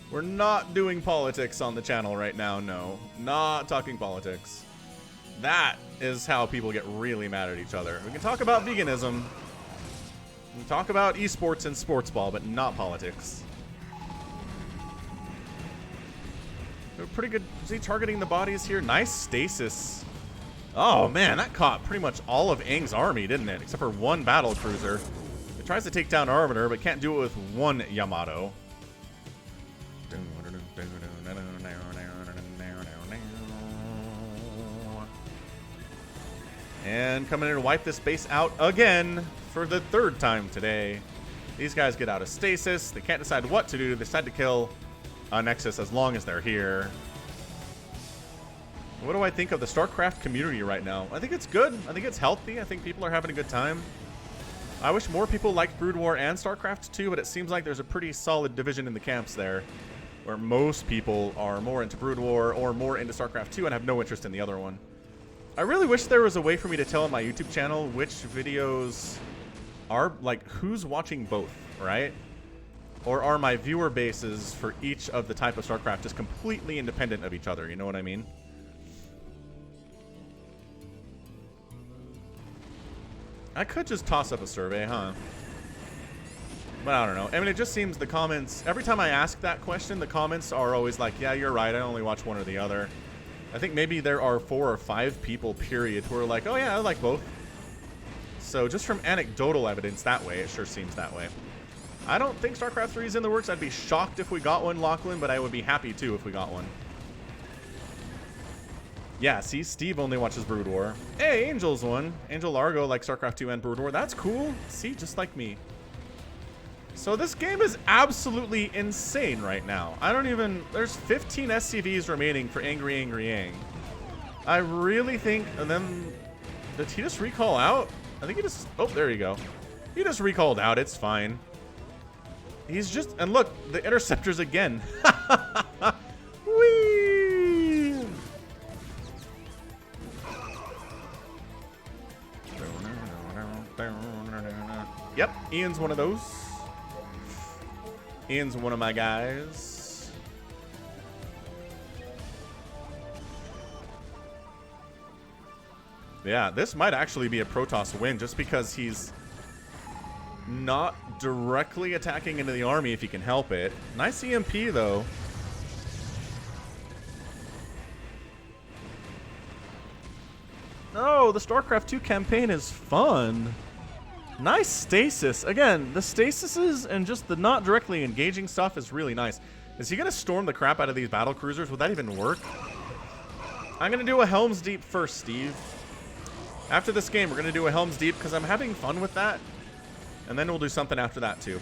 We're not doing politics on the channel right now, no. Not talking politics. That is how people get really mad at each other. We can talk about veganism. We can talk about esports and sports ball, but not politics. They're pretty good. Is he targeting the bodies here? Nice stasis. Oh man, that caught pretty much all of Aang's army, didn't it? Except for one battle cruiser. It tries to take down Arbiter, but can't do it with one Yamato. And coming in to wipe this base out again for the third time today. These guys get out of stasis. They can't decide what to do. They decide to kill a Nexus as long as they're here. What do I think of the StarCraft community right now? I think it's good. I think it's healthy. I think people are having a good time. I wish more people liked Brood War and StarCraft 2, but it seems like there's a pretty solid division in the camps there, where most people are more into Brood War or more into StarCraft 2 and have no interest in the other one. I really wish there was a way for me to tell on my YouTube channel which videos are, like, who's watching both, right? Or are my viewer bases for each of the type of StarCraft just completely independent of each other, you know what I mean? I could just toss up a survey, huh? But I don't know. I mean, it just seems the comments, every time I ask that question, the comments are always like, yeah, you're right, I only watch one or the other. I think maybe there are 4 or 5 people, period, who are like, oh yeah, I like both. So just from anecdotal evidence that way, it sure seems that way. I don't think StarCraft 3 is in the works. I'd be shocked if we got one, Lachlan, but I would be happy too if we got one. Yeah, see, Steve only watches Brood War. Hey, Angel's one. Angel Largo likes StarCraft 2 and Brood War. That's cool. See, just like me. So this game is absolutely insane right now. I don't even... There's 15 SCVs remaining for Angry Angry Ang. I really think... And then... Did he just recall out? I think he just... Oh, there you go. He just recalled out. It's fine. He's just... And look, the interceptors again. Whee! Yep, Ian's one of those. Ian's one of my guys. Yeah, this might actually be a Protoss win just because he's not directly attacking into the army if he can help it. Nice EMP, though. Oh, the StarCraft 2 campaign is fun. Nice stasis. Again, the stasises and just the not directly engaging stuff is really nice. Is he going to storm the crap out of these battle cruisers? Would that even work? I'm going to do a Helm's Deep first, Steve. After this game, we're going to do a Helm's Deep because I'm having fun with that. And then we'll do something after that, too.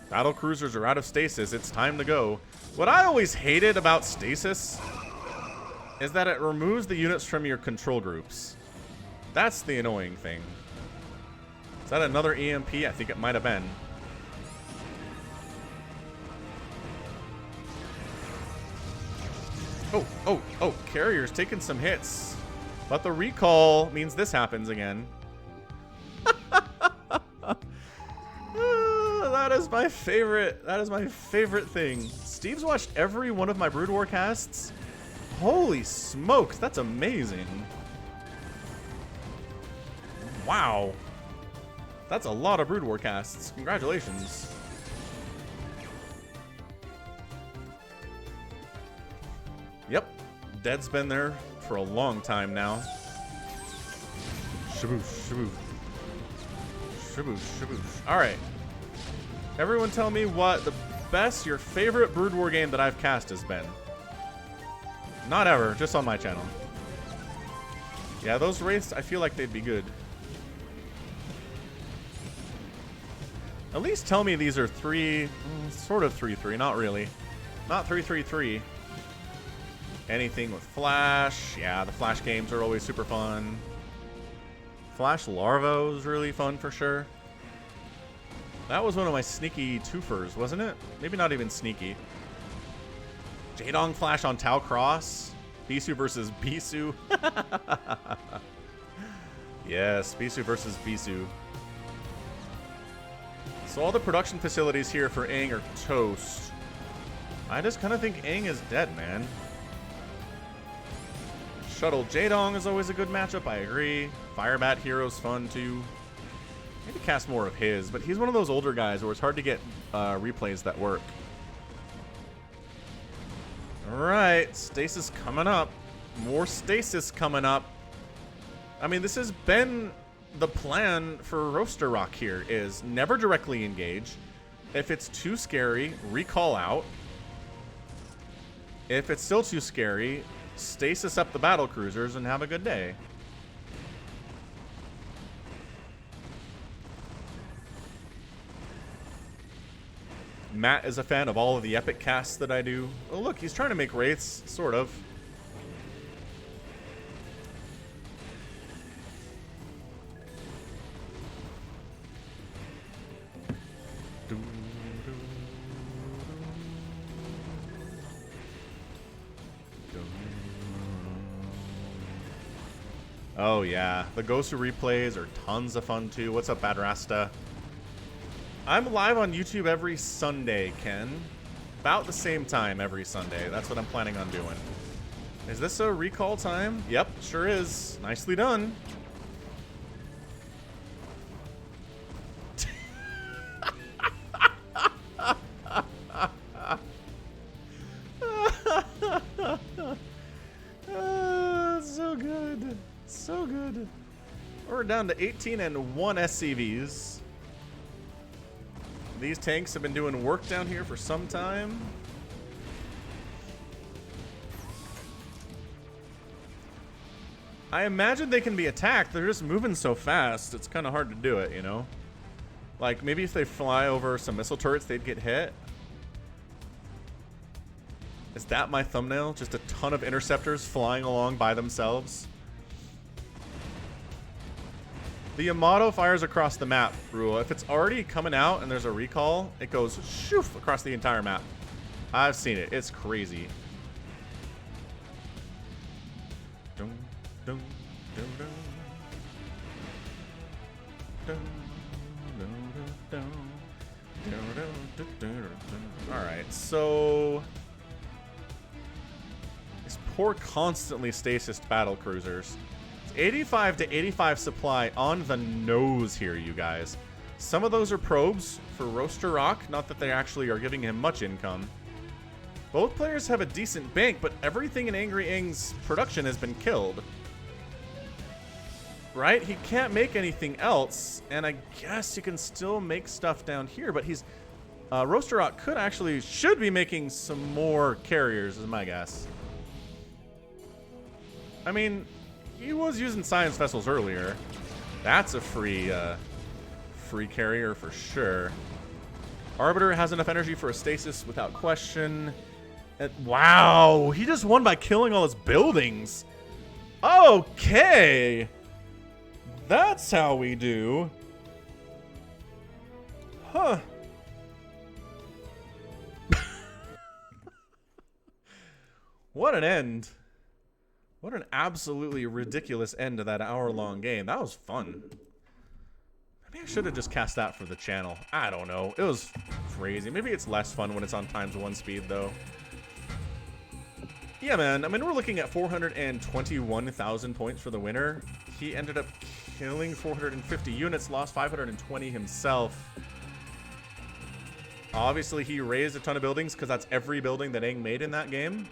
Battle cruisers are out of stasis. It's time to go. What I always hated about stasis is that it removes the units from your control groups. That's the annoying thing. Is that another EMP? I think it might have been. Oh, Carrier's taking some hits. But the recall means this happens again. That is my favorite. That is my favorite thing. Steve's watched every one of my Brood War casts. Holy smokes, that's amazing. Wow. That's a lot of Brood War casts. Congratulations. Yep. Dead's been there for a long time now. Shaboosh, shaboosh. Shaboosh, shaboosh. Alright. Everyone tell me what your favorite Brood War game that I've cast has been. Not ever, just on my channel. Yeah, those wraiths, I feel like they'd be good. At least tell me these are sort of 3-3, not really. Not 3-3-3. Anything with Flash. Yeah, the Flash games are always super fun. Flash Larva was really fun for sure. That was one of my sneaky twofers, wasn't it? Maybe not even sneaky. Jaedong Flash on Tau Cross. Bisu versus Bisu. Yes, Bisu versus Bisu. So all the production facilities here for Aang are toast. I just kind of think Aang is dead, man. Shuttle Jaedong is always a good matchup, I agree. Firebat Hero's fun too. Maybe cast more of his, but he's one of those older guys where it's hard to get replays that work. Alright, stasis coming up. More stasis coming up. I mean, this has been the plan for Roaster Rock here, is never directly engage. If it's too scary, recall out. If it's still too scary, stasis up the battle cruisers and have a good day. Matt is a fan of all of the epic casts that I do. Oh, look, he's trying to make wraiths, sort of. Oh yeah, the Gosu replays are tons of fun too. What's up, Bad Rasta? I'm live on YouTube every Sunday, Ken. About the same time every Sunday. That's what I'm planning on doing. Is this a recall time? Yep, sure is. Nicely done. down to 18 and 1 SCVs. These tanks have been doing work down here for some time. I imagine they can be attacked. They're just moving so fast. It's kind of hard to do it, you know? Like, maybe if they fly over some missile turrets, they'd get hit. Is that my thumbnail? Just a ton of interceptors flying along by themselves? The Yamato fires across the map, Rule. If it's already coming out and there's a recall, it goes shoof across the entire map. I've seen it. It's crazy. Dun, dun, dun, dun. Dun, dun, dun, dun, dun, dun, dun, dun. All right, so these poor constantly stasis battle cruisers. 85 to 85 supply on the nose here, you guys. Some of those are probes for Roaster Rock. Not that they actually are giving him much income. Both players have a decent bank, but everything in Angry Ing's production has been killed. Right? He can't make anything else, and I guess you can still make stuff down here, but he's... Roaster Rock should be making some more carriers, is my guess. I mean... He was using science vessels earlier. That's a free carrier for sure. Arbiter has enough energy for a stasis without question. And, wow, he just won by killing all his buildings. Okay. That's how we do. Huh. What an end. What an absolutely ridiculous end to that hour-long game. That was fun. Maybe I should have just cast that for the channel. I don't know. It was crazy. Maybe it's less fun when it's on ×1 speed, though. Yeah, man. I mean, we're looking at 421,000 points for the winner. He ended up killing 450 units, lost 520 himself. Obviously, he raised a ton of buildings because that's every building that Aang made in that game.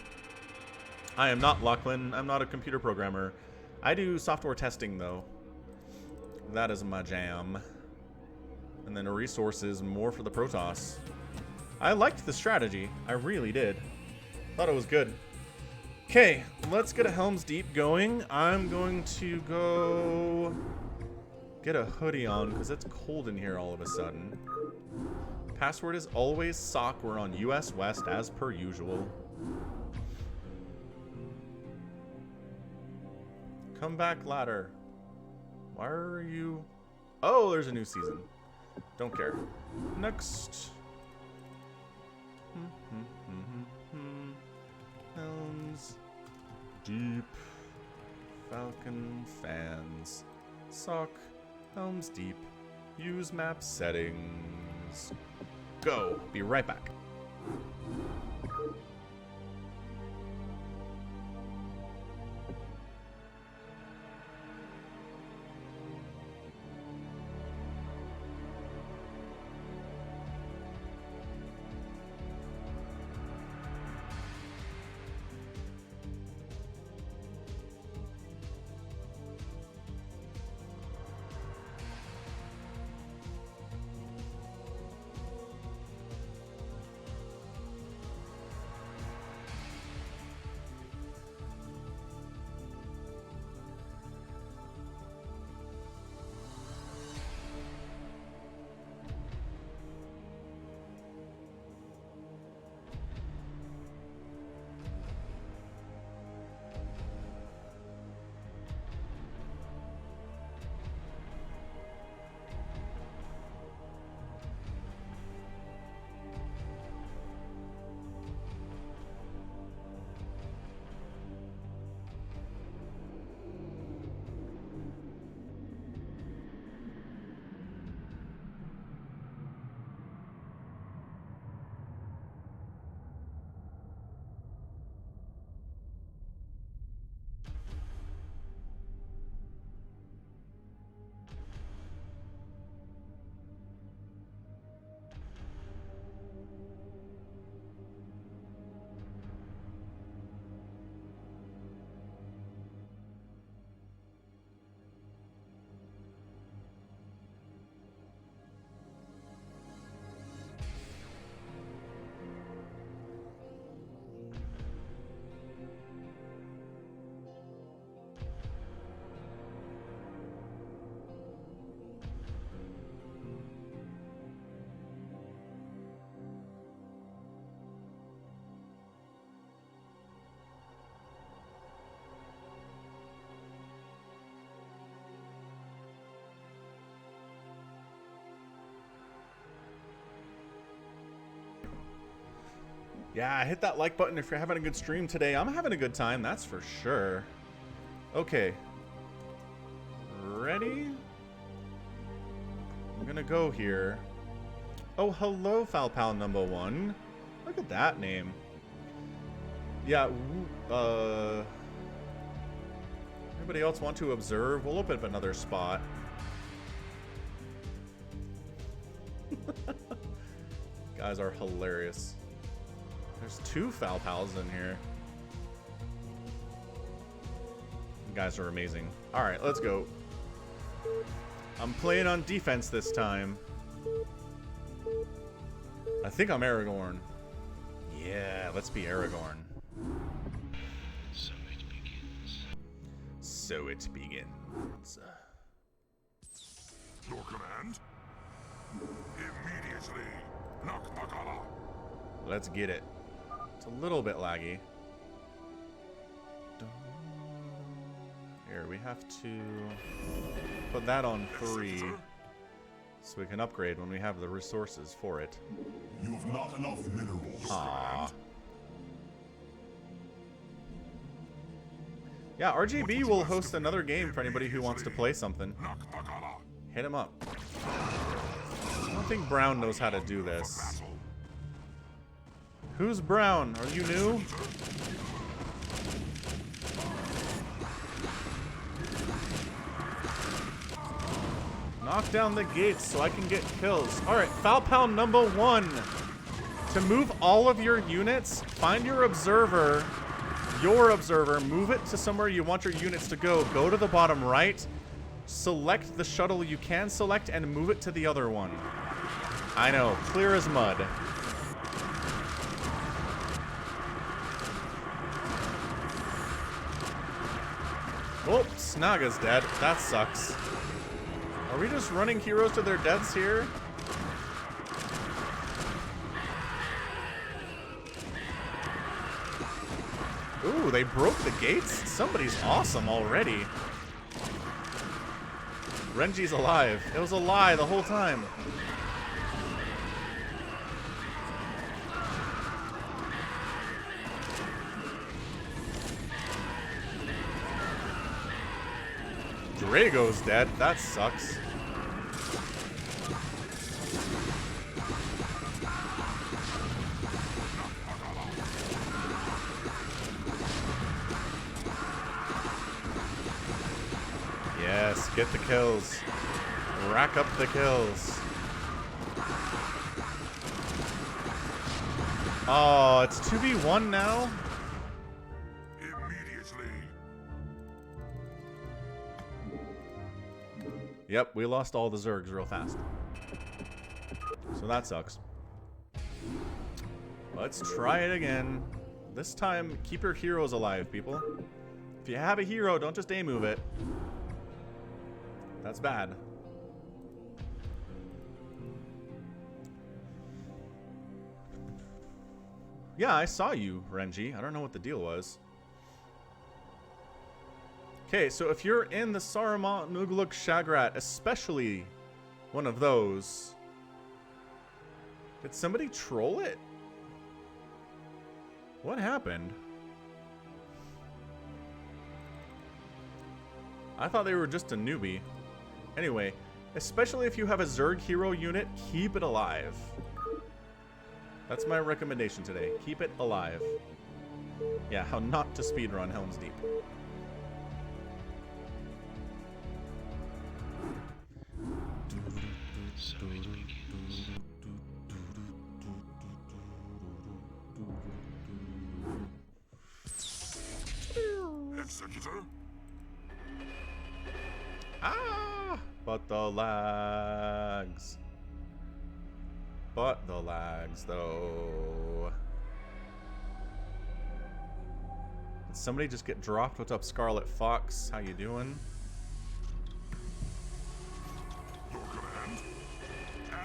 I am not Lachlan. I'm not a computer programmer. I do software testing, though. That is my jam. And then resources, more for the Protoss. I liked the strategy. I really did. Thought it was good. Okay, let's get a Helm's Deep going. I'm going to go get a hoodie on because it's cold in here all of a sudden. Password is always SOC. We're on US West as per usual. Come back ladder. Why are you... Oh, there's a new season. Don't care. Next. Helms Deep. Falcon fans. SOC. Helms Deep. Use map settings. Go. Be right back. Yeah, hit that like button if you're having a good stream today. I'm having a good time, that's for sure. Okay. Ready? I'm gonna go here. Oh, hello, Falpal number 1. Look at that name. Yeah, anybody else want to observe? We'll open up another spot. Guys are hilarious. There's 2 Falpals in here. You guys are amazing. Alright, let's go. I'm playing on defense this time. I think I'm Aragorn. Yeah, let's be Aragorn. So it begins. So it begins. Your command? Immediately. Nakmakala. Let's get it. It's a little bit laggy. Here, we have to put that on 3 so we can upgrade when we have the resources for it. You have not enough minerals. Aww. Yeah, RGB will host another game for anybody who wants to play something. Nakmakala. Hit him up. I don't think Brown knows how to do this. Who's Brown? Are you new? Knock down the gates so I can get kills. Alright, Falpal number 1. To move all of your units, find your observer, move it to somewhere you want your units to go. Go to the bottom right, select the shuttle you can select, and move it to the other one. I know, clear as mud. Oh, Snaga's dead. That sucks. Are we just running heroes to their deaths here? Ooh, they broke the gates? Somebody's awesome already. Renji's alive. It was a lie the whole time. Drago's dead. That sucks. Yes, get the kills. Rack up the kills. Oh, it's 2v1 now? Immediately. Yep, we lost all the Zergs real fast. So that sucks. Let's try it again. This time, keep your heroes alive, people. If you have a hero, don't just A-move it. That's bad. Yeah, I saw you, Renji. I don't know what the deal was. Okay, so if you're in the Saruman Nugluk Shagrat, especially one of those, did somebody troll it? What happened? I thought they were just a newbie. Anyway, especially if you have a Zerg hero unit, keep it alive. That's my recommendation today. Keep it alive. Yeah, how not to speedrun Helm's Deep. So it begins. Executor. Ah! But the lags. But the lags, though. Did somebody just get dropped? What's up, Scarlet Fox? How you doing? Your command.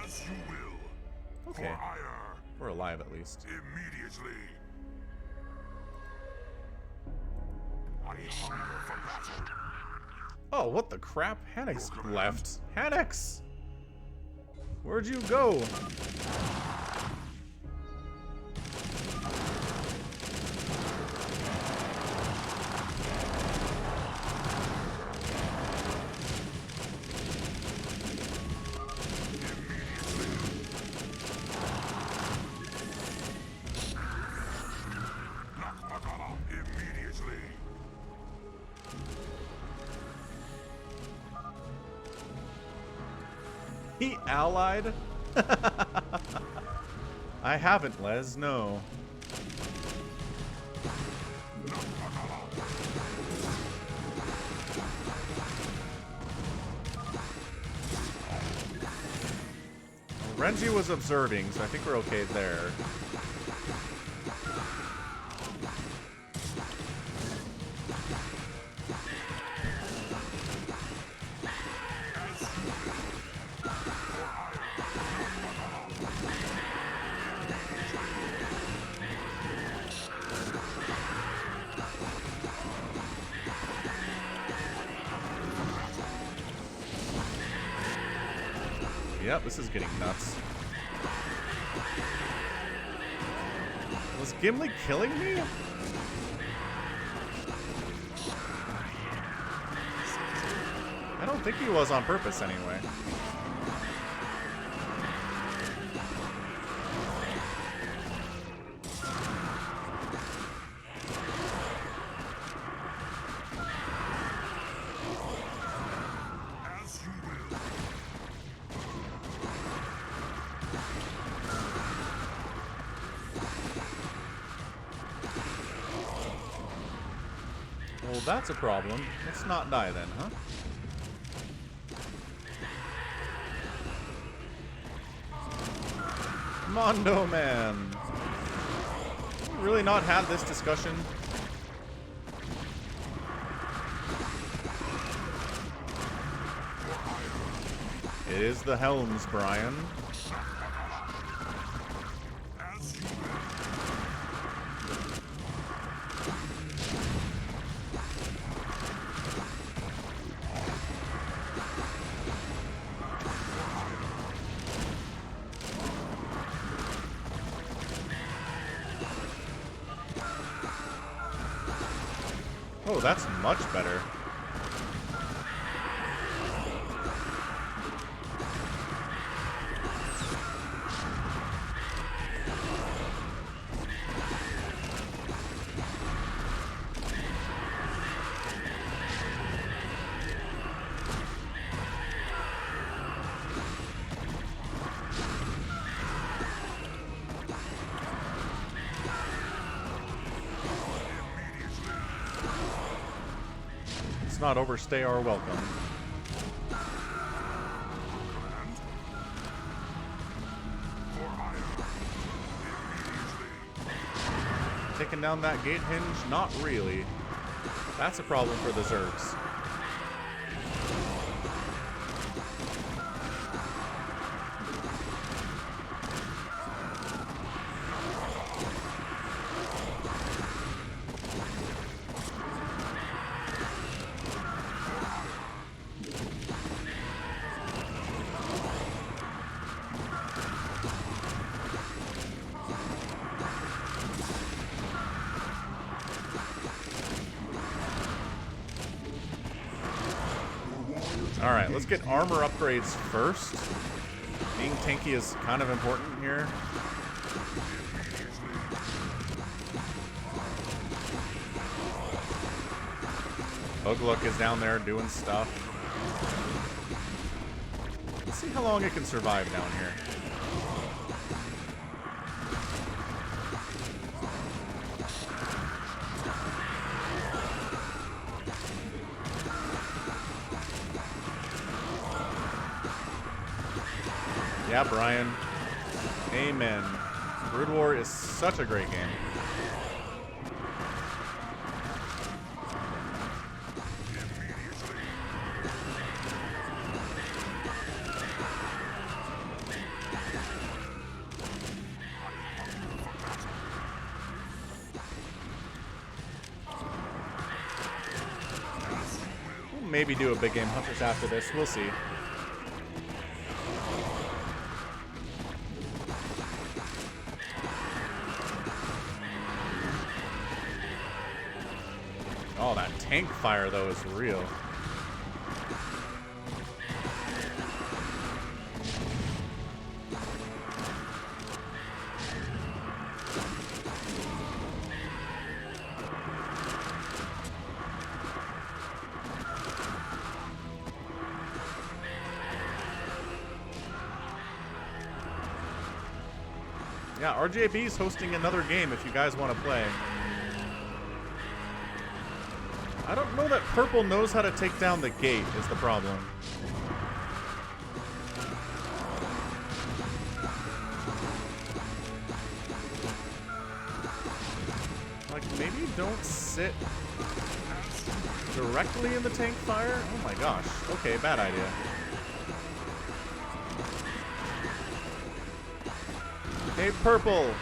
As you will. Okay. For ire. We're alive at least. Immediately. I hunger for battle. Oh, what the crap? Hanix left. Hanix! Where'd you go? He allied? I haven't, Les, no. Renji was observing, so I think we're okay there. Yep, this is getting nuts. Was Gimli killing me? I don't think he was on purpose anyway. Well, that's a problem. Let's not die then, huh? Mondo Man! Have we really not had this discussion? It is the Helms, Brian. Oh, that's much better. Not overstay our welcome. Taking down that gate hinge? Not really. That's a problem for the Zergs. Alright, let's get armor upgrades first. Being tanky is kind of important here. Ugluk is down there doing stuff. Let's see how long it can survive down here. Yeah, Brian. Amen. Brood War is such a great game. We'll maybe do a big game Hunters after this. We'll see. Oh, that tank fire, though, is real. Yeah, RJB is hosting another game if you guys want to play. I don't know that purple knows how to take down the gate is the problem. Like, maybe don't sit directly in the tank fire? Oh my gosh. Okay, bad idea. Hey, purple.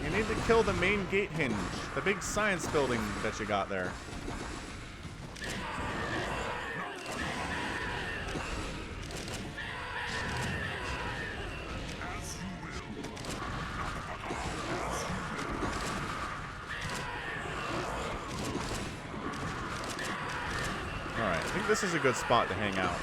You need to kill the main gate hinge. The big science building that you got there. Alright, I think this is a good spot to hang out.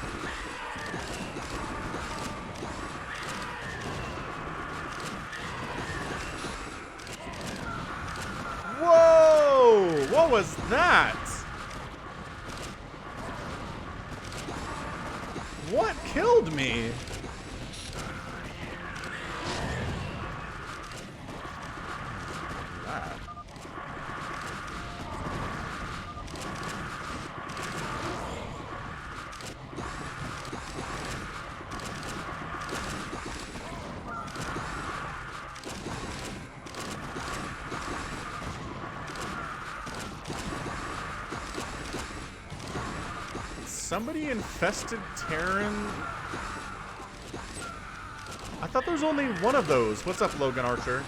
Whoa! What was that? What killed me? Somebody infested Terran? I thought there was only one of those. What's up, Logan Archer?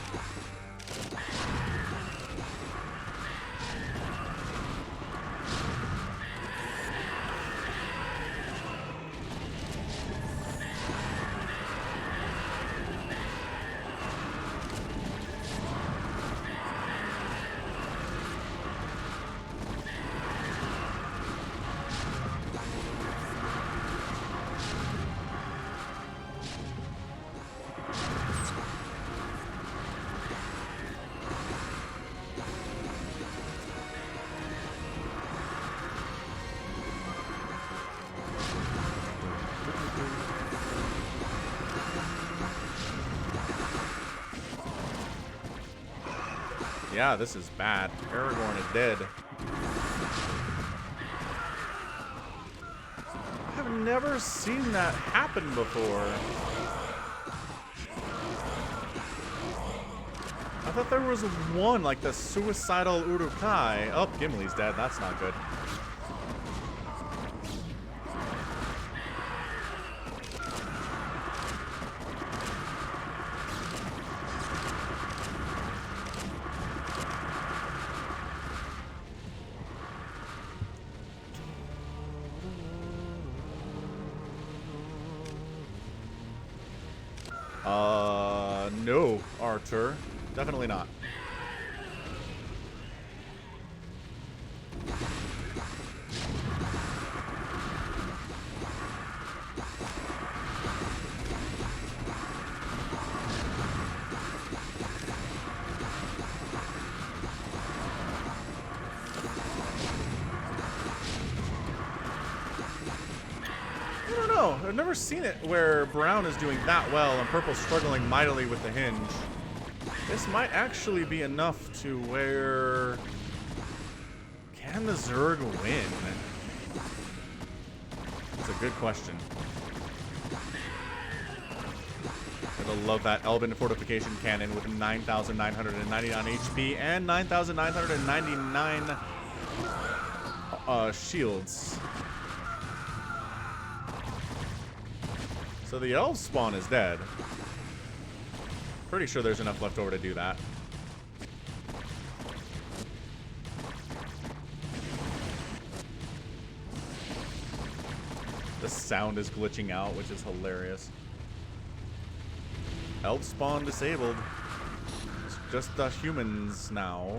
Yeah, this is bad. Aragorn is dead. I've never seen that happen before. I thought there was one, like the suicidal Uruk-hai. Oh, Gimli's dead. That's not good. No, Archer. Definitely not. I don't know. I've never seen it where brown is doing that well and purple struggling mightily with the hinge. This might actually be enough to where... Can the Zerg win? That's a good question. I love that Elven Fortification Cannon with 9,999 HP and 9,999 shields. So the elf spawn is dead. Pretty sure there's enough left over to do that. The sound is glitching out, which is hilarious. Elf spawn disabled. It's just the humans now.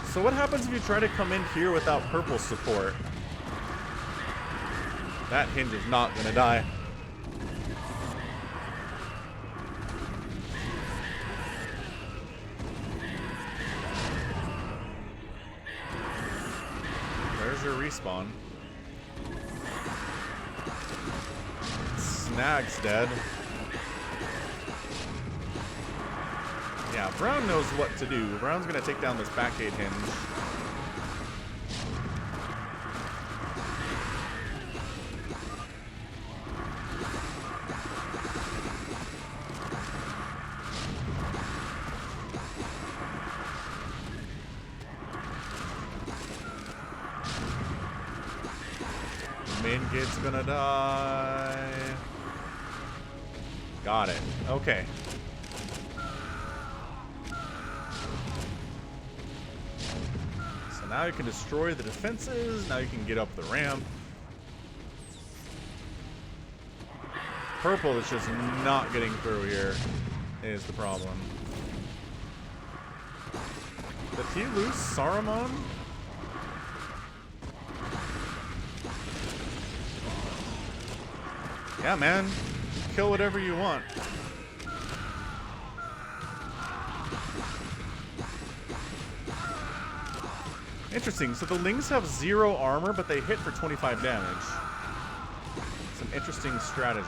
So what happens if you try to come in here without purple support? That hinge is not gonna die. There's your respawn. Snag's dead. Yeah, Brown knows what to do. Brown's going to take down this backgate hinge. Main gate's gonna die. Got it. Okay. So now you can destroy the defenses. Now you can get up the ramp. Purple is just not getting through here is the problem. Did he lose Saruman? Yeah, man. Kill whatever you want. Interesting. So the Lings have 0 armor, but they hit for 25 damage. It's an interesting strategy.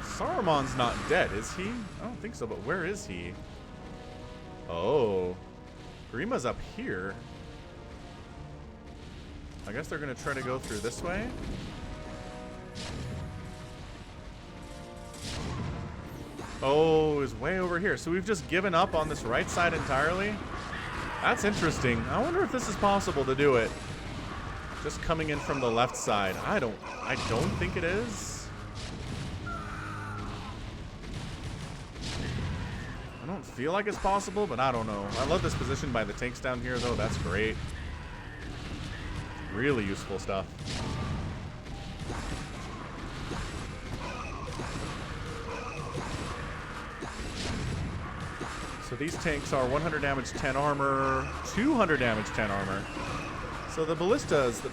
Saruman's not dead, is he? I don't think so, but where is he? Oh. Grima's up here. I guess they're going to try to go through this way. Oh, is way over here. So we've just given up on this right side entirely. That's interesting. I wonder if this is possible to do it. Just coming in from the left side. I don't think it is. I don't feel like it's possible, but I don't know. I love this position by the tanks down here, though. That's great. Really useful stuff. So these tanks are 100 damage, 10 armor, 200 damage, 10 armor. So the ballistas, the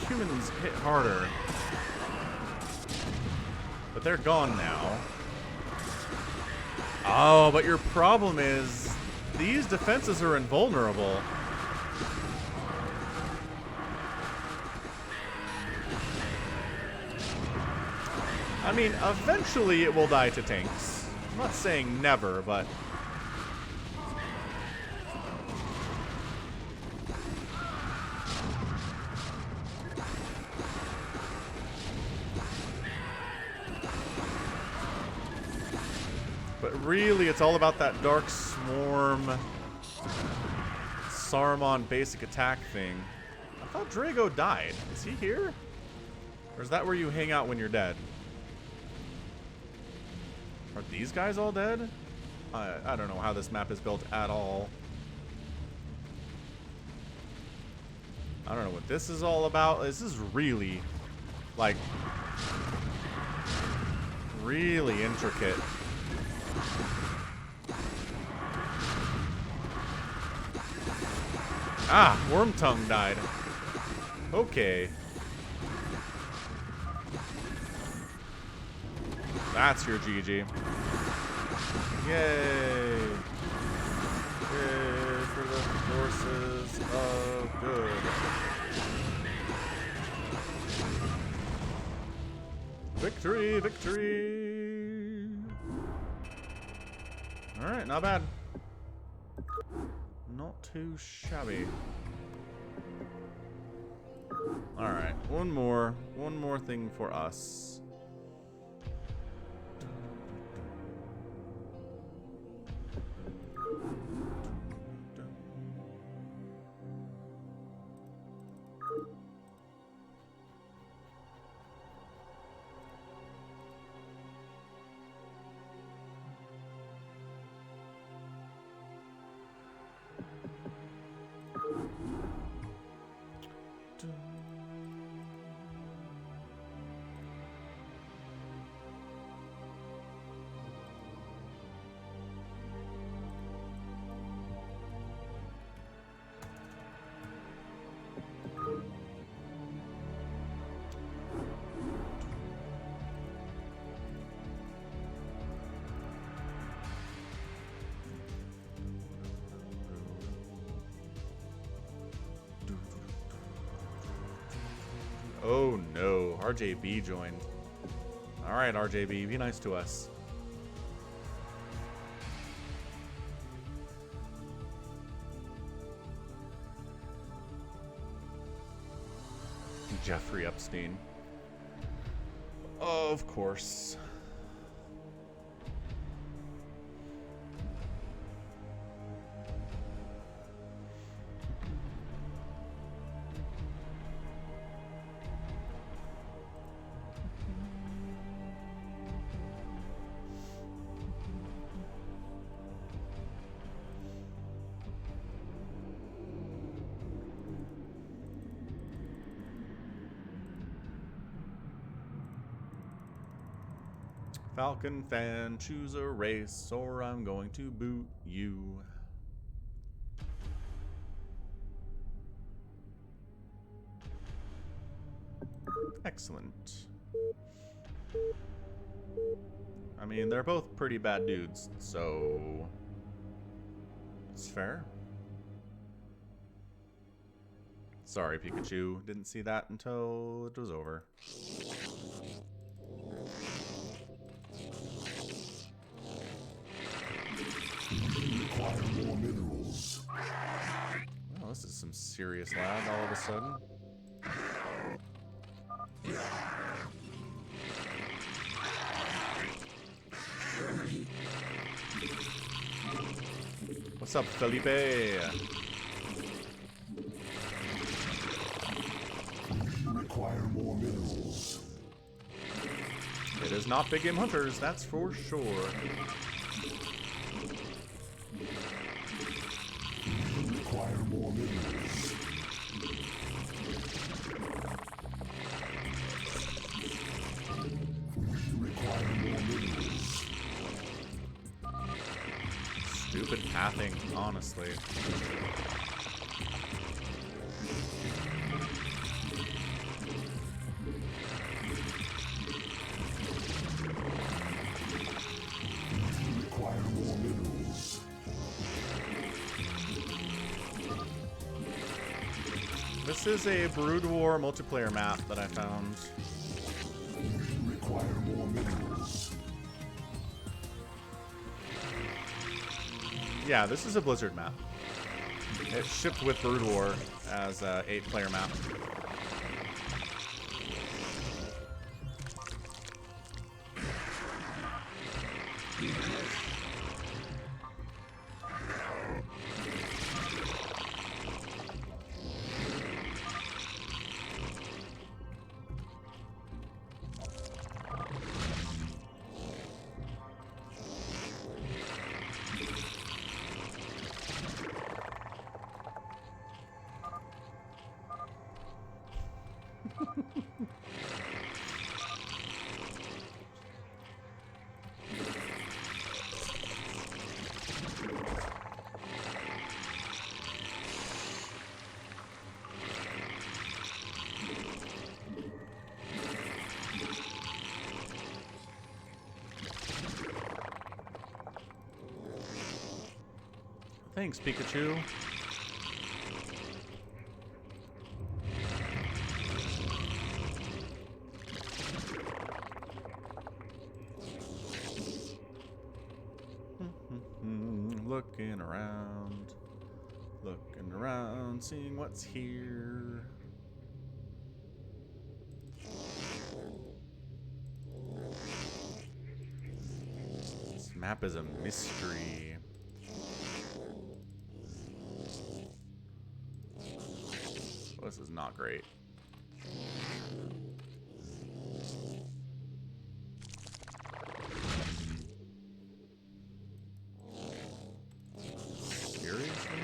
humans hit harder. But they're gone now. Oh, but your problem is these defenses are invulnerable. I mean, eventually it will die to tanks. I'm not saying never, but... But really, it's all about that Dark Swarm Saruman basic attack thing. I thought Drago died. Is he here? Or is that where you hang out when you're dead? Are these guys all dead? I don't know how this map is built at all. I don't know what this is all about. This is really, like, really intricate. Ah, Wormtongue died. Okay. That's your GG. Yay. Yay for the forces of good. Victory, victory. Alright, not bad. Not too shabby. Alright, one more thing for us. Oh no, RJB joined. Alright, RJB, be nice to us. Jeffrey Epstein. Of course. Falcon fan, choose a race, or I'm going to boot you. Excellent. I mean, they're both pretty bad dudes, so it's fair. Sorry, Pikachu. Didn't see that until it was over. Require more minerals. Oh, this is some serious lag all of a sudden. What's up, Felipe? Require more minerals. It is not Big Game Hunters, that's for sure. Require more minerals. Require more minerals. Stupid pathing, honestly. Require more minerals. This is a Brood War multiplayer map that I found. Require more minerals. Yeah, this is a Blizzard map. It shipped with Brood War as a 8-player map. Thanks, Pikachu. Looking around, seeing what's here. This map is a mystery. This is not great. Seriously?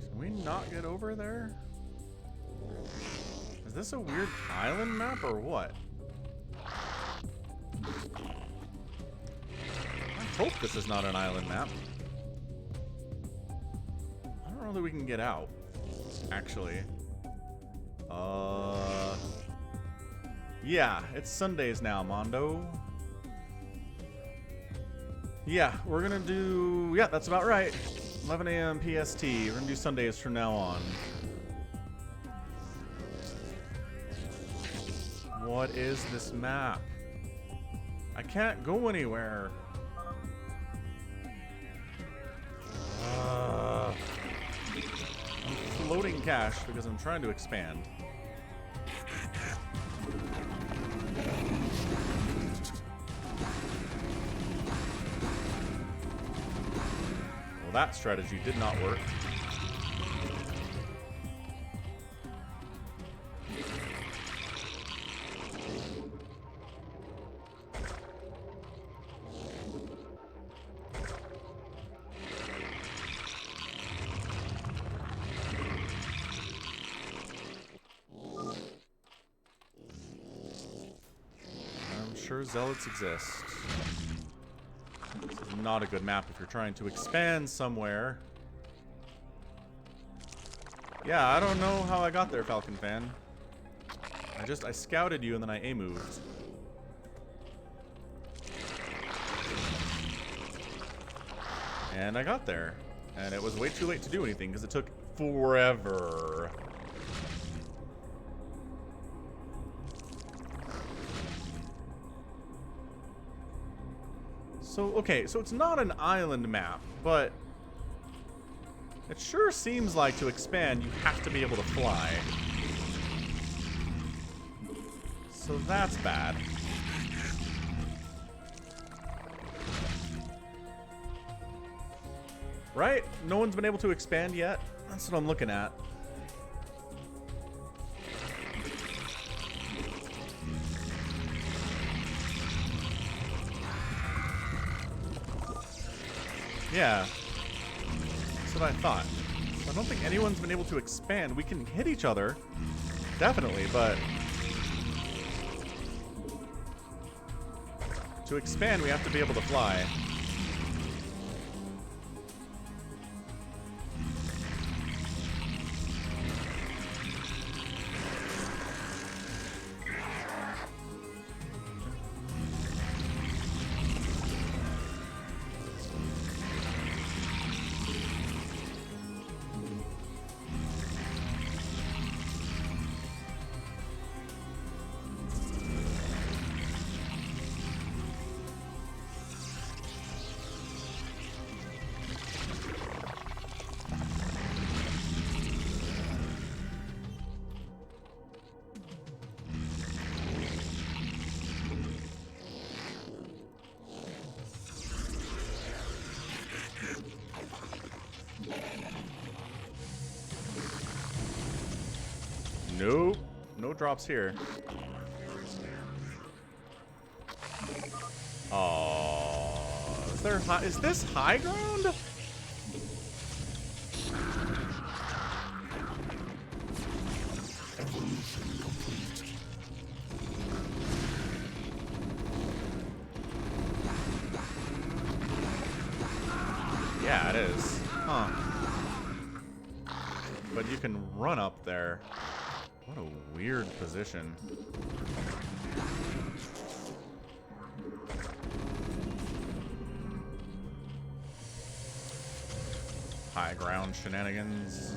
Can we not get over there? Is this a weird island map or what? I hope this is not an island map. I don't know that we can get out, actually. Yeah, it's Sundays now, Mondo. Yeah, we're gonna do... Yeah, that's about right. 11 a.m. PST. We're gonna do Sundays from now on. What is this map? I can't go anywhere. I'm floating cash because I'm trying to expand. Well, that strategy did not work. Sure, zealots exist. This is not a good map if you're trying to expand somewhere. Yeah, I don't know how I got there, Falcon fan. I scouted you and then I A-moved. And I got there. And it was way too late to do anything because it took forever. So, okay, so it's not an island map, but it sure seems like to expand, you have to be able to fly. So that's bad. Right? No one's been able to expand yet? That's what I'm looking at. Yeah, that's what I thought. I don't think anyone's been able to expand. We can hit each other, definitely, but to expand, we have to be able to fly. Nope. No drops here. Oh, is this high ground? Yeah, it is. Huh. But you can run up there. What a weird position. High ground shenanigans.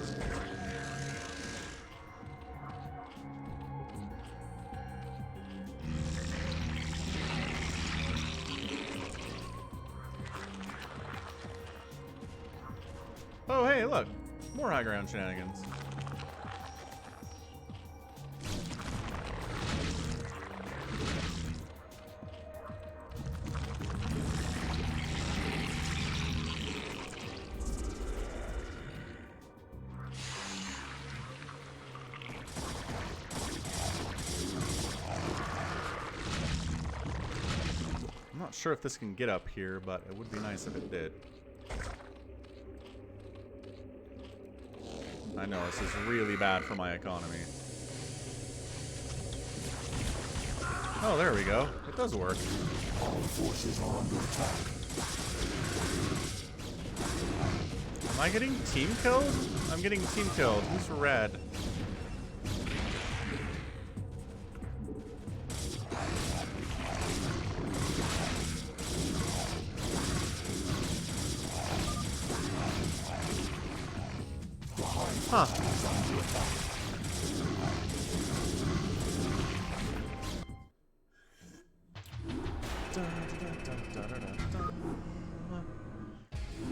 Oh, hey, look. More high ground shenanigans. I'm not sure if this can get up here, but it would be nice if it did. I know, this is really bad for my economy. Oh, there we go. It does work. All forces are under attack. Am I getting team killed? I'm getting team killed. Who's red?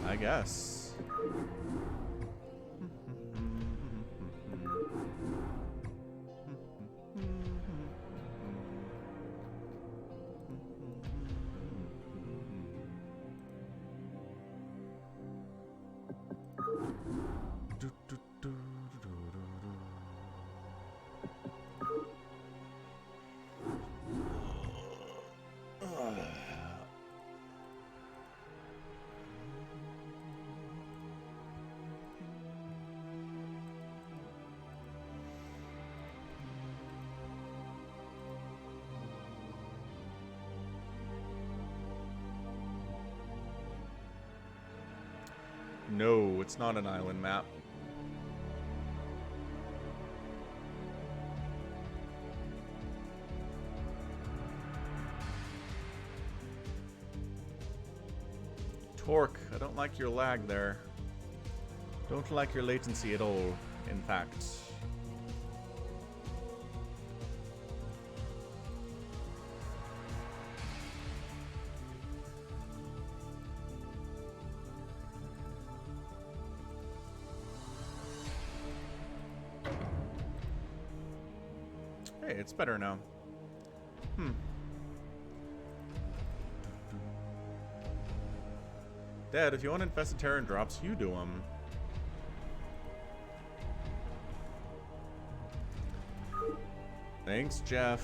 I guess. No, it's not an island map. Torque, I don't like your lag there. Don't like your latency at all, in fact. Hey, it's better now. Dad, if you want infested Terran drops, you do them. Thanks, Jeff.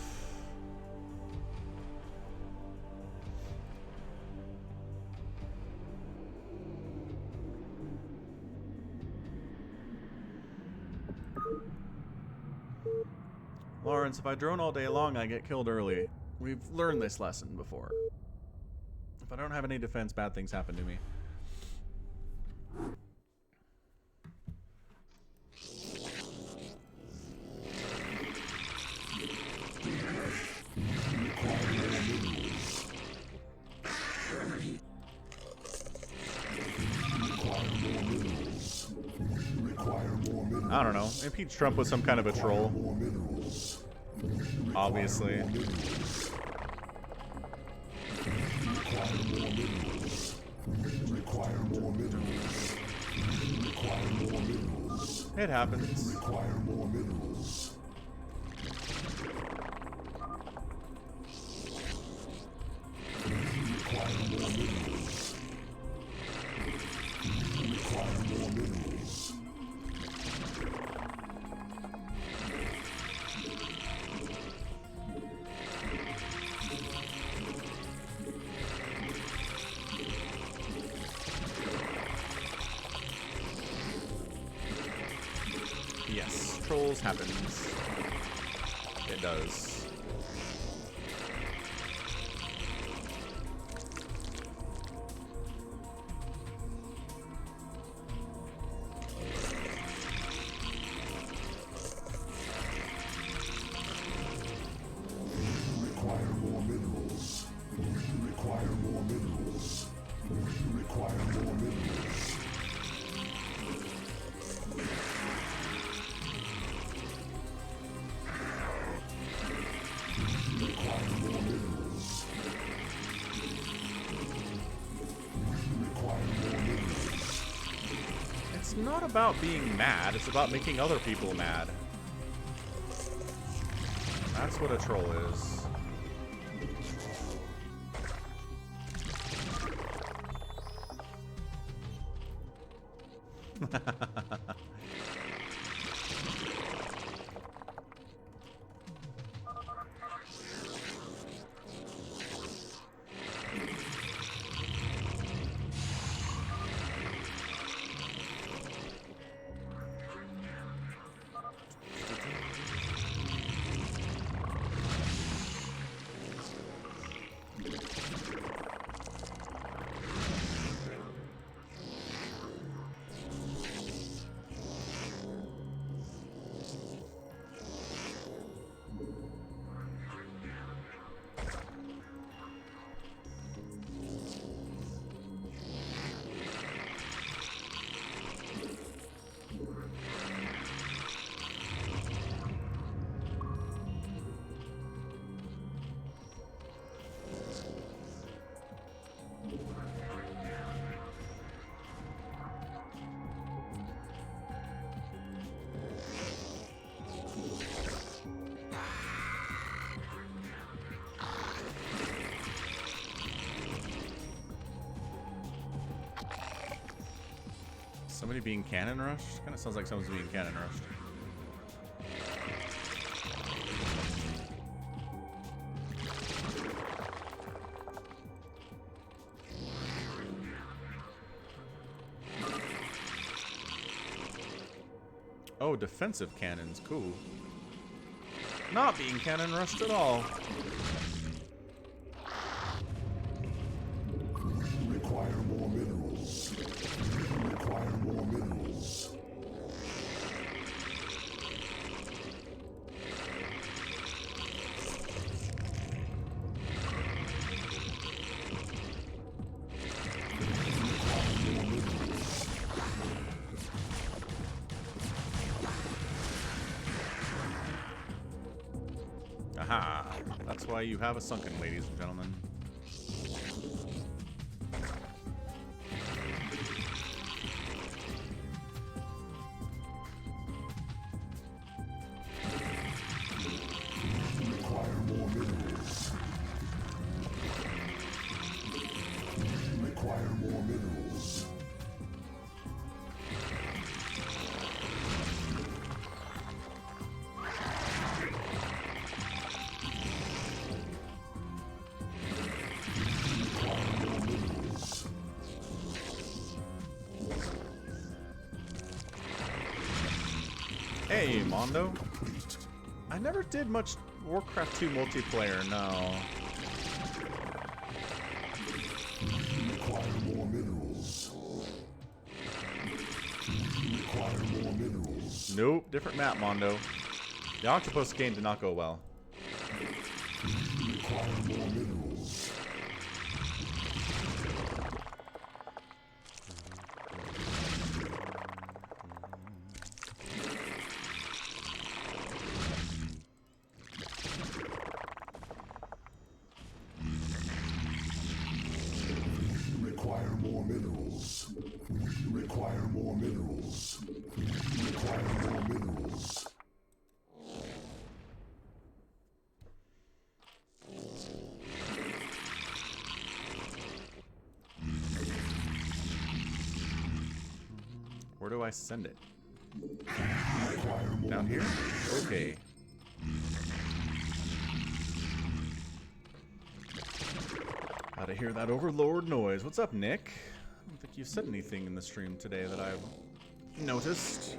Lawrence, if I drone all day long, I get killed early. We've learned this lesson before. If I don't have any defense, bad things happen to me. I don't know. Impeach Trump was some kind of a troll. Obviously. It happens. Yes, trolls happens. It does. It's not about being mad, it's about making other people mad. That's what a troll is. Somebody being cannon rushed? Kind of sounds like someone's being cannon rushed. Oh, defensive cannons. Cool. Not being cannon rushed at all. Require more minerals. Require more minerals. Aha. That's why you have a sunken, ladies and gentlemen. Require more minerals. Require more minerals. Hey, Mondo. I never did much Warcraft 2 multiplayer, no. Require more minerals. Require more minerals. Nope, different map, Mondo. The Octopus game did not go well. Require more minerals. Require more minerals. Require more minerals. Require more minerals. Where do I send it? Require more Down here? Okay. Gotta hear that overlord noise. What's up, Nick? I don't think you said anything in the stream today that I've noticed.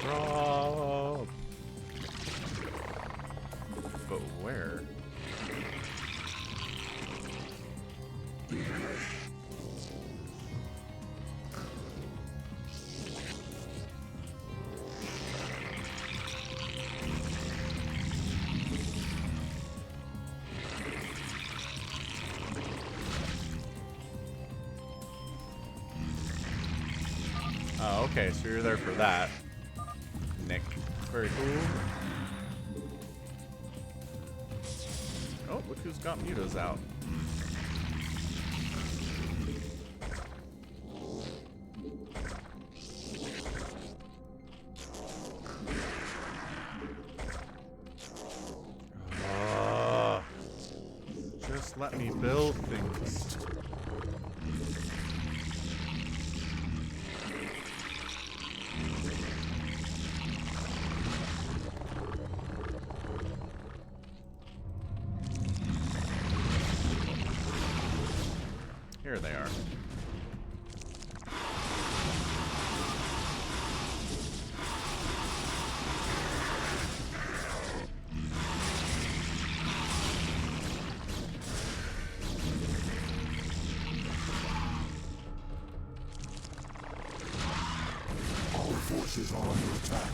Drop. But where? Oh, okay, so you're there for that, Nick. Very cool. Oh, look who's got mutas out. Just let me build things. Here they are. Our forces are under attack.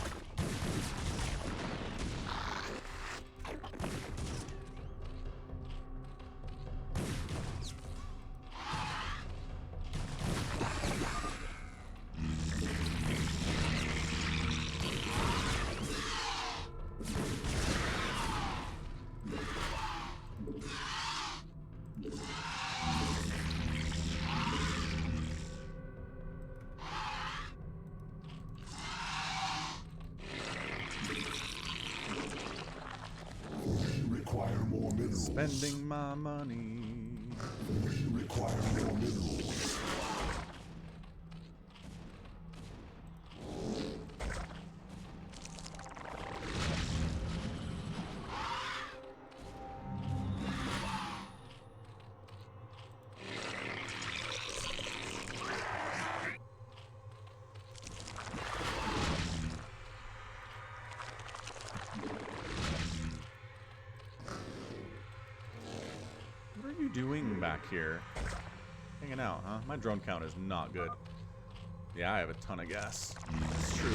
Spending my money. We require more minerals. What are you doing back here? Hanging out, huh? My drone count is not good. Yeah, I have a ton of gas. That's true.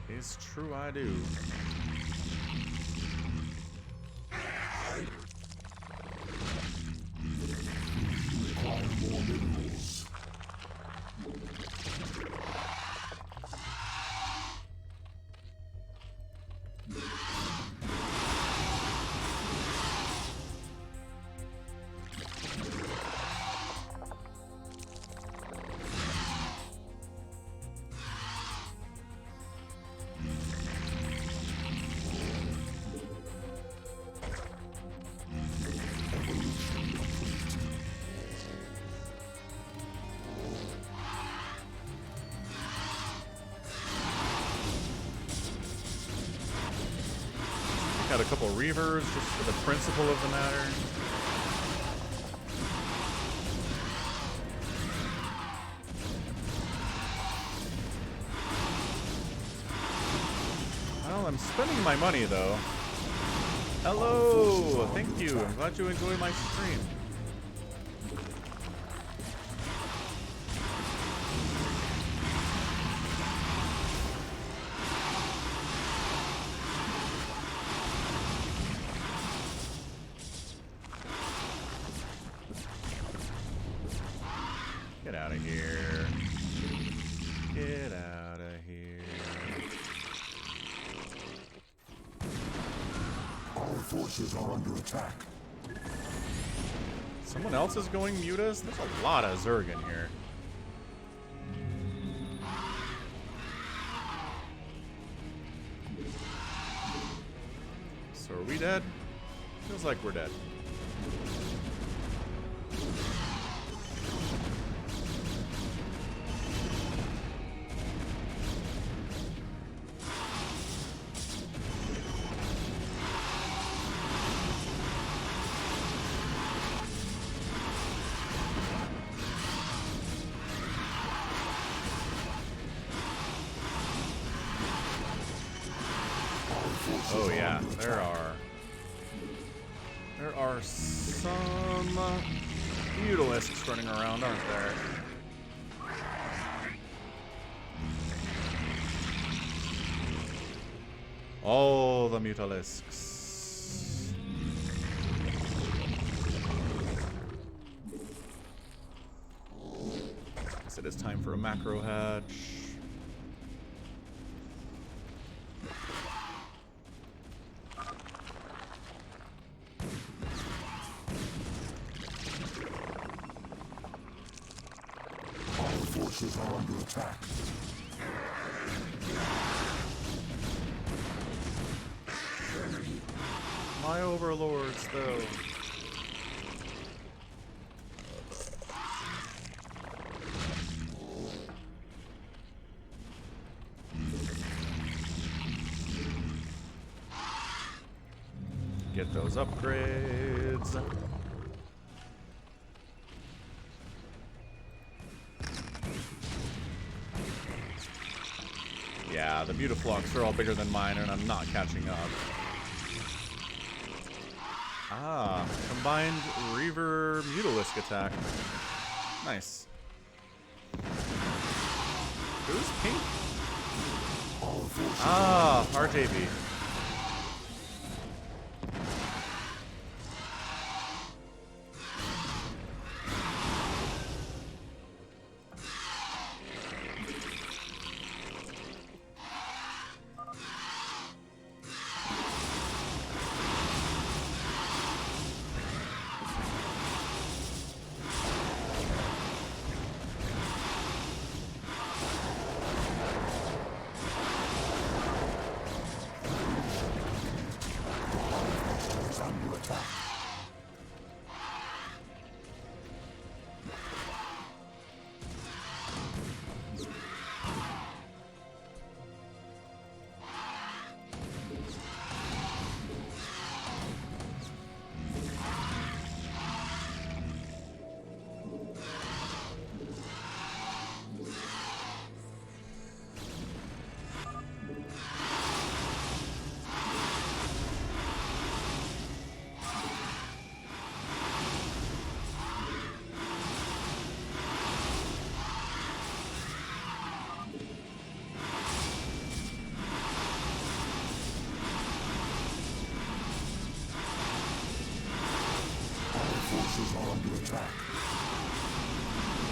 It's true, I do. We require more minerals. Got a couple reavers just for the principle of the matter. Well, I'm spending my money though. Hello! Thank you. I'm glad you enjoy my stream. Get out of here. Get out of here. Our forces are under attack. Someone else is going mutas? There's a lot of Zerg in here. So are we dead? Feels like we're dead. Oh yeah, there are some mutalisks running around, aren't there? All the mutalisks. Guess it is time for a macro hatch. Forces are under attack. My overlords, though. Get those upgrades. Yeah, the Mutaflox are all bigger than mine, and I'm not catching up. Ah, combined Reaver Mutalisk attack. Nice. Who's pink? Ah, RJB.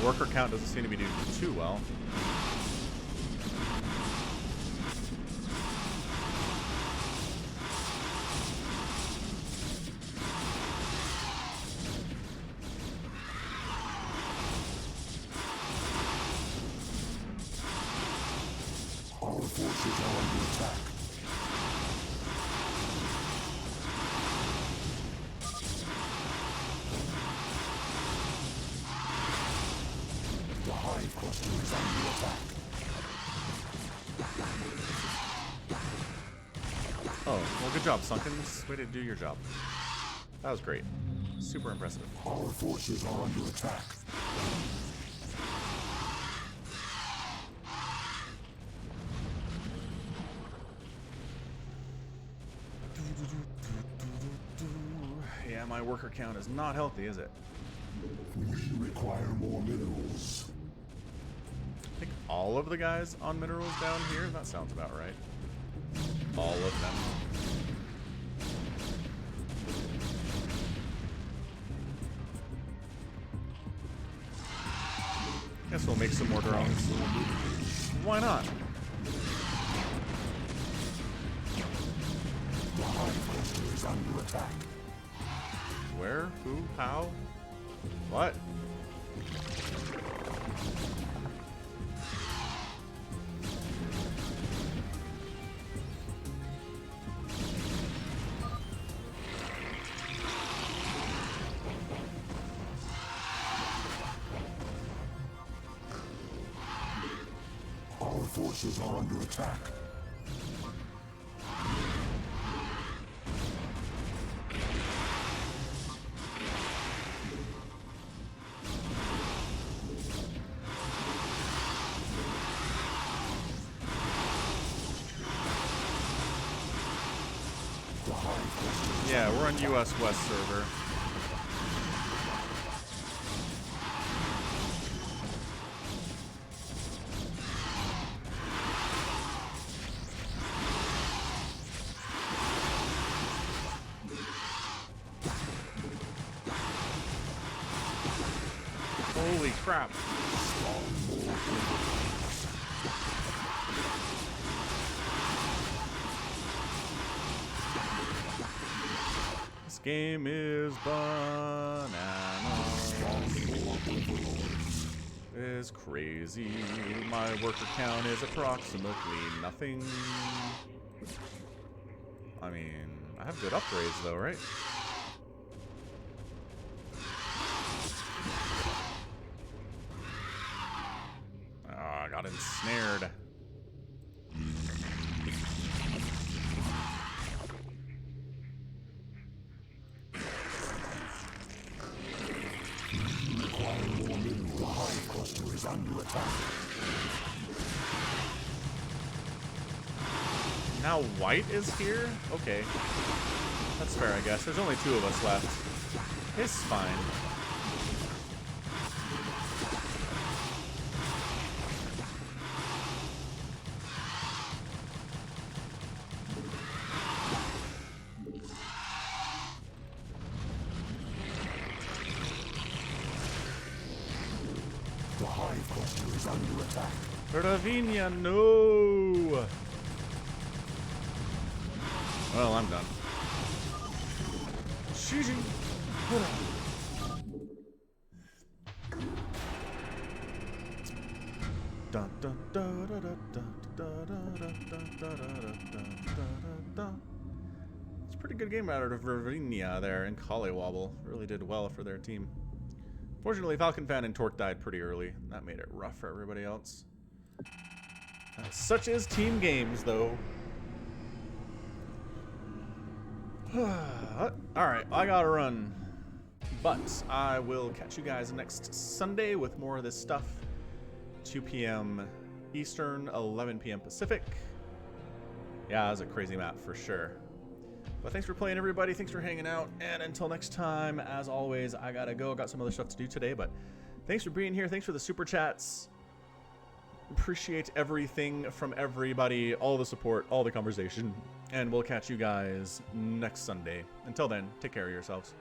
worker count doesn't seem to be doing too well. Our forces are under attack. The hive cluster is under attack. Oh, well, good job, Sunkens. Way to do your job. That was great. Super impressive. Our forces are under attack. Yeah, my worker count is not healthy, is it? We require more minerals. I think all of the guys on minerals down here? That sounds about right. All of them. Guess we'll make some more drones. Why not? The hive cluster is under attack. Where? Who? How? What? Our forces are under attack. The hive cluster is Yeah, we're on US West server. Holy crap. This game is bananas. Is crazy. My worker count is approximately nothing. I mean, I have good upgrades though, right? Oh, I got ensnared. require more minerals. The hive cluster is under attack. Now white is here? Okay. That's fair, I guess. There's only 2 of us left. It's fine. The hive cluster is under attack. Ravinia, no! Well, I'm done. GG. Dun, dun, da, da, da, da, da, da, da, da, da, da. It's a pretty good game out of Ravinia there in Collywobble. Really did well for their team. Fortunately, Falcon Fan and Torque died pretty early. That made it rough for everybody else. Such is team games, though. Alright, I gotta run. But I will catch you guys next Sunday with more of this stuff. 2 p.m. Eastern, 11 p.m. Pacific. Yeah, that was a crazy map for sure. But thanks for playing, everybody. Thanks for hanging out. And until next time, as always, I gotta go. Got some other stuff to do today, but thanks for being here. Thanks for the super chats. Appreciate everything from everybody, all the support, all the conversation. And we'll catch you guys next Sunday. Until then, take care of yourselves.